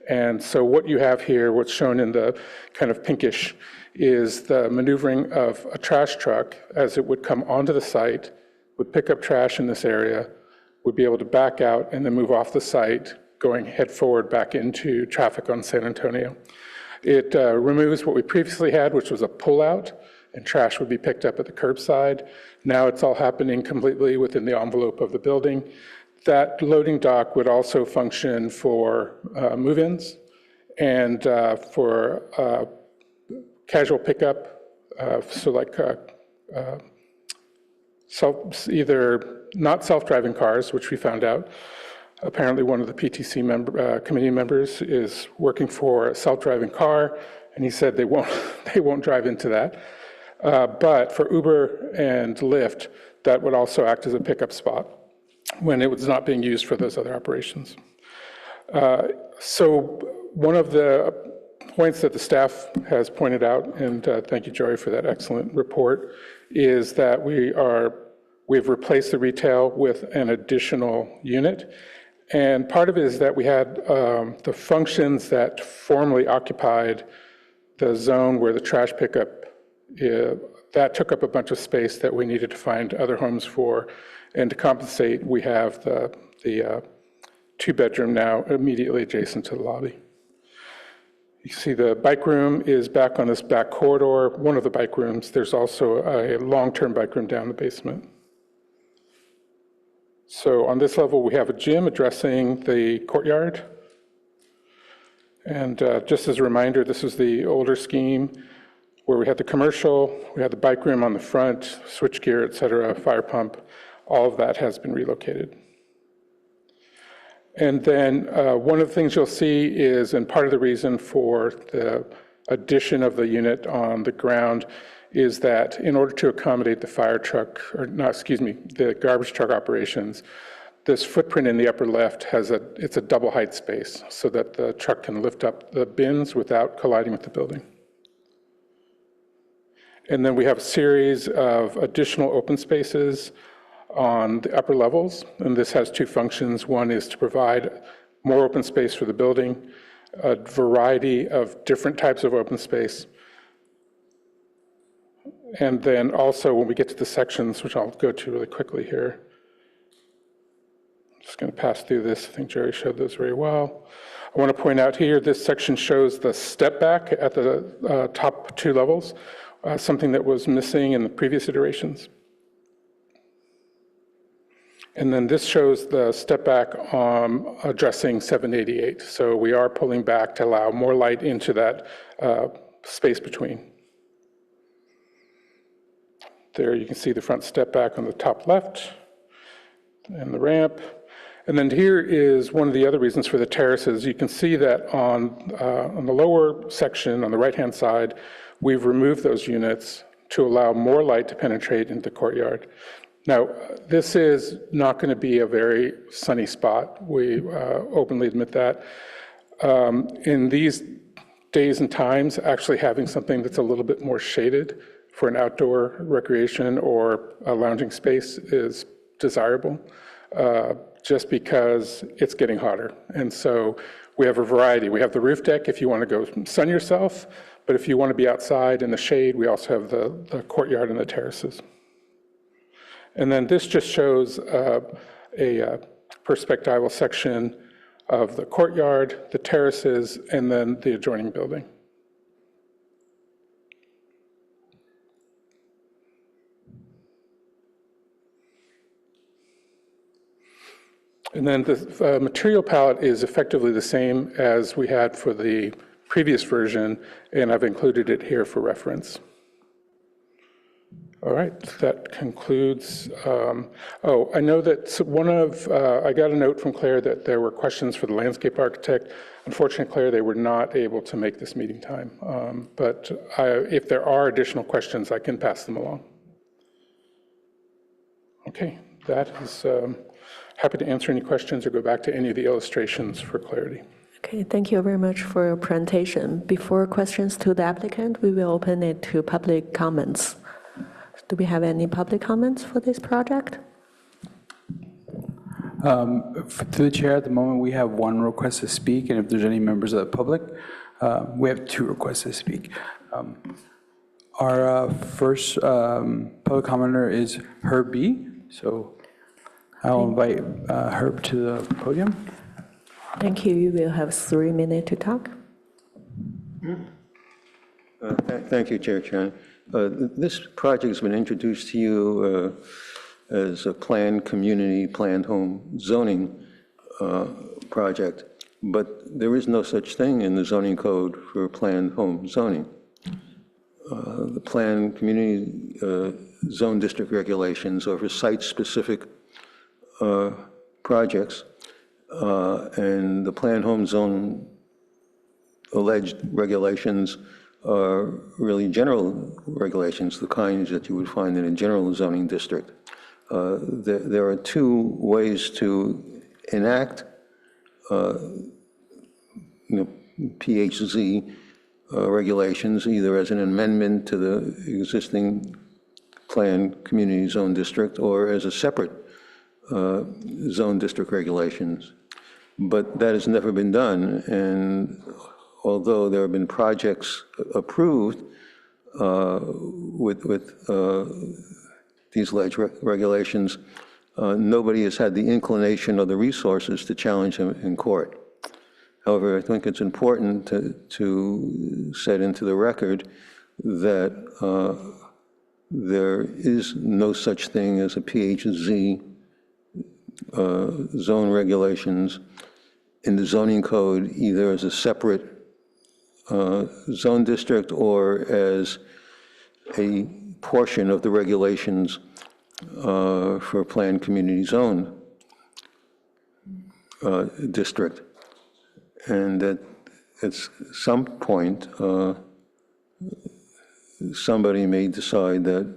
And so what you have here, what's shown in the kind of pinkish, is the maneuvering of a trash truck as it would come onto the site, would pick up trash in this area, would be able to back out and then move off the site, going head forward back into traffic on San Antonio. It removes what we previously had, which was a pullout, and trash would be picked up at the curbside. Now it's all happening completely within the envelope of the building. That loading dock would also function for move-ins and for casual pickup, so like either not self-driving cars, which we found out. Apparently one of the PTC committee members is working for a self-driving car, and he said they won't drive into that. But for Uber and Lyft, that would also act as a pickup spot when it was not being used for those other operations. So one of the points that the staff has pointed out, and thank you, Joey, for that excellent report, is that we've replaced the retail with an additional unit. And part of it is that we had the functions that formerly occupied the zone where the trash pickup, that took up a bunch of space that we needed to find other homes for. And to compensate, we have the 2-bedroom now immediately adjacent to the lobby. You see the bike room is back on this back corridor, one of the bike rooms. There's also a long-term bike room down the basement. So on this level, we have a gym addressing the courtyard. And just as a reminder, this is the older scheme where we had the commercial, we had the bike room on the front, switchgear, et cetera, fire pump. All of that has been relocated. And then one of the things you'll see is, and part of the reason for the addition of the unit on the ground is that in order to accommodate the fire truck, the garbage truck operations, this footprint in the upper left it's a double height space so that the truck can lift up the bins without colliding with the building. And then we have a series of additional open spaces on the upper levels, and this has 2 functions. One is to provide more open space for the building, a variety of different types of open space. And then also when we get to the sections, which I'll go to really quickly here, I'm just going to pass through this. I think Jerry showed those very well. I want to point out here, this section shows the step back at the top 2 levels, something that was missing in the previous iterations. And then this shows the step back addressing 788. So we are pulling back to allow more light into that space between. There you can see the front step back on the top left and the ramp. And then here is one of the other reasons for the terraces. You can see that on the lower section on the right-hand side, we've removed those units to allow more light to penetrate into the courtyard. Now, this is not going to be a very sunny spot. We openly admit that. In these days and times, actually having something that's a little bit more shaded for an outdoor recreation or a lounging space is desirable, just because it's getting hotter. And so we have a variety. We have the roof deck if you want to go sun yourself, but if you want to be outside in the shade, we also have the courtyard and the terraces. And then this just shows a perspectival section of the courtyard, the terraces, and then the adjoining building. And then the material palette is effectively the same as we had for the previous version, and I've included it here for reference. All right, that concludes. I know that I got a note from Claire that there were questions for the landscape architect. Unfortunately, Claire, they were not able to make this meeting time. But if there are additional questions, I can pass them along. Okay, that is happy to answer any questions or go back to any of the illustrations for clarity. Okay, thank you very much for your presentation. Before questions to the applicant, we will open it to public comments. Do we have any public comments for this project? Through the chair, at the moment, we have 1 request to speak, and if there's any members of the public, we have 2 requests to speak. Our first public commenter is Herb B. So I'll invite Herb to the podium. Thank you. You will have 3 minutes to talk. Thank you, Chair Chan. This project has been introduced to you as a planned community, planned home zoning project, but there is no such thing in the zoning code for planned home zoning. The planned community zone district regulations are for site-specific projects, and the planned home zone alleged regulations are really general regulations, the kinds that you would find in a general zoning district. There are 2 ways to enact PHZ regulations, either as an amendment to the existing planned community zone district or as a separate zone district regulations. But that has never been done, and although there have been projects approved with these alleged regulations, nobody has had the inclination or the resources to challenge them in court. However, I think it's important to set into the record that there is no such thing as a PHZ zone regulations in the zoning code, either as a separate zone district or as a portion of the regulations for planned community zone district. And that at some point, somebody may decide that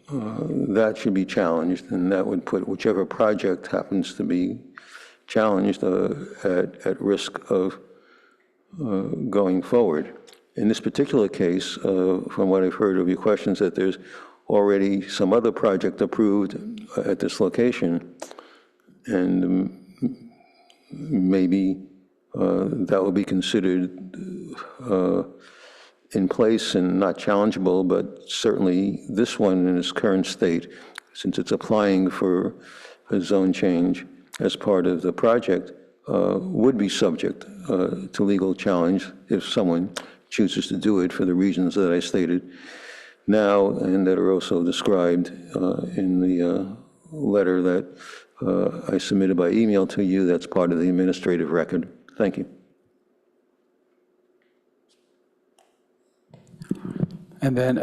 that should be challenged, and that would put whichever project happens to be challenged at risk of going forward. In this particular case, from what I've heard of your questions, that there's already some other project approved at this location, and maybe that will be considered in place and not challengeable, but certainly this one in its current state, since it's applying for a zone change as part of the project, would be subject to legal challenge if someone chooses to do it for the reasons that I stated now and that are also described in the letter that I submitted by email to you. That's part of the administrative record. Thank you. And then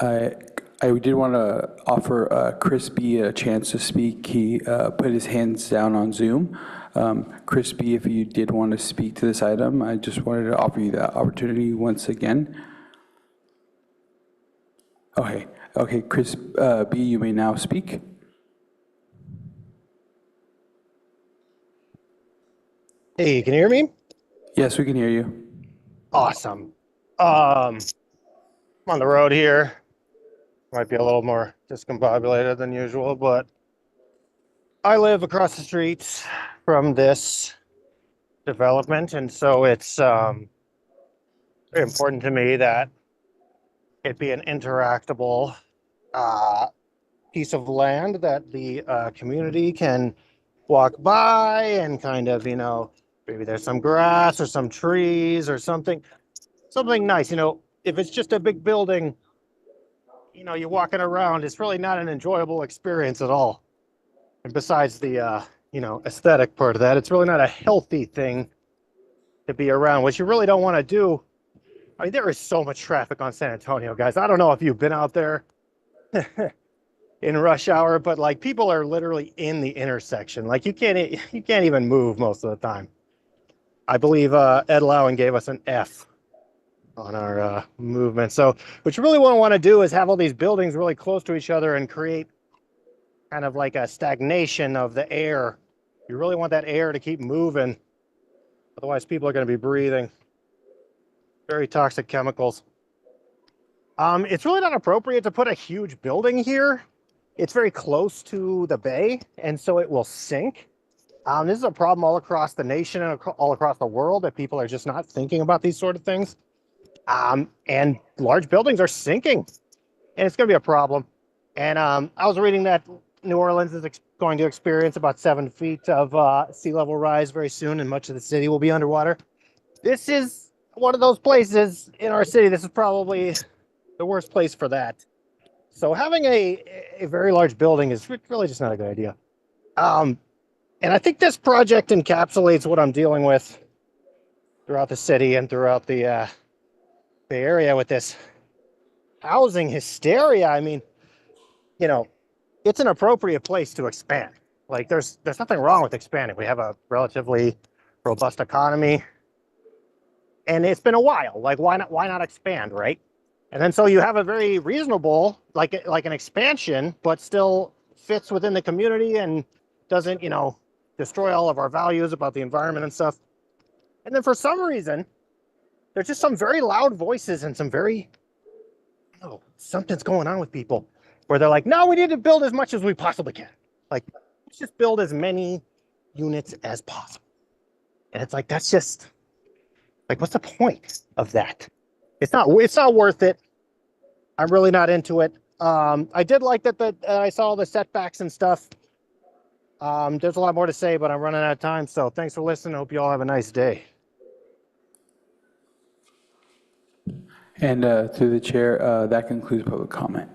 I did want to offer Chris B. a chance to speak. He put his hands down on Zoom. Chris B., if you did want to speak to this item, I just wanted to offer you that opportunity once again. Okay, Chris B., you may now speak. Hey, can you hear me? Yes, we can hear you. Awesome. I'm on the road here. Might be a little more discombobulated than usual, but I live across the street from this development, and so it's very important to me that it be an interactable piece of land that the community can walk by and kind of, maybe there's some grass or some trees or something nice. If it's just a big building, you're walking around, it's really not an enjoyable experience at all. And besides the, aesthetic part of that, it's really not a healthy thing to be around, which you really don't want to do. I mean, there is so much traffic on San Antonio, guys. I don't know if you've been out there in rush hour, but like people are literally in the intersection. Like you can't even move most of the time. I believe Ed Lowen gave us an F on our movement. So what you really want to do is have all these buildings really close to each other and create kind of like a stagnation of the air. You really want that air to keep moving. Otherwise, people are going to be breathing very toxic chemicals. It's really not appropriate to put a huge building here. It's very close to the bay, and so it will sink. This is a problem all across the nation and all across the world, that people are just not thinking about these sort of things. And large buildings are sinking, and it's going to be a problem. And I was reading that New Orleans is going to experience about 7 feet of sea level rise very soon, and much of the city will be underwater. This is one of those places in our city. This is probably the worst place for that. So having a very large building is really just not a good idea. And I think this project encapsulates what I'm dealing with throughout the city and throughout the area with this housing hysteria. I mean, it's an appropriate place to expand. Like there's nothing wrong with expanding. We have a relatively robust economy, and it's been a while. Like why not expand, right? And then so you have a very reasonable, like an expansion, but still fits within the community and doesn't, destroy all of our values about the environment and stuff. And then for some reason, there's just some very loud voices and some very, something's going on with people where they're like, no, we need to build as much as we possibly can. Like, let's just build as many units as possible. And it's like, that's just, like, what's the point of that? It's not worth it. I'm really not into it. I did like that I saw the setbacks and stuff. There's a lot more to say, but I'm running out of time. So thanks for listening. I hope you all have a nice day. And through the chair, that concludes public comment.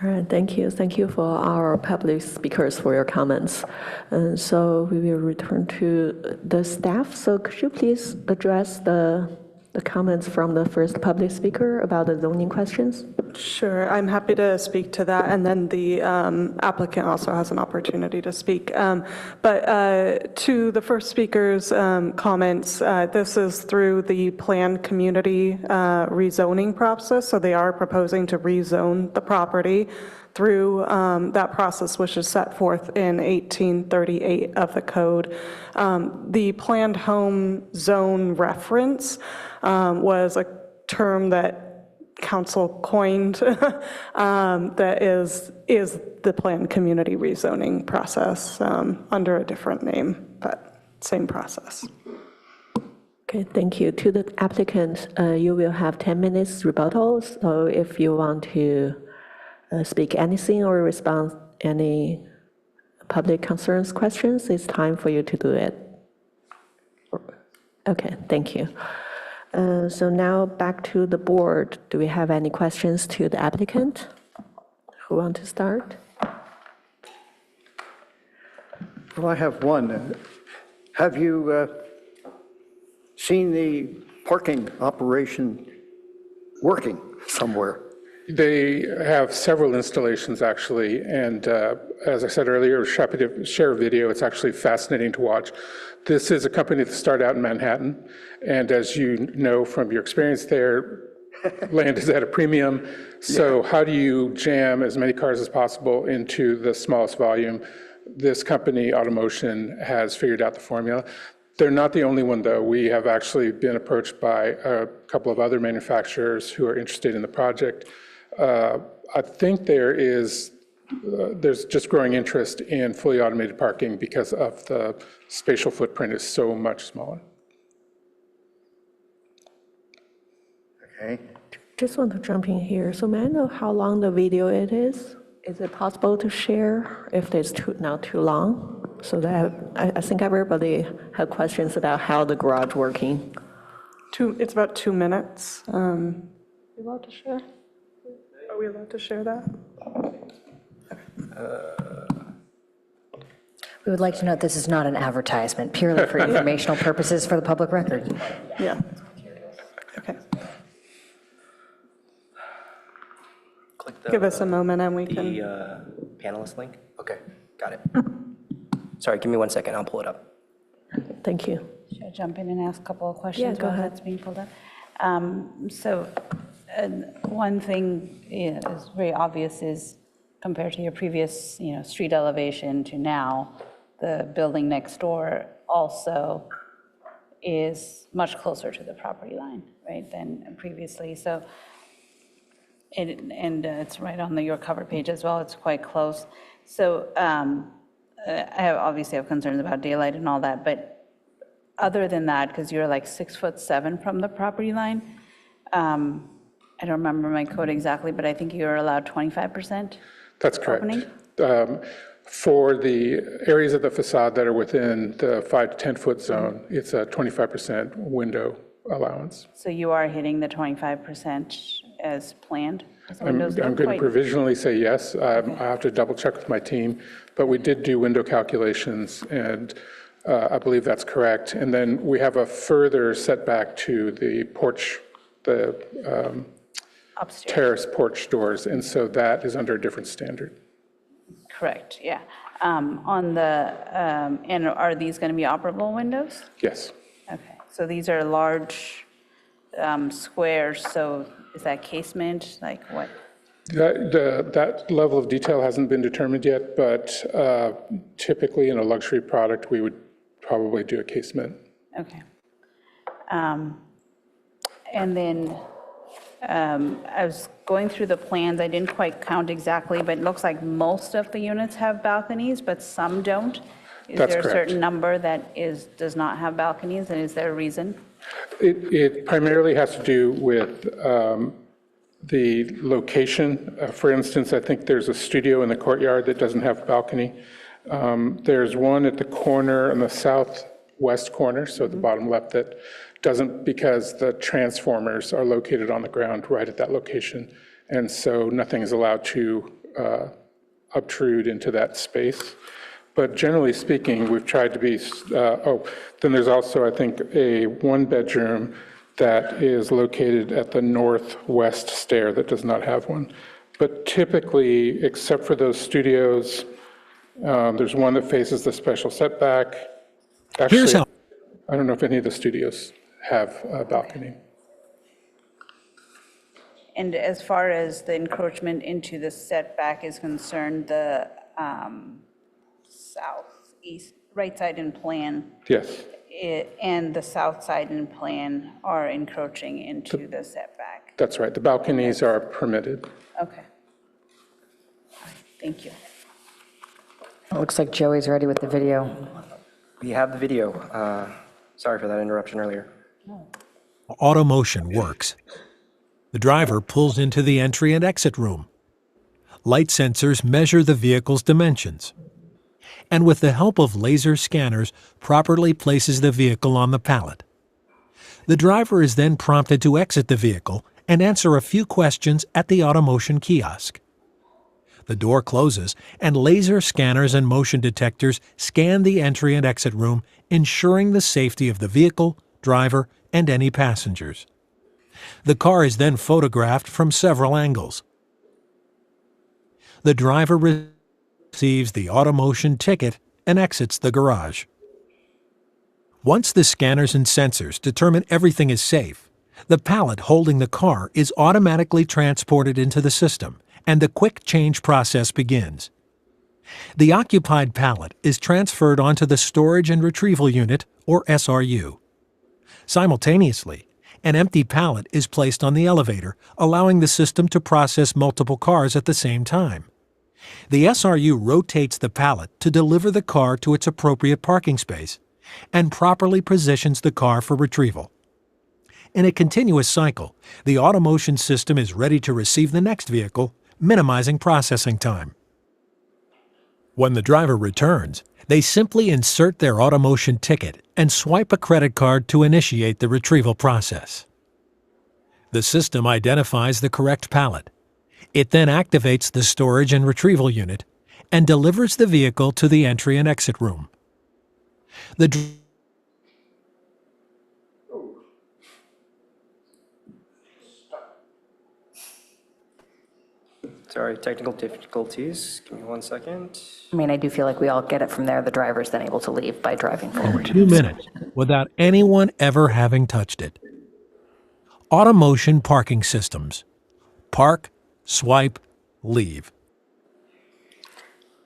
All right, thank you. Thank you for our public speakers for your comments. And so we will return to the staff. So could you please address the comments from the first public speaker about the zoning questions? Sure, I'm happy to speak to that, and then the applicant also has an opportunity to speak. But to the first speaker's comments, this is through the planned community rezoning process, so they are proposing to rezone the property through that process, which is set forth in 1838 of the code. The planned home zone reference was a term that council coined that is the planned community rezoning process under a different name, but same process. Okay, thank you. To the applicant, you will have 10 minutes rebuttal. So if you want to speak anything or respond any public concerns, questions, it's time for you to do it. Okay, thank you. So now back to the board. Do we have any questions to the applicant? Who want to start? Well, I have one. Have you seen the parking operation working somewhere? They have several installations, actually, and as I said earlier, happy to share a video. It's actually fascinating to watch. This is a company that started out in Manhattan, and as you know from your experience there, land is at a premium. So how do you jam as many cars as possible into the smallest volume? This company, Automotion, has figured out the formula. They're not the only one, though. We have actually been approached by a couple of other manufacturers who are interested in the project. I think there's just growing interest in fully automated parking because of the spatial footprint is so much smaller. Okay. Just want to jump in here. So may I know how long the video it is? Is it possible to share if it's not too long? So that I think everybody had questions about how the garage working. It's about 2 minutes. Are we allowed to share? Are we allowed to share that? We would like to note this is not an advertisement, purely for informational purposes for the public record. Yeah. Okay. Click the, Give us a moment and we can. the panelist link. Okay, got it. Sorry, give me 1 second. I'll pull it up. Thank you. Should I jump in and ask a couple of questions go while ahead. that's being pulled up? One thing is very obvious is compared to your previous, street elevation to now, the building next door also is much closer to the property line, right, than previously. So, it's right on your cover page as well. It's quite close. So I obviously have concerns about daylight and all that, but other than that, because you're like 6'7" from the property line, I don't remember my code exactly, but I think you're allowed 25%. That's correct. Opening? For the areas of the facade that are within the 5 to 10 foot zone, it's a 25% window allowance. So you are hitting the 25% as planned? I'm going to provisionally say yes. I have to double check with my team, but we did do window calculations, and I believe that's correct. And then we have a further setback to the porch, the Upstairs. terrace porch doors, and so that is under a different standard. Correct, yeah. On the, and are these going to be operable windows? Yes. Okay, so these are large squares, so is that casement, like what? That level of detail hasn't been determined yet, but typically in a luxury product, we would probably do a casement. Okay. And then I was going through the plans, I didn't quite count exactly, but it looks like most of the units have balconies, but some don't. Is That's there a correct. certain number that does not have balconies, and is there a reason? It primarily has to do with the location. For instance, I think there's a studio in the courtyard that doesn't have a balcony. There's one at the corner, on the southwest corner, so at the bottom left, that doesn't, because the transformers are located on the ground right at that location. And so nothing is allowed to obtrude into that space. But generally speaking, we've tried to be, then there's also, I think, a one-bedroom that is located at the northwest stair that does not have one. But typically, except for those studios, there's one that faces the special setback. Actually, I don't know if any of the studios have a balcony. And as far as the encroachment into the setback is concerned, the southeast, right side in plan, Yes. and the south side in plan are encroaching into the setback. That's right. The balconies are permitted. Okay. All right, thank you. It looks like Joey's ready with the video. We have the video. Sorry for that interruption earlier. Automotion works. The driver pulls into the entry and exit room. Light sensors measure the vehicle's dimensions, and with the help of laser scanners, properly places the vehicle on the pallet. The driver is then prompted to exit the vehicle and answer a few questions at the AutoMotion kiosk. The door closes, and laser scanners and motion detectors scan the entry and exit room, ensuring the safety of the vehicle, driver, and any passengers. The car is then photographed from several angles. The driver receives the AutoMotion ticket and exits the garage. Once the scanners and sensors determine everything is safe, the pallet holding the car is automatically transported into the system, and the quick change process begins. The occupied pallet is transferred onto the storage and retrieval unit, or SRU. Simultaneously, an empty pallet is placed on the elevator, allowing the system to process multiple cars at the same time. The SRU rotates the pallet to deliver the car to its appropriate parking space and properly positions the car for retrieval. In a continuous cycle, the AutoMotion system is ready to receive the next vehicle, minimizing processing time. When the driver returns, they simply insert their AutoMotion ticket and swipe a credit card to initiate the retrieval process. The system identifies the correct pallet. It then activates the storage and retrieval unit and delivers the vehicle to the entry and exit room. Sorry, technical difficulties. Give me 1 second. I mean, I do feel like we all get it from there. The driver's then able to leave by driving forward. 2 minutes without anyone ever having touched it. AutoMotion parking systems. Park, swipe, leave.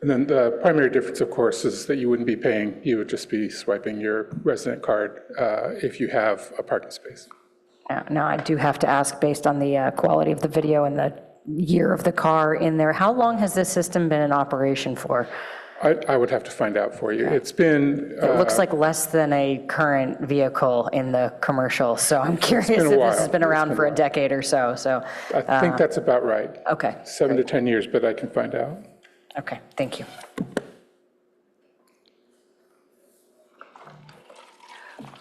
And then the primary difference, of course, is that you wouldn't be paying, you would just be swiping your resident card if you have a parking space. Now, I do have to ask, based on the quality of the video and the year of the car in there, how long has this system been in operation for? I would have to find out for you. It's been... It looks like less than a current vehicle in the commercial, so I'm curious if this has been around for a decade or so. I think that's about right. Okay. 7 to 10 years, but I can find out. Okay, thank you.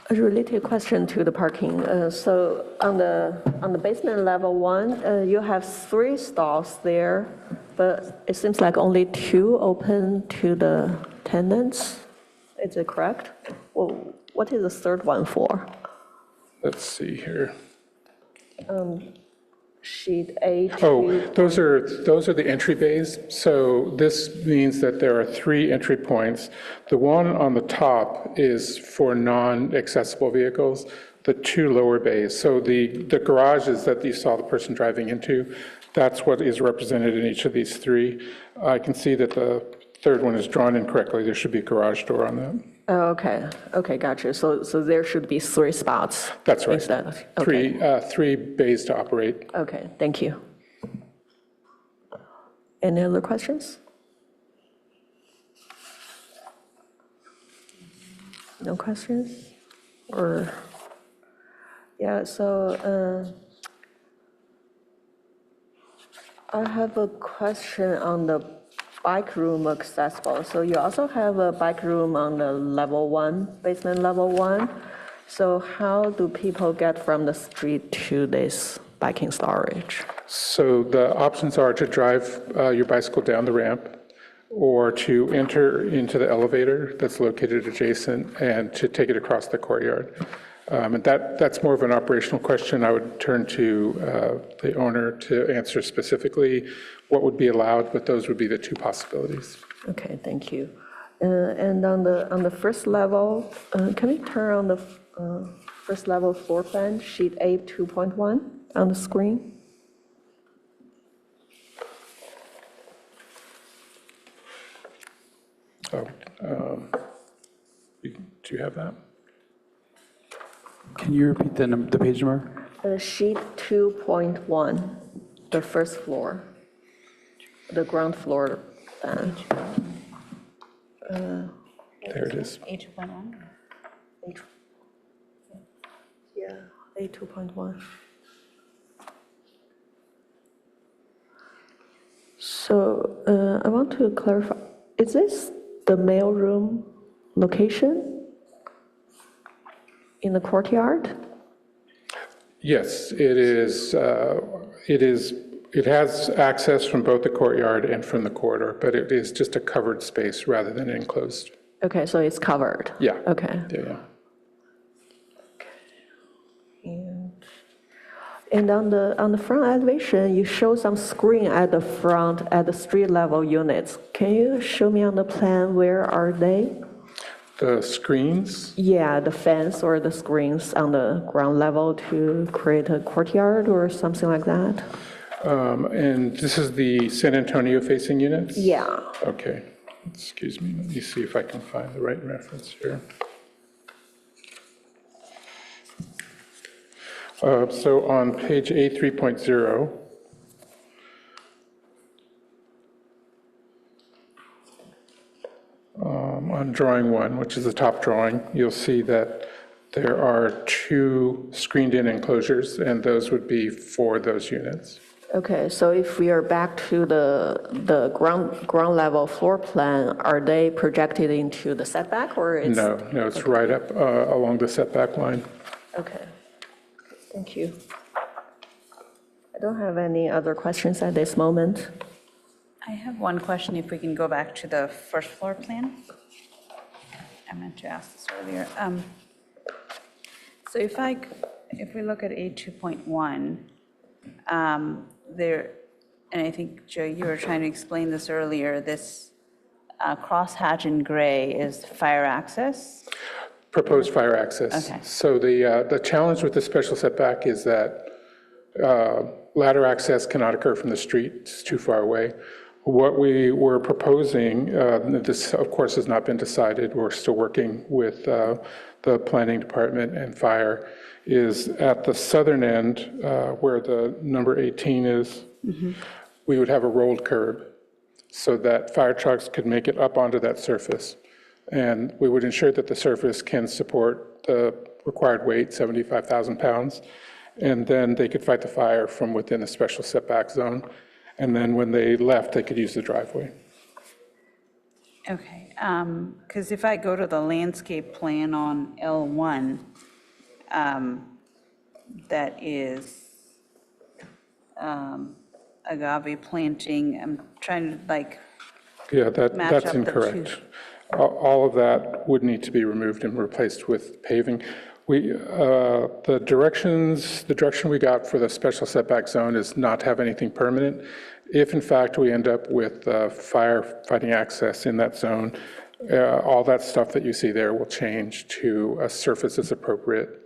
A related question to the parking. So on the basement level 1, you have 3 stalls there, but it seems like only 2 open to the tenants. Is it correct? Well, what is the third one for? Let's see here. Sheet A. Oh, those are the entry bays. So this means that there are 3 entry points. The one on the top is for non-accessible vehicles, the 2 lower bays. So the garages that you saw the person driving into, that's what is represented in each of these 3. I can see that the third one is drawn incorrectly. There should be a garage door on that. Oh, okay. Okay, gotcha. So there should be 3 spots. That's right. Instead of, okay. 3 bays to operate. Okay, thank you. Any other questions? No questions? Or, yeah, so I have a question on the bike room accessible. So you also have a bike room on the level 1, basement level 1. So how do people get from the street to this biking storage? So the options are to drive your bicycle down the ramp, or to enter into the elevator that's located adjacent and to take it across the courtyard. And that's more of an operational question. I would turn to the owner to answer specifically what would be allowed, but those would be the 2 possibilities. Okay, thank you. And on the first level, can we turn on the first level floor plan, sheet A 2.1 on the screen? Oh, do you have that? Can you repeat the page number? Sheet 2.1, the first floor, the ground floor plan. There it is. H11? Yeah, A 2.1. So I want to clarify, is this the mailroom location in the courtyard? Yes, it is. It has access from both the courtyard and from the corridor, but it is just a covered space rather than enclosed. Okay, so it's covered? Yeah. Okay. Yeah. And on the front elevation, you show some screen at the front at the street level units. Can you show me on the plan where are they? The screens? Yeah, the fence or the screens on the ground level to create a courtyard or something like that? And this is the San Antonio facing units? Yeah. Okay. Excuse me. Let me see if I can find the right reference here. So on page A3.0, on drawing 1, which is the top drawing, you'll see that there are 2 screened-in enclosures, and those would be for those units. Okay, so if we are back to the ground level floor plan, are they projected into the setback or it's? No, it's right up along the setback line. Okay, thank you. I don't have any other questions at this moment. I have one question, if we can go back to the first floor plan. I meant to ask this earlier. So if we look at A2.1, there, and I think, Joe, you were trying to explain this earlier, this crosshatch in gray is fire access? Proposed fire access. Okay. So the challenge with the special setback is that ladder access cannot occur from the street, it's too far away. What we were proposing, this of course has not been decided, we're still working with the planning department and fire, is at the southern end where the number 18 is, we would have a rolled curb so that fire trucks could make it up onto that surface. And we would ensure that the surface can support the required weight, 75,000 pounds, and then they could fight the fire from within a special setback zone. And then when they left, they could use the driveway. Okay, because if I go to the landscape plan on L1, that is agave planting, I'm trying to like Yeah, match that's up the incorrect. two. All of that would need to be removed and replaced with paving. The direction we got for the special setback zone is not to have anything permanent. If in fact we end up with firefighting access in that zone, all that stuff that you see there will change to a surface that's appropriate.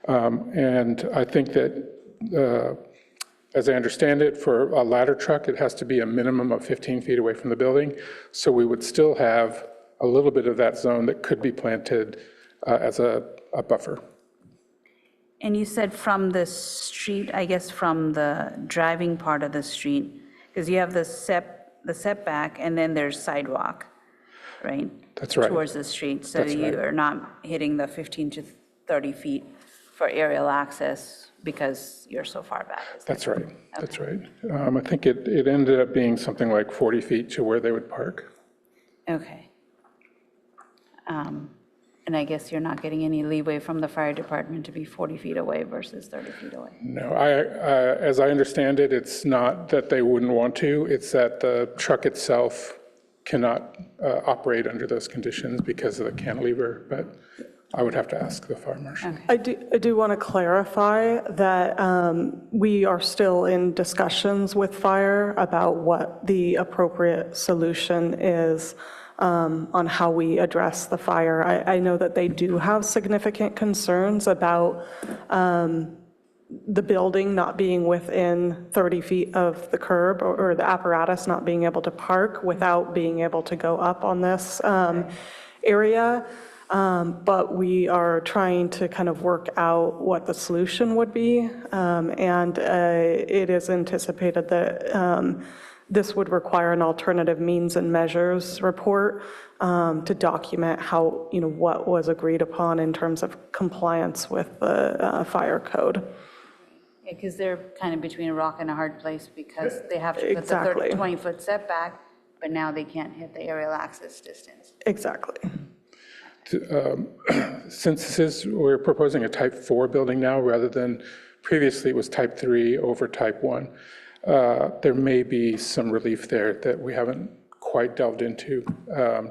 And I think that, as I understand it, for a ladder truck, it has to be a minimum of 15 feet away from the building. So we would still have a little bit of that zone that could be planted as a buffer. And you said from the street, I guess from the driving part of the street, because you have the setback and then there's sidewalk, right? That's right. Towards the street, so That's right. you are not hitting the 15 to 30 feet for aerial access because you're so far back. That's right. That's right. I think it ended up being something like 40 feet to where they would park. Okay. And I guess you're not getting any leeway from the fire department to be 40 feet away versus 30 feet away? No, as I understand it, it's not that they wouldn't want to, it's that the truck itself cannot operate under those conditions because of the cantilever, but I would have to ask the fire marshal. Okay. I do want to clarify that we are still in discussions with fire about what the appropriate solution is on how we address the fire. I know that they do have significant concerns about the building not being within 30 feet of the curb or the apparatus not being able to park without being able to go up on this area. But we are trying to kind of work out what the solution would be. And it is anticipated that this would require an alternative means and measures report to document how, what was agreed upon in terms of compliance with the fire code. Yeah, because they're kind of between a rock and a hard place because they have to put the Exactly. 20-foot setback, but now they can't hit the aerial access distance. Exactly. Since we're proposing a type 4 building now rather than Previously, it was type 3 over type 1. There may be some relief there that we haven't quite delved into,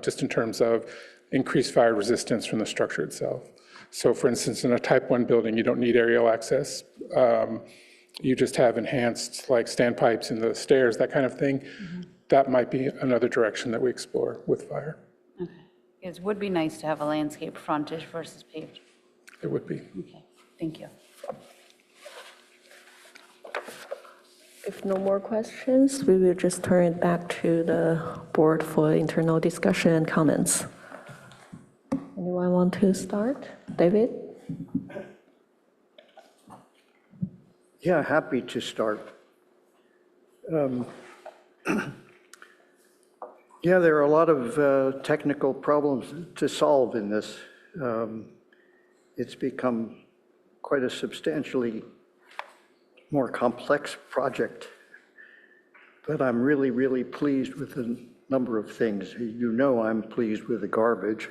just in terms of increased fire resistance from the structure itself. So for instance, in a type 1 building, you don't need aerial access. You just have enhanced like standpipes in the stairs, that kind of thing. That might be another direction that we explore with fire. Okay. It would be nice to have a landscape frontage versus paved. It would be. Okay, thank you. If no more questions, we will just turn it back to the board for internal discussion and comments. Anyone want to start? David? Yeah, happy to start. Yeah, there are a lot of technical problems to solve in this. It's become quite a substantially more complex project, but I'm really, really pleased with a number of things. You know I'm pleased with the garbage.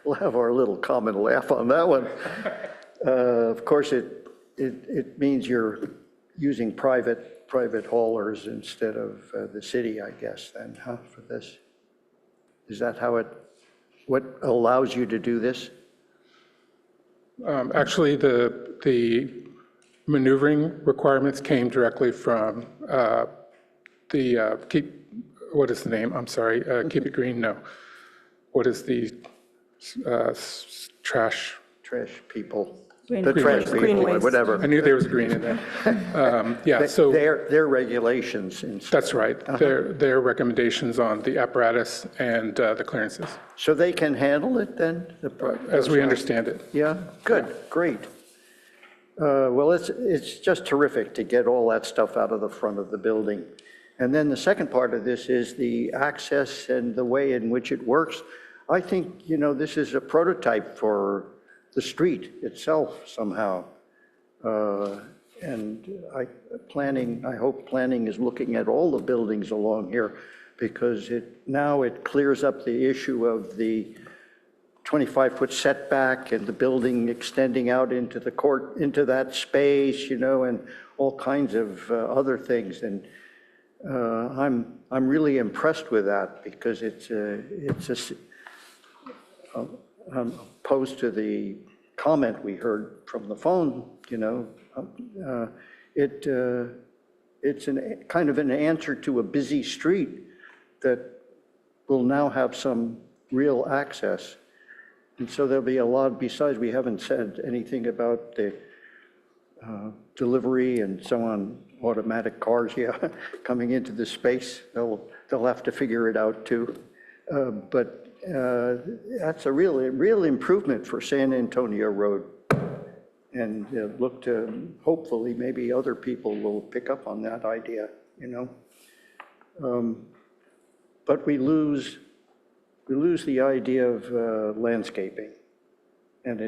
We'll have our little common laugh on that one. Of course, it means you're using private haulers instead of the city, I guess, then, huh, for this? Is that what allows you to do this? Actually, the maneuvering requirements came directly from what is the name? I'm sorry, Keep It Green, no. What is the trash? Trash people. The trash people, or whatever. I knew there was green in there. Yeah, so. Their regulations. That's right. Their recommendations on the apparatus and the clearances. So they can handle it then? As we understand it. Yeah, good, great. Well, it's just terrific to get all that stuff out of the front of the building. And then the second part of this is the access and the way in which it works. I think, this is a prototype for the street itself somehow. And I hope planning is looking at all the buildings along here, because now it clears up the issue of the 25-foot setback and the building extending out into the court, into that space, and all kinds of other things. And I'm really impressed with that, because it's opposed to the comment we heard from the phone, it's kind of an answer to a busy street that will now have some real access. And so there'll be a lot, besides, we haven't said anything about the delivery and so on, automatic cars, coming into the space. They'll have to figure it out too. But that's a real improvement for San Antonio Road. And look to, hopefully, maybe other people will pick up on that idea, But we lose the idea of landscaping, and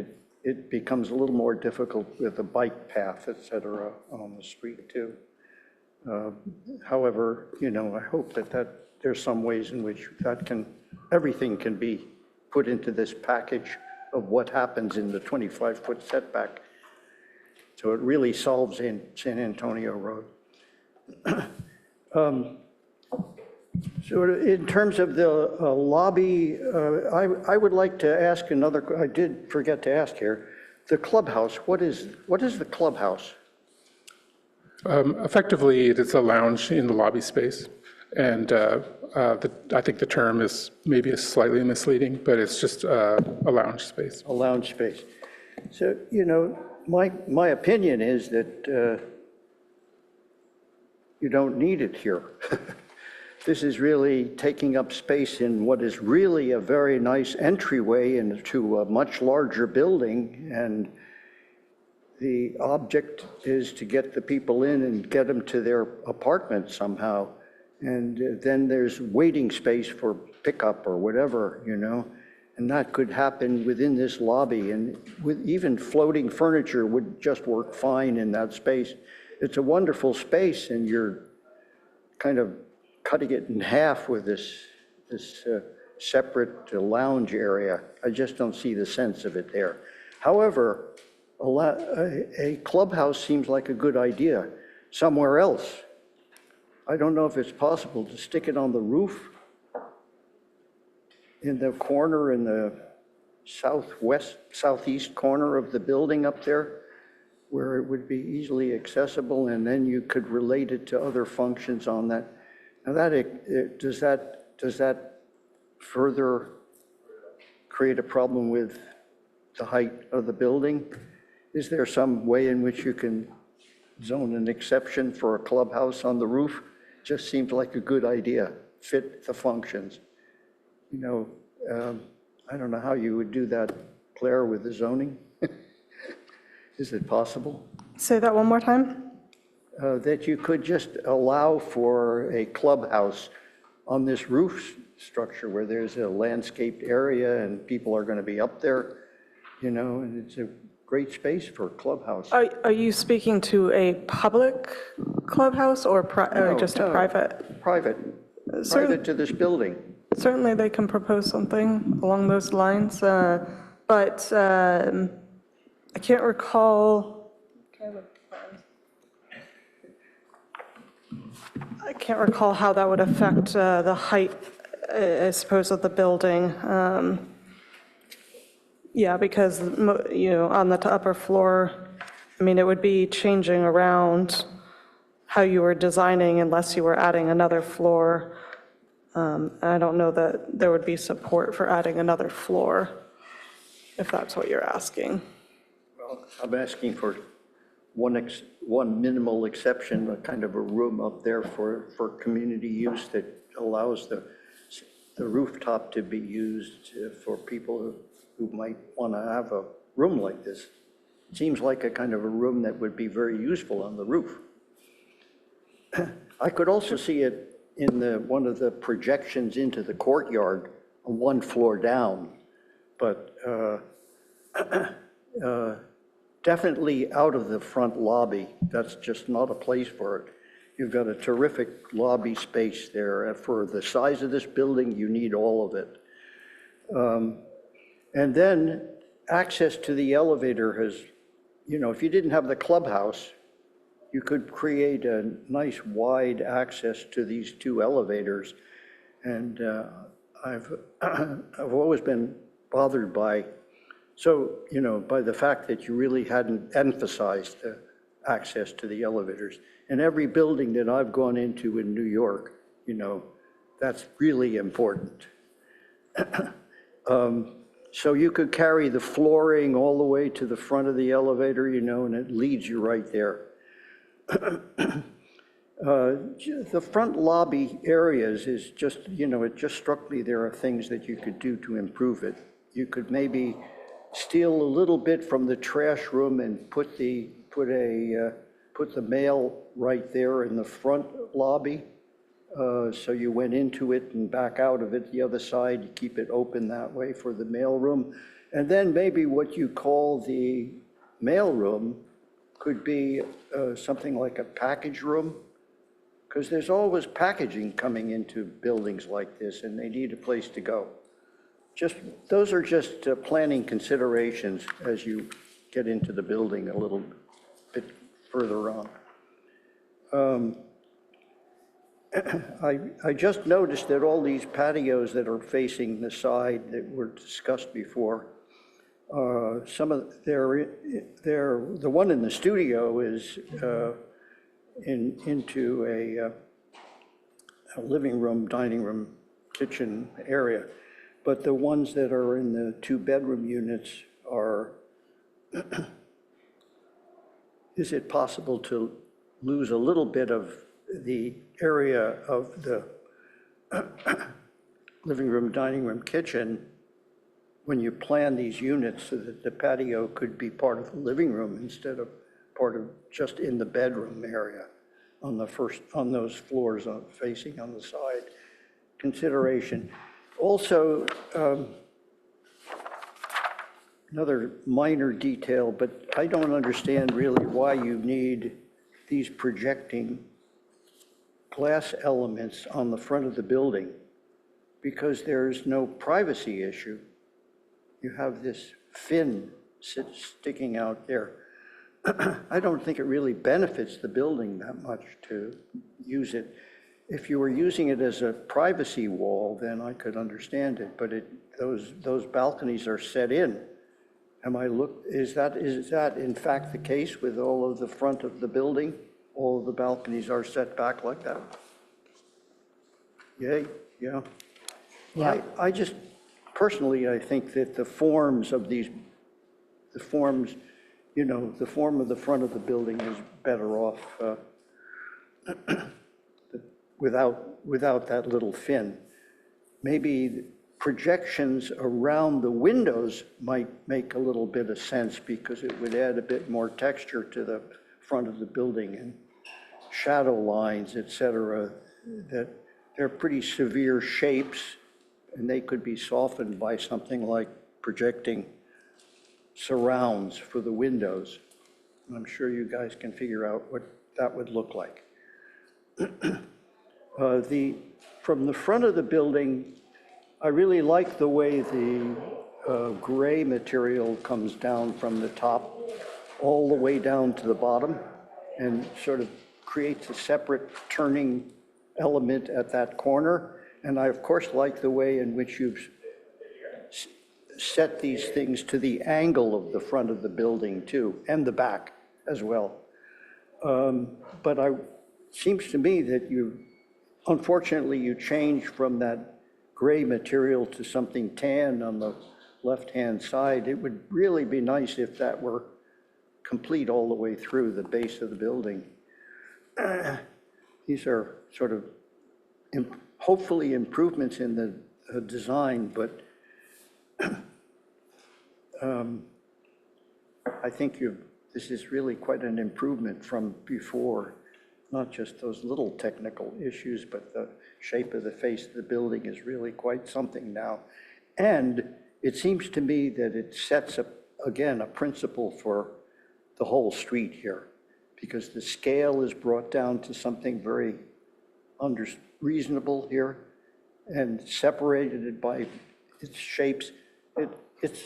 it becomes a little more difficult with the bike path, et cetera, on the street too. However, I hope that there's some ways in which everything can be put into this package of what happens in the 25-foot setback. So it really solves in San Antonio Road. So in terms of the lobby, I would like to ask I did forget to ask here, the clubhouse, what is the clubhouse? Effectively, it is a lounge in the lobby space. And I think the term is maybe slightly misleading, but it's just a lounge space. A lounge space. So, my opinion is that you don't need it here. This is really taking up space in what is really a very nice entryway into a much larger building, and the object is to get the people in and get them to their apartment somehow. And then there's waiting space for pickup or whatever, and that could happen within this lobby. And with even floating furniture would just work fine in that space. It's a wonderful space, and you're kind of cutting it in half with this separate lounge area. I just don't see the sense of it there. However, a clubhouse seems like a good idea somewhere else. I don't know if it's possible to stick it on the roof in the corner, in the southeast corner of the building up there, where it would be easily accessible, and then you could relate it to other functions on that. Now does that further create a problem with the height of the building? Is there some way in which you can zone an exception for a clubhouse on the roof? Just seems like a good idea, fit the functions. You know, I don't know how you would do that, Claire, with the zoning. Is it possible? Say that one more time. That you could just allow for a clubhouse on this roof structure where there's a landscaped area and people are going to be up there, you know, and it's a great space for a clubhouse. Are you speaking to a public clubhouse or just a private? Private to this building. Certainly they can propose something along those lines, but I can't recall. I can't recall how that would affect the height, I suppose, of the building. Yeah, because, you know, on the upper floor, I mean, it would be changing around how you were designing unless you were adding another floor. I don't know that there would be support for adding another floor, if that's what you're asking. Well, I'm asking for one minimal exception, a kind of a room up there for community use that allows the rooftop to be used for people who might want to have a room like this. It seems like a kind of a room that would be very useful on the roof. I could also see it in one of the projections into the courtyard, one floor down, but definitely out of the front lobby. That's just not a place for it. You've got a terrific lobby space there. For the size of this building, you need all of it. And then access to the elevator has, you know, if you didn't have the clubhouse, you could create a nice wide access to these two elevators. And I've always been bothered by, you know, by the fact that you really hadn't emphasized the access to the elevators. In every building that I've gone into in New York, you know, that's really important. So you could carry the flooring all the way to the front of the elevator, you know, and it leads you right there. The front lobby areas is just, you know, it just struck me there are things that you could do to improve it. You could maybe steal a little bit from the trash room and put the mail right there in the front lobby. So you went into it and back out of it the other side, you keep it open that way for the mail room. And then maybe what you call the mail room could be something like a package room, because there's always packaging coming into buildings like this and they need a place to go. Those are just planning considerations as you get into the building a little bit further on. I just noticed that all these patios that are facing the side that were discussed before, some of the one in the studio is into a living room, dining room, kitchen area, but the ones that are in the 2-bedroom units are. Is it possible to lose a little bit of the area of the living room, dining room, kitchen when you plan these units so that the patio could be part of the living room instead of part of just in the bedroom area on those floors facing on the side? Consideration. Also, another minor detail, but I don't understand really why you need these projecting glass elements on the front of the building, because there's no privacy issue. You have this fin sticking out there. I don't think it really benefits the building that much to use it. If you were using it as a privacy wall, then I could understand it, but those balconies are set in. Is that in fact the case with all of the front of the building? All of the balconies are set back like that? Yay, yeah. Yeah. I just, personally, I think that the forms of the form of the front of the building is better off without that little fin. Maybe projections around the windows might make a little bit of sense because it would add a bit more texture to the front of the building and shadow lines, et cetera, that they're pretty severe shapes and they could be softened by something like projecting surrounds for the windows. I'm sure you guys can figure out what that would look like. From the front of the building, I really like the way the gray material comes down from the top all the way down to the bottom and sort of creates a separate turning element at that corner. And I, of course, like the way in which you've set these things to the angle of the front of the building too, and the back as well. But it seems to me that unfortunately, you change from that gray material to something tan on the left-hand side. It would really be nice if that were complete all the way through the base of the building. These are sort of hopefully improvements in the design, but I think this is really quite an improvement from before. Not just those little technical issues, but the shape of the face of the building is really quite something now. And it seems to me that it sets up, again, a principle for the whole street here, because the scale is brought down to something very reasonable here and separated by its shapes. It's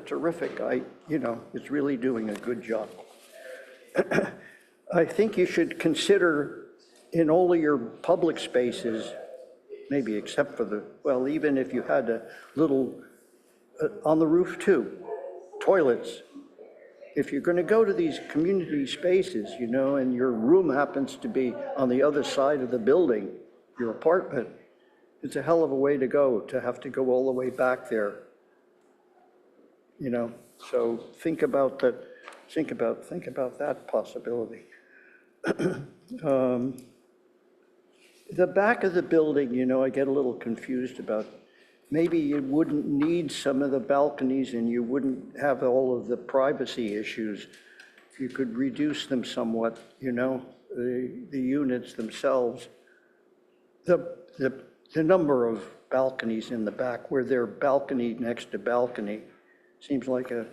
terrific. It's really doing a good job. I think you should consider in all of your public spaces, maybe except for even if you had a little, on the roof too, toilets. If you're going to go to these community spaces, and your room happens to be on the other side of the building, your apartment, it's a hell of a way to go, to have to go all the way back there. So think about that. Think about that possibility. The back of the building, I get a little confused about. Maybe you wouldn't need some of the balconies and you wouldn't have all of the privacy issues. You could reduce them somewhat, the units themselves. The number of balconies in the back, where they're balcony next to balcony, seems like a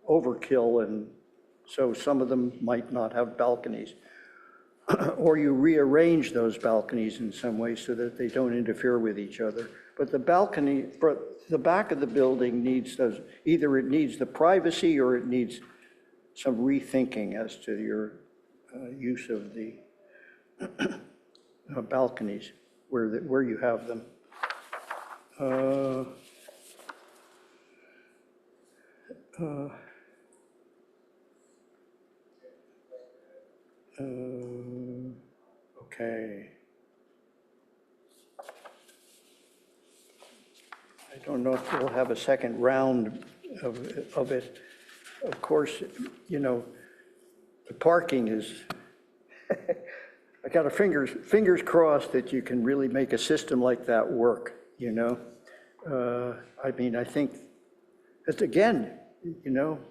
overkill, and so some of them might not have balconies. Or you rearrange those balconies in some way so that they don't interfere with each other. But the balcony, for the back of the building needs those, either it needs the privacy or it needs some rethinking as to your use of the balconies where you have them. Okay. I don't know if we'll have a second round of it. Of course, the parking is, I got a fingers crossed that you can really make a system like that work, I think, again,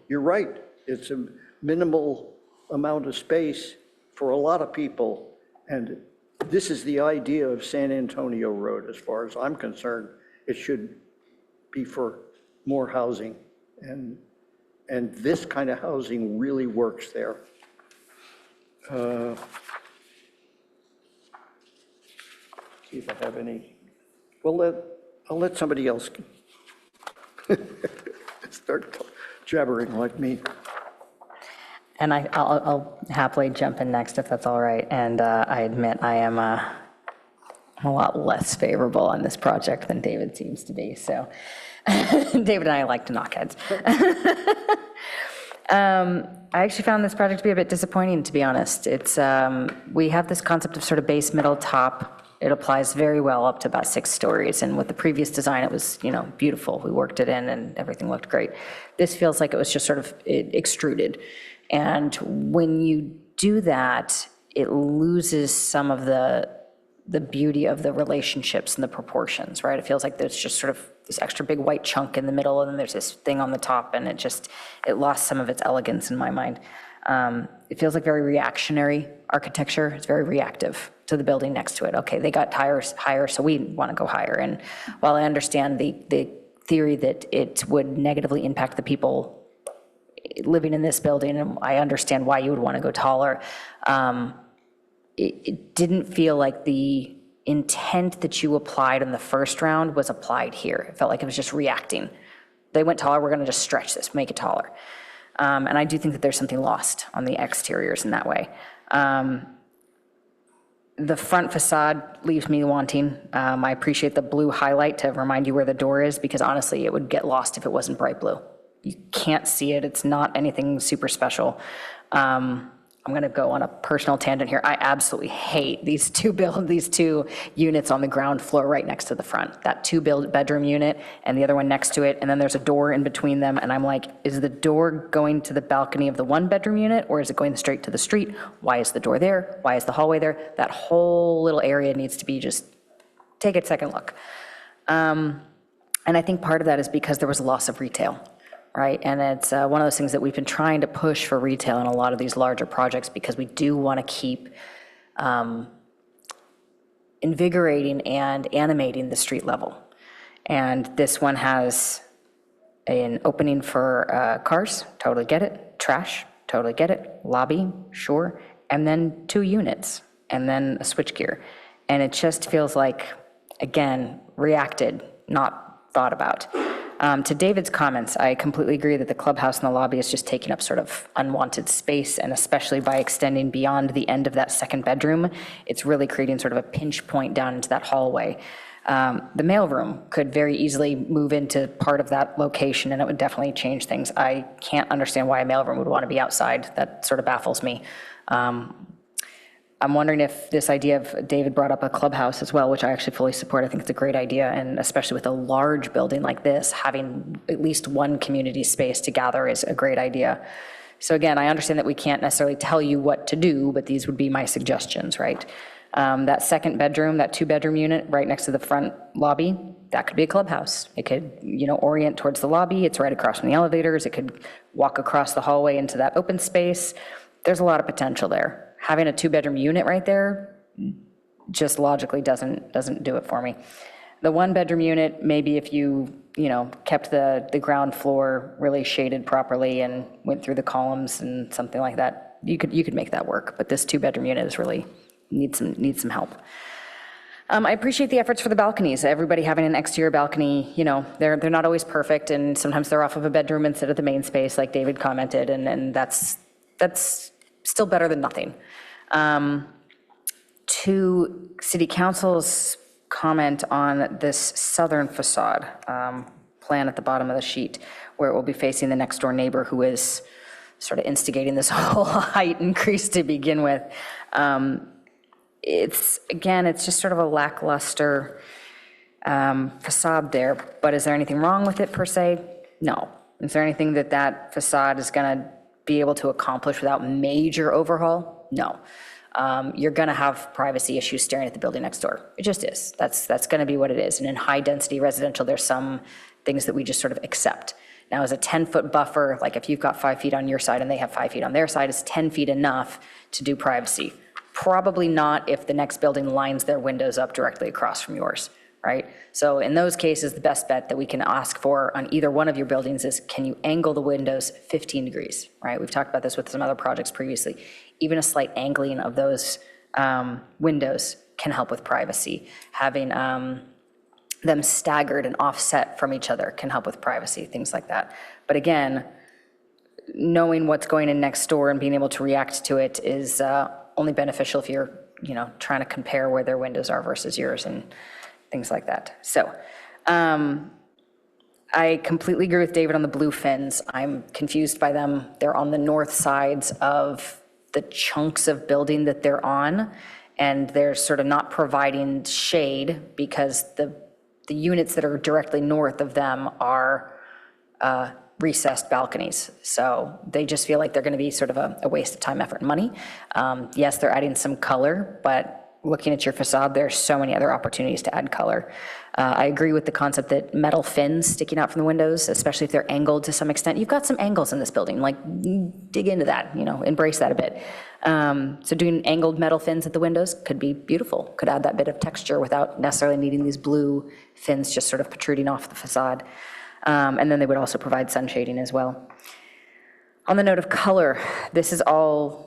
you're right. It's a minimal amount of space for a lot of people. And this is the idea of San Antonio Road, as far as I'm concerned. It should be for more housing. And this kind of housing really works there. See if I have any. Well, I'll let somebody else start jabbering like me. And I'll happily jump in next if that's all right. And I admit I am a lot less favorable on this project than David seems to be. So David and I like to knock heads. I actually found this project to be a bit disappointing, to be honest. It's we have this concept of sort of base, middle, top. It applies very well up to about 6 stories. And with the previous design, it was, you know, beautiful. We worked it in and everything looked great. This feels like it was just sort of extruded. And when you do that, it loses some of the beauty of the relationships and the proportions, right? It feels like there's just sort of this extra big white chunk in the middle, and then there's this thing on the top, and it lost some of its elegance in my mind. It feels like very reactionary architecture. It's very reactive to the building next to it. Okay, they got tires higher, so we want to go higher. And while I understand the theory that it would negatively impact the people living in this building, and I understand why you would want to go taller, it didn't feel like the intent that you applied in the first round was applied here. It felt like it was just reacting. They went taller, we're going to just stretch this, make it taller. And I do think that there's something lost on the exteriors in that way. The front facade leaves me wanting. I appreciate the blue highlight to remind you where the door is, because honestly, it would get lost if it wasn't bright blue. You can't see it. It's not anything super special. I'm going to go on a personal tangent here. I absolutely hate these two units on the ground floor right next to the front. That 2-bedroom unit and the other one next to it, and then there's a door in between them, and I'm like, is the door going to the balcony of the 1-bedroom unit, or is it going straight to the street? Why is the door there? Why is the hallway there? That whole little area needs to be just, take a second look. And I think part of that is because there was a loss of retail. Right, and it's one of those things that we've been trying to push for retail in a lot of these larger projects, because we do want to keep invigorating and animating the street level. And this one has an opening for cars, totally get it. Trash, totally get it. Lobby, sure. And then 2 units, and then a switchgear. And it just feels like, again, reacted, not thought about. To David's comments, I completely agree that the clubhouse and the lobby is just taking up sort of unwanted space, and especially by extending beyond the end of that 2nd bedroom, it's really creating sort of a pinch point down into that hallway. The mailroom could very easily move into part of that location, and it would definitely change things. I can't understand why a mailroom would want to be outside. That sort of baffles me. I'm wondering if this idea of, David brought up a clubhouse as well, which I actually fully support. I think it's a great idea, and especially with a large building like this, having at least one community space to gather is a great idea. So again, I understand that we can't necessarily tell you what to do, but these would be my suggestions, right? That 2nd bedroom, that 2-bedroom unit right next to the front lobby, that could be a clubhouse. It could, orient towards the lobby. It's right across from the elevators. It could walk across the hallway into that open space. There's a lot of potential there. Having a 2-bedroom unit right there just logically doesn't do it for me. The 1-bedroom unit, maybe if you kept the ground floor really shaded properly and went through the columns and something like that, you could make that work. But this 2-bedroom unit is really needs some help. I appreciate the efforts for the balconies. Everybody having an exterior balcony, they're not always perfect, and sometimes they're off of a bedroom instead of the main space, like David commented, and that's still better than nothing. To City Council's comment on this southern facade plan at the bottom of the sheet, where it will be facing the next door neighbor who is sort of instigating this whole height increase to begin with. It's just sort of a lackluster facade there, but is there anything wrong with it per se? No. Is there anything that facade is going to be able to accomplish without major overhaul? No. You're going to have privacy issues staring at the building next door. It just is. That's going to be what it is. And in high-density residential, there's some things that we just sort of accept. Now, as a 10-foot buffer, like if you've got 5 feet on your side and they have 5 feet on their side, is 10 feet enough to do privacy? Probably not if the next building lines their windows up directly across from yours, right? So in those cases, the best bet that we can ask for on either one of your buildings is, can you angle the windows 15 degrees, right? We've talked about this with some other projects previously. Even a slight angling of those windows can help with privacy. Having them staggered and offset from each other can help with privacy, things like that. But again, knowing what's going in next door and being able to react to it is only beneficial if you're, trying to compare where their windows are versus yours and things like that. So I completely agree with David on the blue fins. I'm confused by them. They're on the north sides of the chunks of building that they're on, and they're sort of not providing shade because the units that are directly north of them are recessed balconies. So they just feel like they're going to be sort of a waste of time, effort, and money. Yes, they're adding some color, but looking at your facade, there's so many other opportunities to add color. I agree with the concept that metal fins sticking out from the windows, especially if they're angled to some extent. You've got some angles in this building, like dig into that, embrace that a bit. So doing angled metal fins at the windows could be beautiful, could add that bit of texture without necessarily needing these blue fins just sort of protruding off the facade. And then they would also provide sun shading as well. On the note of color, this is all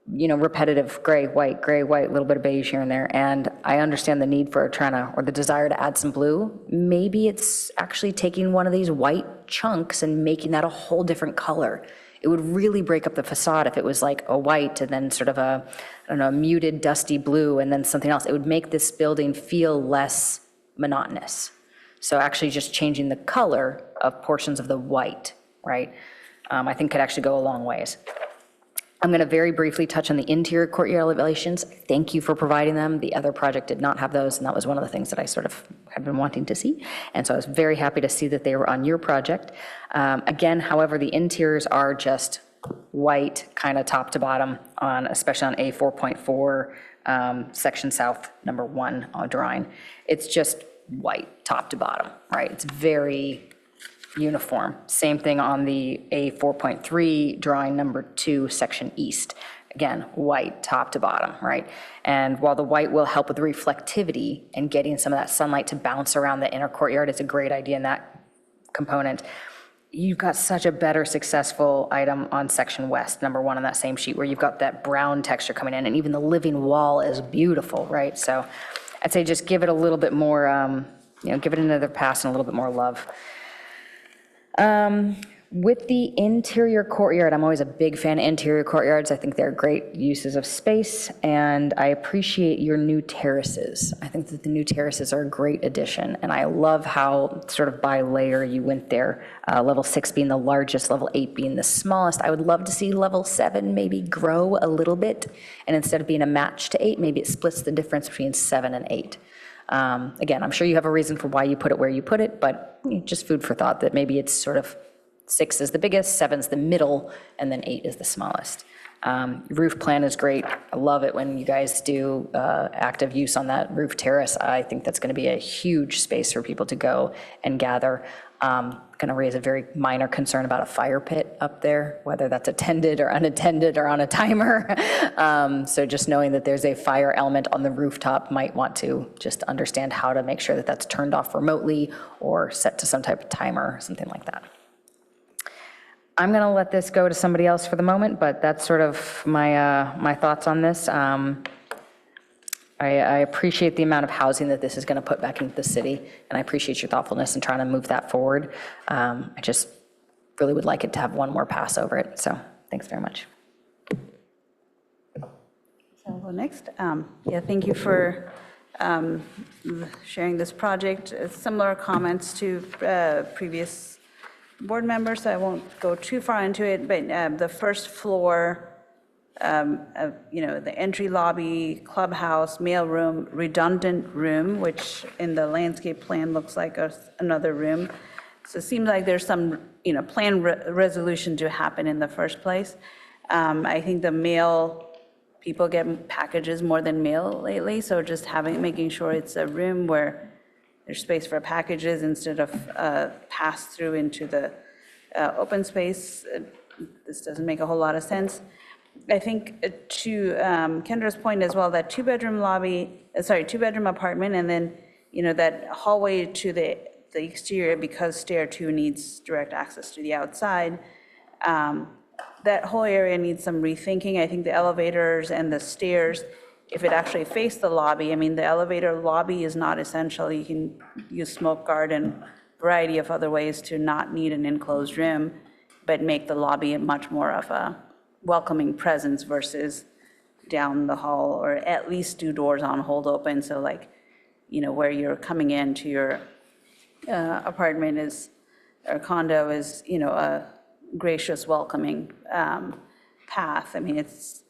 repetitive gray, white, a little bit of beige here and there. And I understand the need for or the desire to add some blue. Maybe it's actually taking one of these white chunks and making that a whole different color. It would really break up the facade if it was like a white and then sort of a muted dusty blue and then something else. It would make this building feel less monotonous. So actually just changing the color of portions of the white, right, I think could actually go a long ways. I'm going to very briefly touch on the interior courtyard elevations. Thank you for providing them. The other project did not have those, and that was one of the things that I sort of had been wanting to see. And so I was very happy to see that they were on your project. Again, however, the interiors are just white, kind of top to bottom, especially on A4.4, section south, number 1 drawing. It's just white, top to bottom, right? It's very uniform. Same thing on the A4.3 drawing number 2, section east. Again, white top to bottom, right? And while the white will help with reflectivity and getting some of that sunlight to bounce around the inner courtyard, it's a great idea in that component. You've got such a better successful item on section west, number 1 on that same sheet, where you've got that brown texture coming in, and even the living wall is beautiful, right? So I'd say just give it a little bit more, give it another pass and a little bit more love. With the interior courtyard, I'm always a big fan of interior courtyards. I think they're great uses of space, and I appreciate your new terraces. I think that the new terraces are a great addition, and I love how sort of by layer you went there, level 6 being the largest, level 8 being the smallest. I would love to see level 7 maybe grow a little bit, and instead of being a match to 8, maybe it splits the difference between 7 and 8. Again, I'm sure you have a reason for why you put it where you put it, but just food for thought that maybe it's sort of 6 is the biggest, 7's the middle, and then 8 is the smallest. Roof plan is great. I love it when you guys do active use on that roof terrace. I think that's going to be a huge space for people to go and gather. Going to raise a very minor concern about a fire pit up there, whether that's attended or unattended or on a timer. So just knowing that there's a fire element on the rooftop, might want to just understand how to make sure that that's turned off remotely or set to some type of timer or something like that. I'm going to let this go to somebody else for the moment, but that's sort of my thoughts on this. I appreciate the amount of housing that this is going to put back into the city, and I appreciate your thoughtfulness in trying to move that forward. I just really would like it to have one more pass over it, so thanks very much. So I'll go next. Yeah, thank you for sharing this project. Similar comments to previous board members, so I won't go too far into it, but the first floor, the entry lobby, clubhouse, mailroom, redundant room, which in the landscape plan looks like another room. So it seems like there's some, plan resolution to happen in the first place. I think the mail, people get packages more than mail lately, so just making sure it's a room where there's space for packages instead of pass through into the open space. This doesn't make a whole lot of sense. I think to Kendra's point as well, that two-bedroom apartment, and then, that hallway to the exterior, because stair 2 needs direct access to the outside, that whole area needs some rethinking. I think the elevators and the stairs, if it actually faced the lobby, the elevator lobby is not essential. You can use smoke guard and a variety of other ways to not need an enclosed room. but make the lobby much more of a welcoming presence versus down the hall, or at least do doors on hold open, so like, where you're coming into your apartment is, or condo is, a gracious, welcoming path. I mean, it's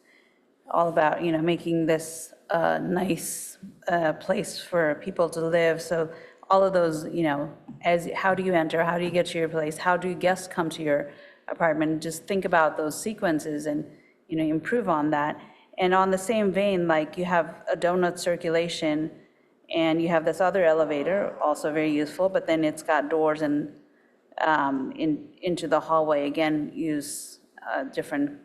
all about, making this a nice place for people to live. So all of those, as how do you enter, how do you get to your place, how do guests come to your apartment? Just think about those sequences and, improve on that. And on the same vein, like you have a donut circulation and you have this other elevator, also very useful, but then it's got doors and into the hallway. Again, use different,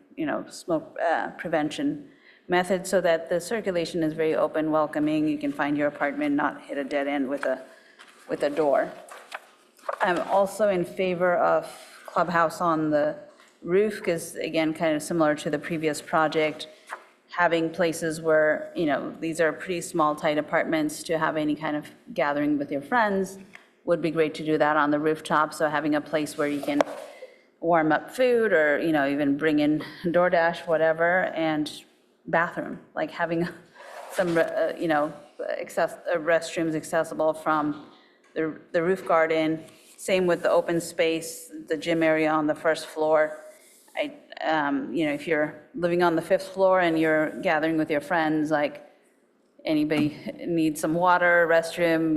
smoke prevention methods so that the circulation is very open, welcoming. You can find your apartment, not hit a dead end with a door. I'm also in favor of clubhouse on the roof, because again, kind of similar to the previous project, having places where, these are pretty small, tight apartments, to have any kind of gathering with your friends would be great to do that on the rooftop. So having a place where you can warm up food, or, even bring in DoorDash, whatever, and bathroom, like having some, restrooms accessible from the roof garden. Same with the open space, the gym area on the first floor. If you're living on the 5th floor and you're gathering with your friends, like anybody needs some water, restroom,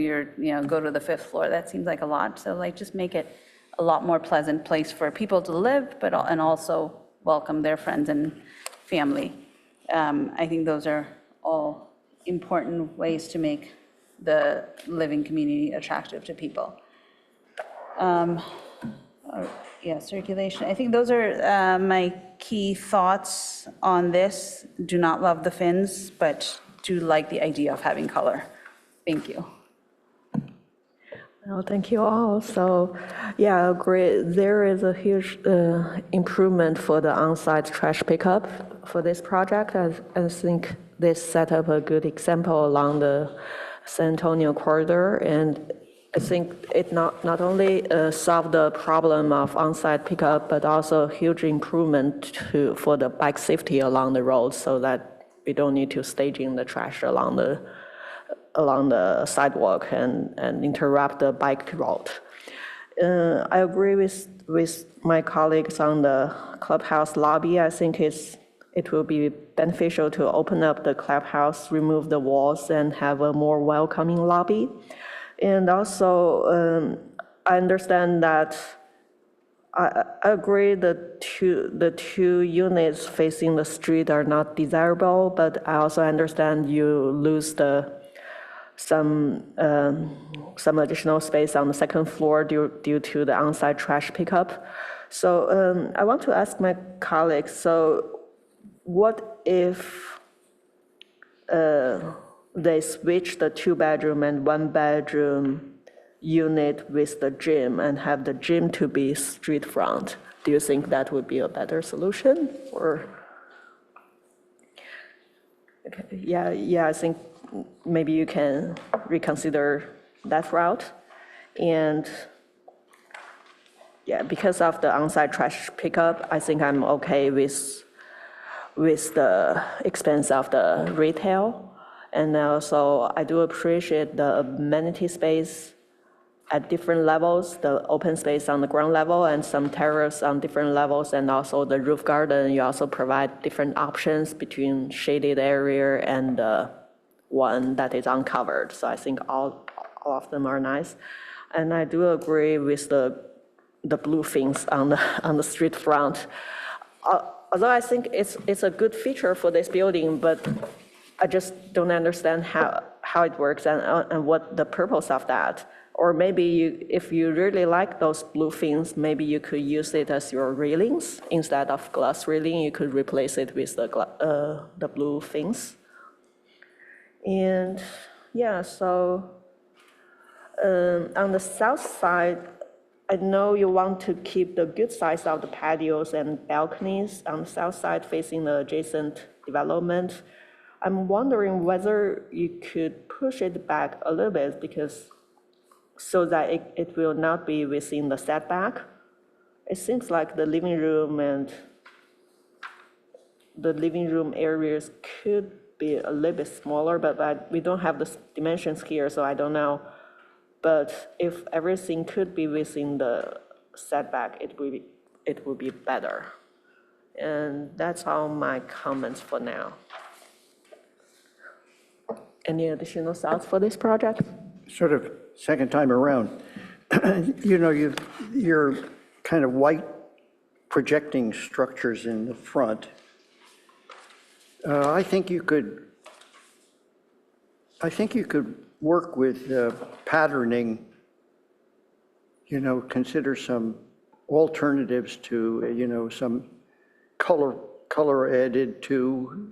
go to the 5th floor. That seems like a lot. So like, just make it a lot more pleasant place for people to live, and also welcome their friends and family. I think those are all important ways to make the living community attractive to people. Yeah, circulation. I think those are my key thoughts on this. Do not love the fins, but do like the idea of having color. Thank you. Well, thank you all. So, yeah, I agree. There is a huge improvement for the on-site trash pickup for this project. I think this set up a good example along the San Antonio corridor, and I think it not only solved the problem of on-site pickup, but also a huge improvement for the bike safety along the road, so that we don't need to staging the trash along the sidewalk and interrupt the bike route. I agree with my colleagues on the clubhouse lobby. I think it will be beneficial to open up the clubhouse, remove the walls, and have a more welcoming lobby. And also, I understand that I agree the two units facing the street are not desirable, but I also understand you lose some additional space on the second floor due to the on-site trash pickup. So I want to ask my colleagues, so what if they switch the 2-bedroom and 1-bedroom unit with the gym and have the gym to be street front? Do you think that would be a better solution? Or okay, yeah, I think maybe you can reconsider that route. And yeah, because of the on-site trash pickup, I think I'm okay with the expense of the retail. And also, I do appreciate the amenity space at different levels, the open space on the ground level and some terrace on different levels, and also the roof garden. You also provide different options between shaded area and one that is uncovered. So I think all of them are nice. And I do agree with the blue things on the street front. Although I think it's a good feature for this building, but I just don't understand how it works and what the purpose of that. Or maybe if you really like those blue things, maybe you could use it as your railings. Instead of glass railing, you could replace it with the blue things. And yeah, so on the south side, I know you want to keep the good size of the patios and balconies on the south side facing the adjacent development. I'm wondering whether you could push it back a little bit so that it will not be within the setback. it seems like the living room and the living room areas could be a little bit smaller, but we don't have the dimensions here, so I don't know. But if everything could be within the setback, it would be better. And that's all my comments for now. Any additional thoughts for this project? Sort of second time around, you know, you're kind of white projecting structures in the front. I think you could work with patterning, you know, consider some alternatives to, you know, some color added to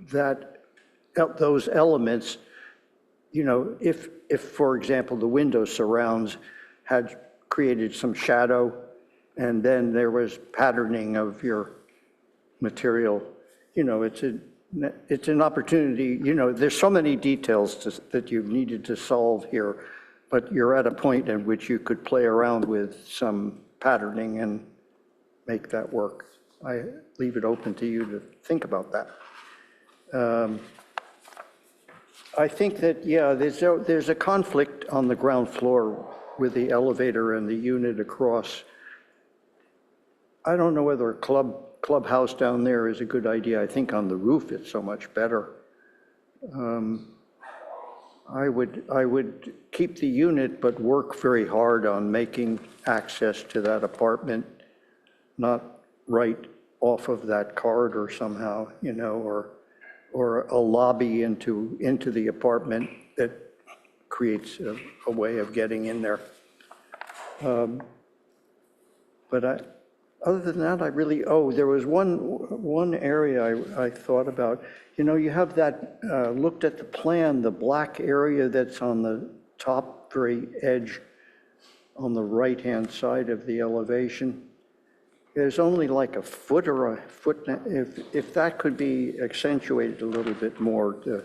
those elements. You know, if for example, the window surrounds had created some shadow, and then there was patterning of your material, you know, it's an opportunity. You know, there's so many details that you've needed to solve here, but you're at a point in which you could play around with some patterning and make that work. I leave it open to you to think about that. I think that, yeah, there's a conflict on the ground floor with the elevator and the unit across. I don't know whether a clubhouse down there is a good idea. I think on the roof it's so much better. I would keep the unit, but work very hard on making access to that apartment not right off of that corridor somehow, you know, or a lobby into the apartment that creates a way of getting in there. But other than that, there was one area I thought about. You know, you have that, looked at the plan, the black area that's on the top very edge on the right-hand side of the elevation. There's only like a foot or a foot, if that could be accentuated a little bit more,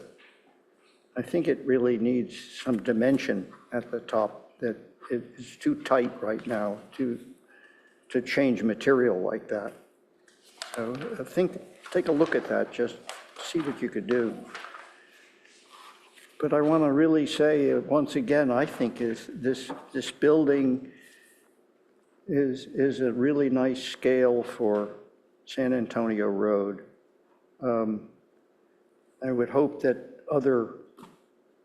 I think it really needs some dimension at the top, that it's too tight right now to change material like that. So I think, take a look at that, just see what you could do. But I want to really say, once again, I think this building is a really nice scale for San Antonio Road. I would hope that other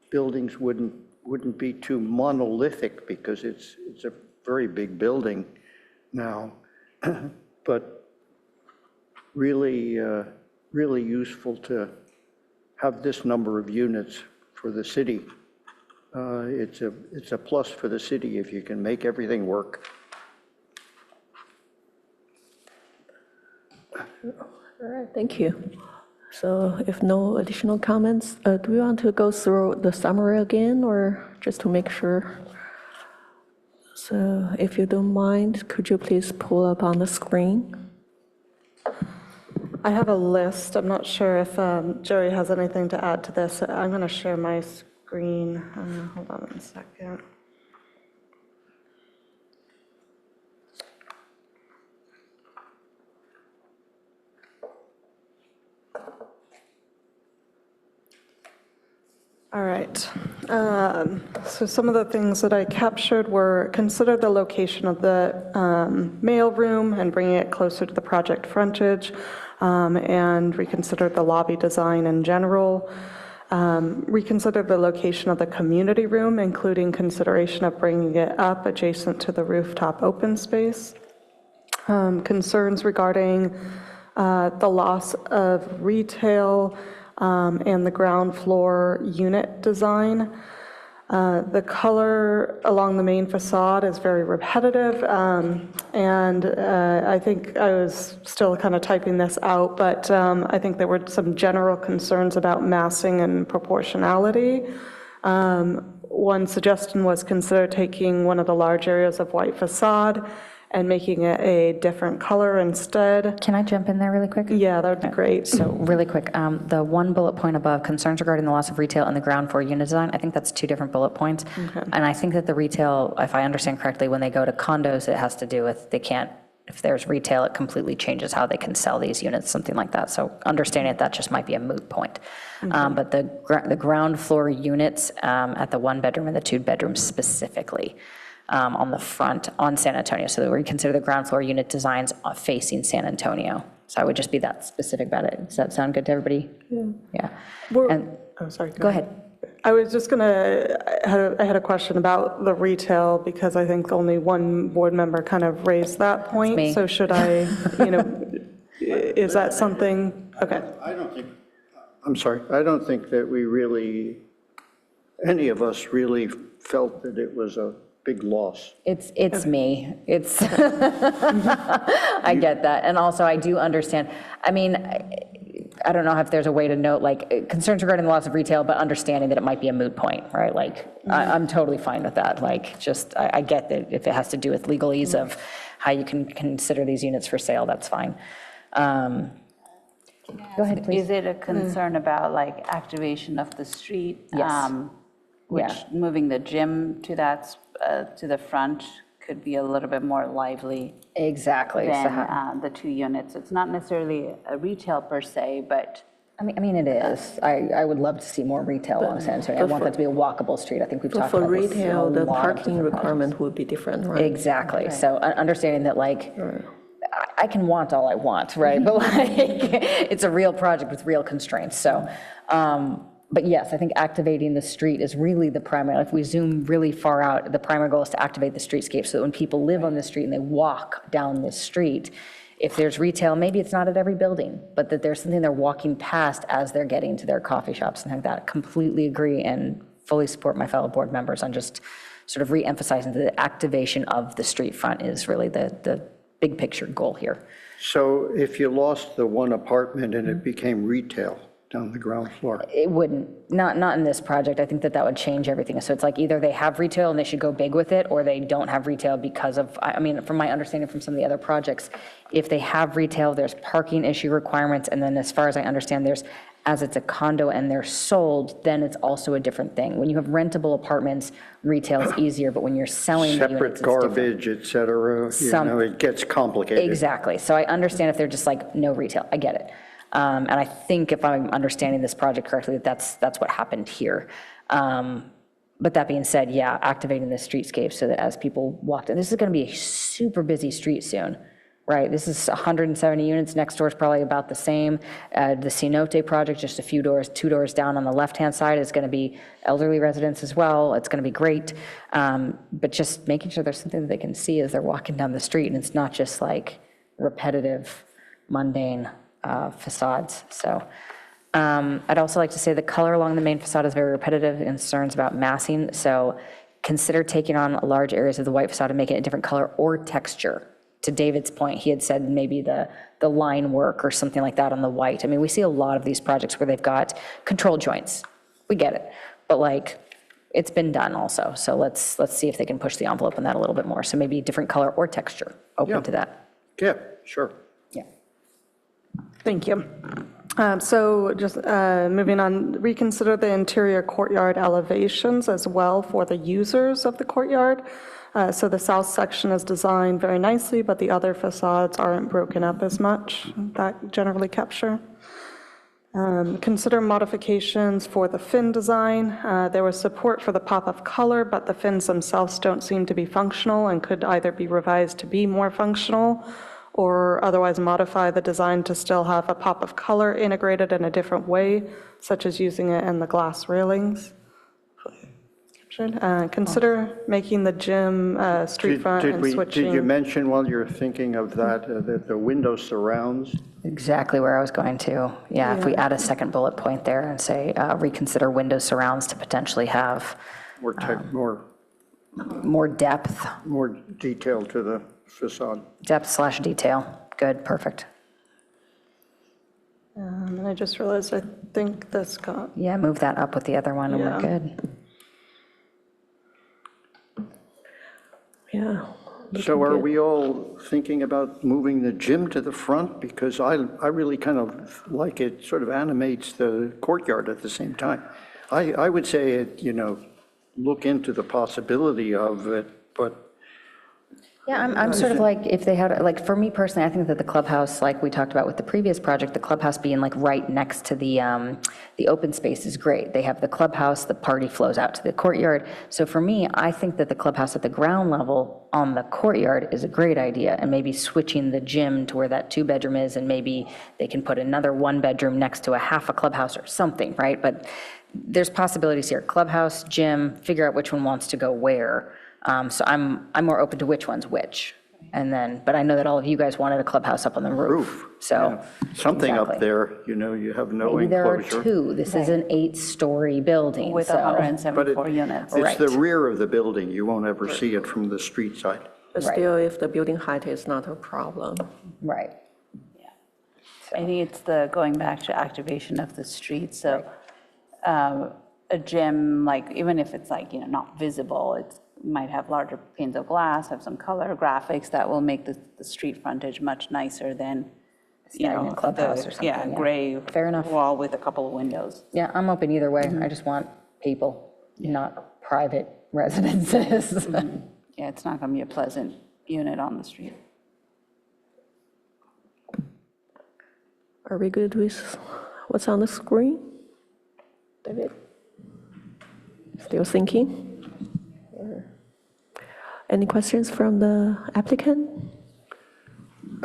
buildings wouldn't be too monolithic, because it's a very big building now, but really useful to have this number of units for the city. It's a plus for the city if you can make everything work. All right, thank you. So if no additional comments, do we want to go through the summary again, or just to make sure? So if you don't mind, could you please pull up on the screen? I have a list. I'm not sure if Jerry has anything to add to this. I'm going to share my screen. Hold on a second. All right. So some of the things that I captured were: consider the location of the mailroom and bringing it closer to the project frontage, and reconsider the lobby design in general. Reconsider the location of the community room, including consideration of bringing it up adjacent to the rooftop open space. Concerns regarding the loss of retail and the ground floor unit design. The color along the main facade is very repetitive, and I think I was still kind of typing this out, but I think there were some general concerns about massing and proportionality. One suggestion was consider taking one of the large areas of white facade and making it a different color instead. Can I jump in there really quick? Yeah, that would be great. So really quick, the one bullet point above, concerns regarding the loss of retail and the ground floor unit design, I think that's two different bullet points. Okay. And I think that the retail, if I understand correctly, when they go to condos, it has to do with they can't if there's retail, it completely changes how they can sell these units, something like that. So understanding that just might be a moot point. But the ground floor units at the 1-bedroom and the 2-bedroom specifically on the front on San Antonio. So that we consider the ground floor unit designs facing San Antonio. So I would just be that specific about it. Does that sound good to everybody? Yeah. Oh, sorry. Go ahead. I was just gonna, I had a question about the retail because I think only one board member kind of raised that point. me. So should I, is that something? Okay. I'm sorry, I don't think that we really, any of us really felt that it was a big loss. It's me. It's, I get that. And also I do understand. I mean, I don't know if there's a way to note, like, concerns regarding the loss of retail, but understanding that it might be a moot point, right? Like, I'm totally fine with that. Like, just, I get that if it has to do with legalese of how you can consider these units for sale, that's fine. Go ahead, please. Is it a concern about like activation of the street? Yes. Which Yeah. moving the gym to that, to the front could be a little bit more lively Exactly. than the 2 units. It's not necessarily a retail per se, but I mean, it is. I would love to see more retail on San Antonio. I want that to be a walkable street. I think we've But talked for about this. retail, in a the lot of parking different requirement would be different, right? Exactly. So understanding that, like, I can want all I want, right? But like, it's a real project with real constraints. So, but yes, I think activating the street is really the primary. If we zoom really far out, the primary goal is to activate the streetscape so that when people live on the street and they walk down this street, if there's retail, maybe it's not at every building, but that there's something they're walking past as they're getting to their coffee shops and like that. Completely agree and fully support my fellow board members on just sort of re-emphasizing that the activation of the street front is really the big picture goal here. So if you lost the one apartment and it became retail down the ground floor? It wouldn't, not in this project. I think that would change everything. So it's like either they have retail and they should go big with it, or they don't have retail because of, I mean, from my understanding from some of the other projects, if they have retail, there's parking issue requirements, and then as far as I understand, there's, as it's a condo and they're sold, then it's also a different thing. When you have rentable apartments, retail is easier, but when you're selling the units, it's different. Separate garbage, et cetera, it gets complicated. Exactly. So I understand if they're just like, no retail, I get it. And I think if I'm understanding this project correctly, that's what happened here. But that being said, yeah, activating the streetscape so that as people walk in, this is going to be a super busy street soon, right? This is 170 units. Next door is probably about the same. The Cenote project, just a few doors, 2 doors down on the left-hand side, is going to be elderly residents as well. It's going to be great. But just making sure there's something that they can see as they're walking down the street, and it's not just like repetitive, mundane facades. So I'd also like to say the color along the main facade is very repetitive and concerns about massing. So consider taking on large areas of the white facade and making it a different color or texture. To David's point, he had said maybe the line work or something like that on the white. I mean, we see a lot of these projects where they've got control joints. We get it. But like, it's been done also. So let's see if they can push the envelope on that a little bit more. So maybe different color or texture, open to that. Yeah, sure. Yeah. Thank you. So just moving on, reconsider the interior courtyard elevations as well for the users of the courtyard. So the south section is designed very nicely, but the other facades aren't broken up as much. That generally capture. Consider modifications for the fin design. There was support for the pop of color, but the fins themselves don't seem to be functional and could either be revised to be more functional or otherwise modify the design to still have a pop of color integrated in a different way, such as using it in the glass railings. Consider making the gym street front and switching. Did you mention while you're thinking of that, that the window surrounds? Exactly where I was going to. Yeah, if we add a second bullet point there and say reconsider window surrounds to potentially have more depth. More detail to the facade. Depth/detail. Good, perfect. And I just realized I think this got. Yeah, move that up with the other one and we're good. Yeah. So are we all thinking about moving the gym to the front? Because I really kind of like it sort of animates the courtyard at the same time. I would say, look into the possibility of it, but Yeah, I'm sort of like, if they had, like, for me personally, I think that the clubhouse, like we talked about with the previous project, the clubhouse being like right next to the open space is great. They have the clubhouse, the party flows out to the courtyard. So for me, I think that the clubhouse at the ground level on the courtyard is a great idea, and maybe switching the gym to where that 2-bedroom is, and maybe they can put another 1-bedroom next to a half a clubhouse or something, right? But there's possibilities here, clubhouse, gym, figure out which one wants to go where. So I'm more open to which one's which. And then, but I know that all of you guys wanted a clubhouse up on the roof. So. Something exactly. up there, you have no Maybe there are enclosure. 2. This is an 8-story building, With so. 174 units. It's the Right. rear of the building. You won't ever see it from the street side. But still, if the building height is not a problem. Right. I think it's the going back to activation of the street. So a gym, like, even if it's like, not visible, it might have larger panes of glass, have some color graphics that will make the street frontage much nicer than, Stagnant clubhouse or something, yeah, yeah. gray Fair enough. wall with a couple of windows. Yeah, I'm open either way. I just want people, not private residences. Yeah, it's not going to be a pleasant unit on the street. Are we good with what's on the screen? David? Still thinking? Any questions from the applicant?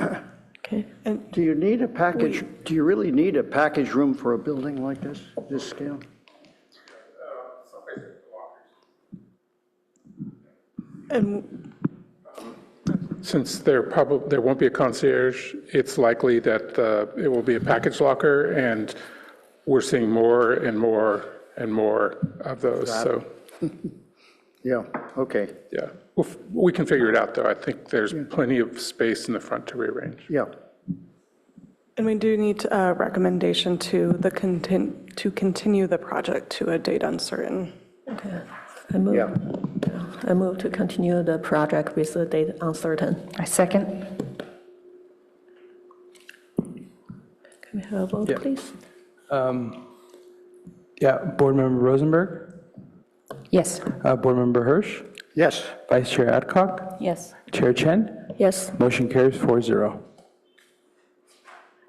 Okay. And do you need a package, do you really need a package room for a building like this scale? And Since there won't be a concierge, it's likely that it will be a package locker, and we're seeing more and more and more of those, so. Yeah, okay. Yeah, we can figure it out, though. I think there's plenty of space in the front to rearrange. Yeah. And we do need a recommendation to continue the project to a date uncertain. Okay. I move to continue the project with the date uncertain. I second. Can we have a vote, please? Yeah, Board Member Rosenberg, Yes. Board Member Hirsch, Yes. Vice Chair Adcock, Yes. Chair Chen, Yes. motion carries 4-0.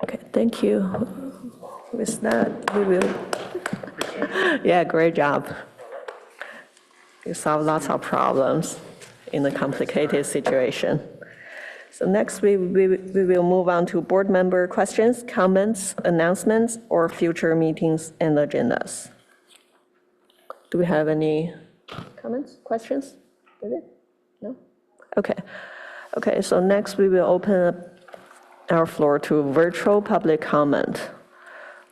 Okay, thank you. With that, we will. Yeah, great job. You solve lots of problems in a complicated situation. So next, we will move on to board member questions, comments, announcements, or future meetings and agendas. Do we have any comments, questions? David? No? Okay. Okay, so next we will open up our floor to virtual public comment.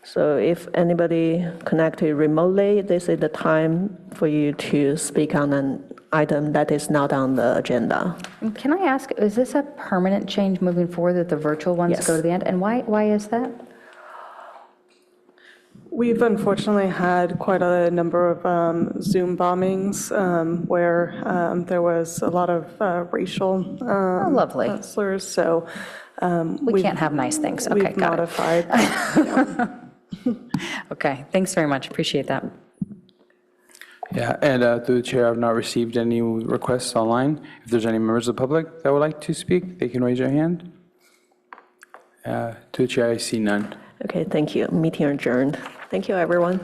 So if anybody connected remotely, this is the time for you to speak on an item that is not on the agenda. Can I ask, is this a permanent change moving forward that the virtual ones Yes. go to the end? And why is that? We've unfortunately had quite a number of Zoom bombings where there was a lot of racial lovely. slurs, so. We can't have nice things. Okay, We've got it. modified. Okay, thanks very much. Appreciate that. Yeah, and through the chair, I've not received any requests online. If there's any members of the public that would like to speak, they can raise their hand. To the chair, I see none. Okay, thank you. Meeting adjourned. Thank you, everyone.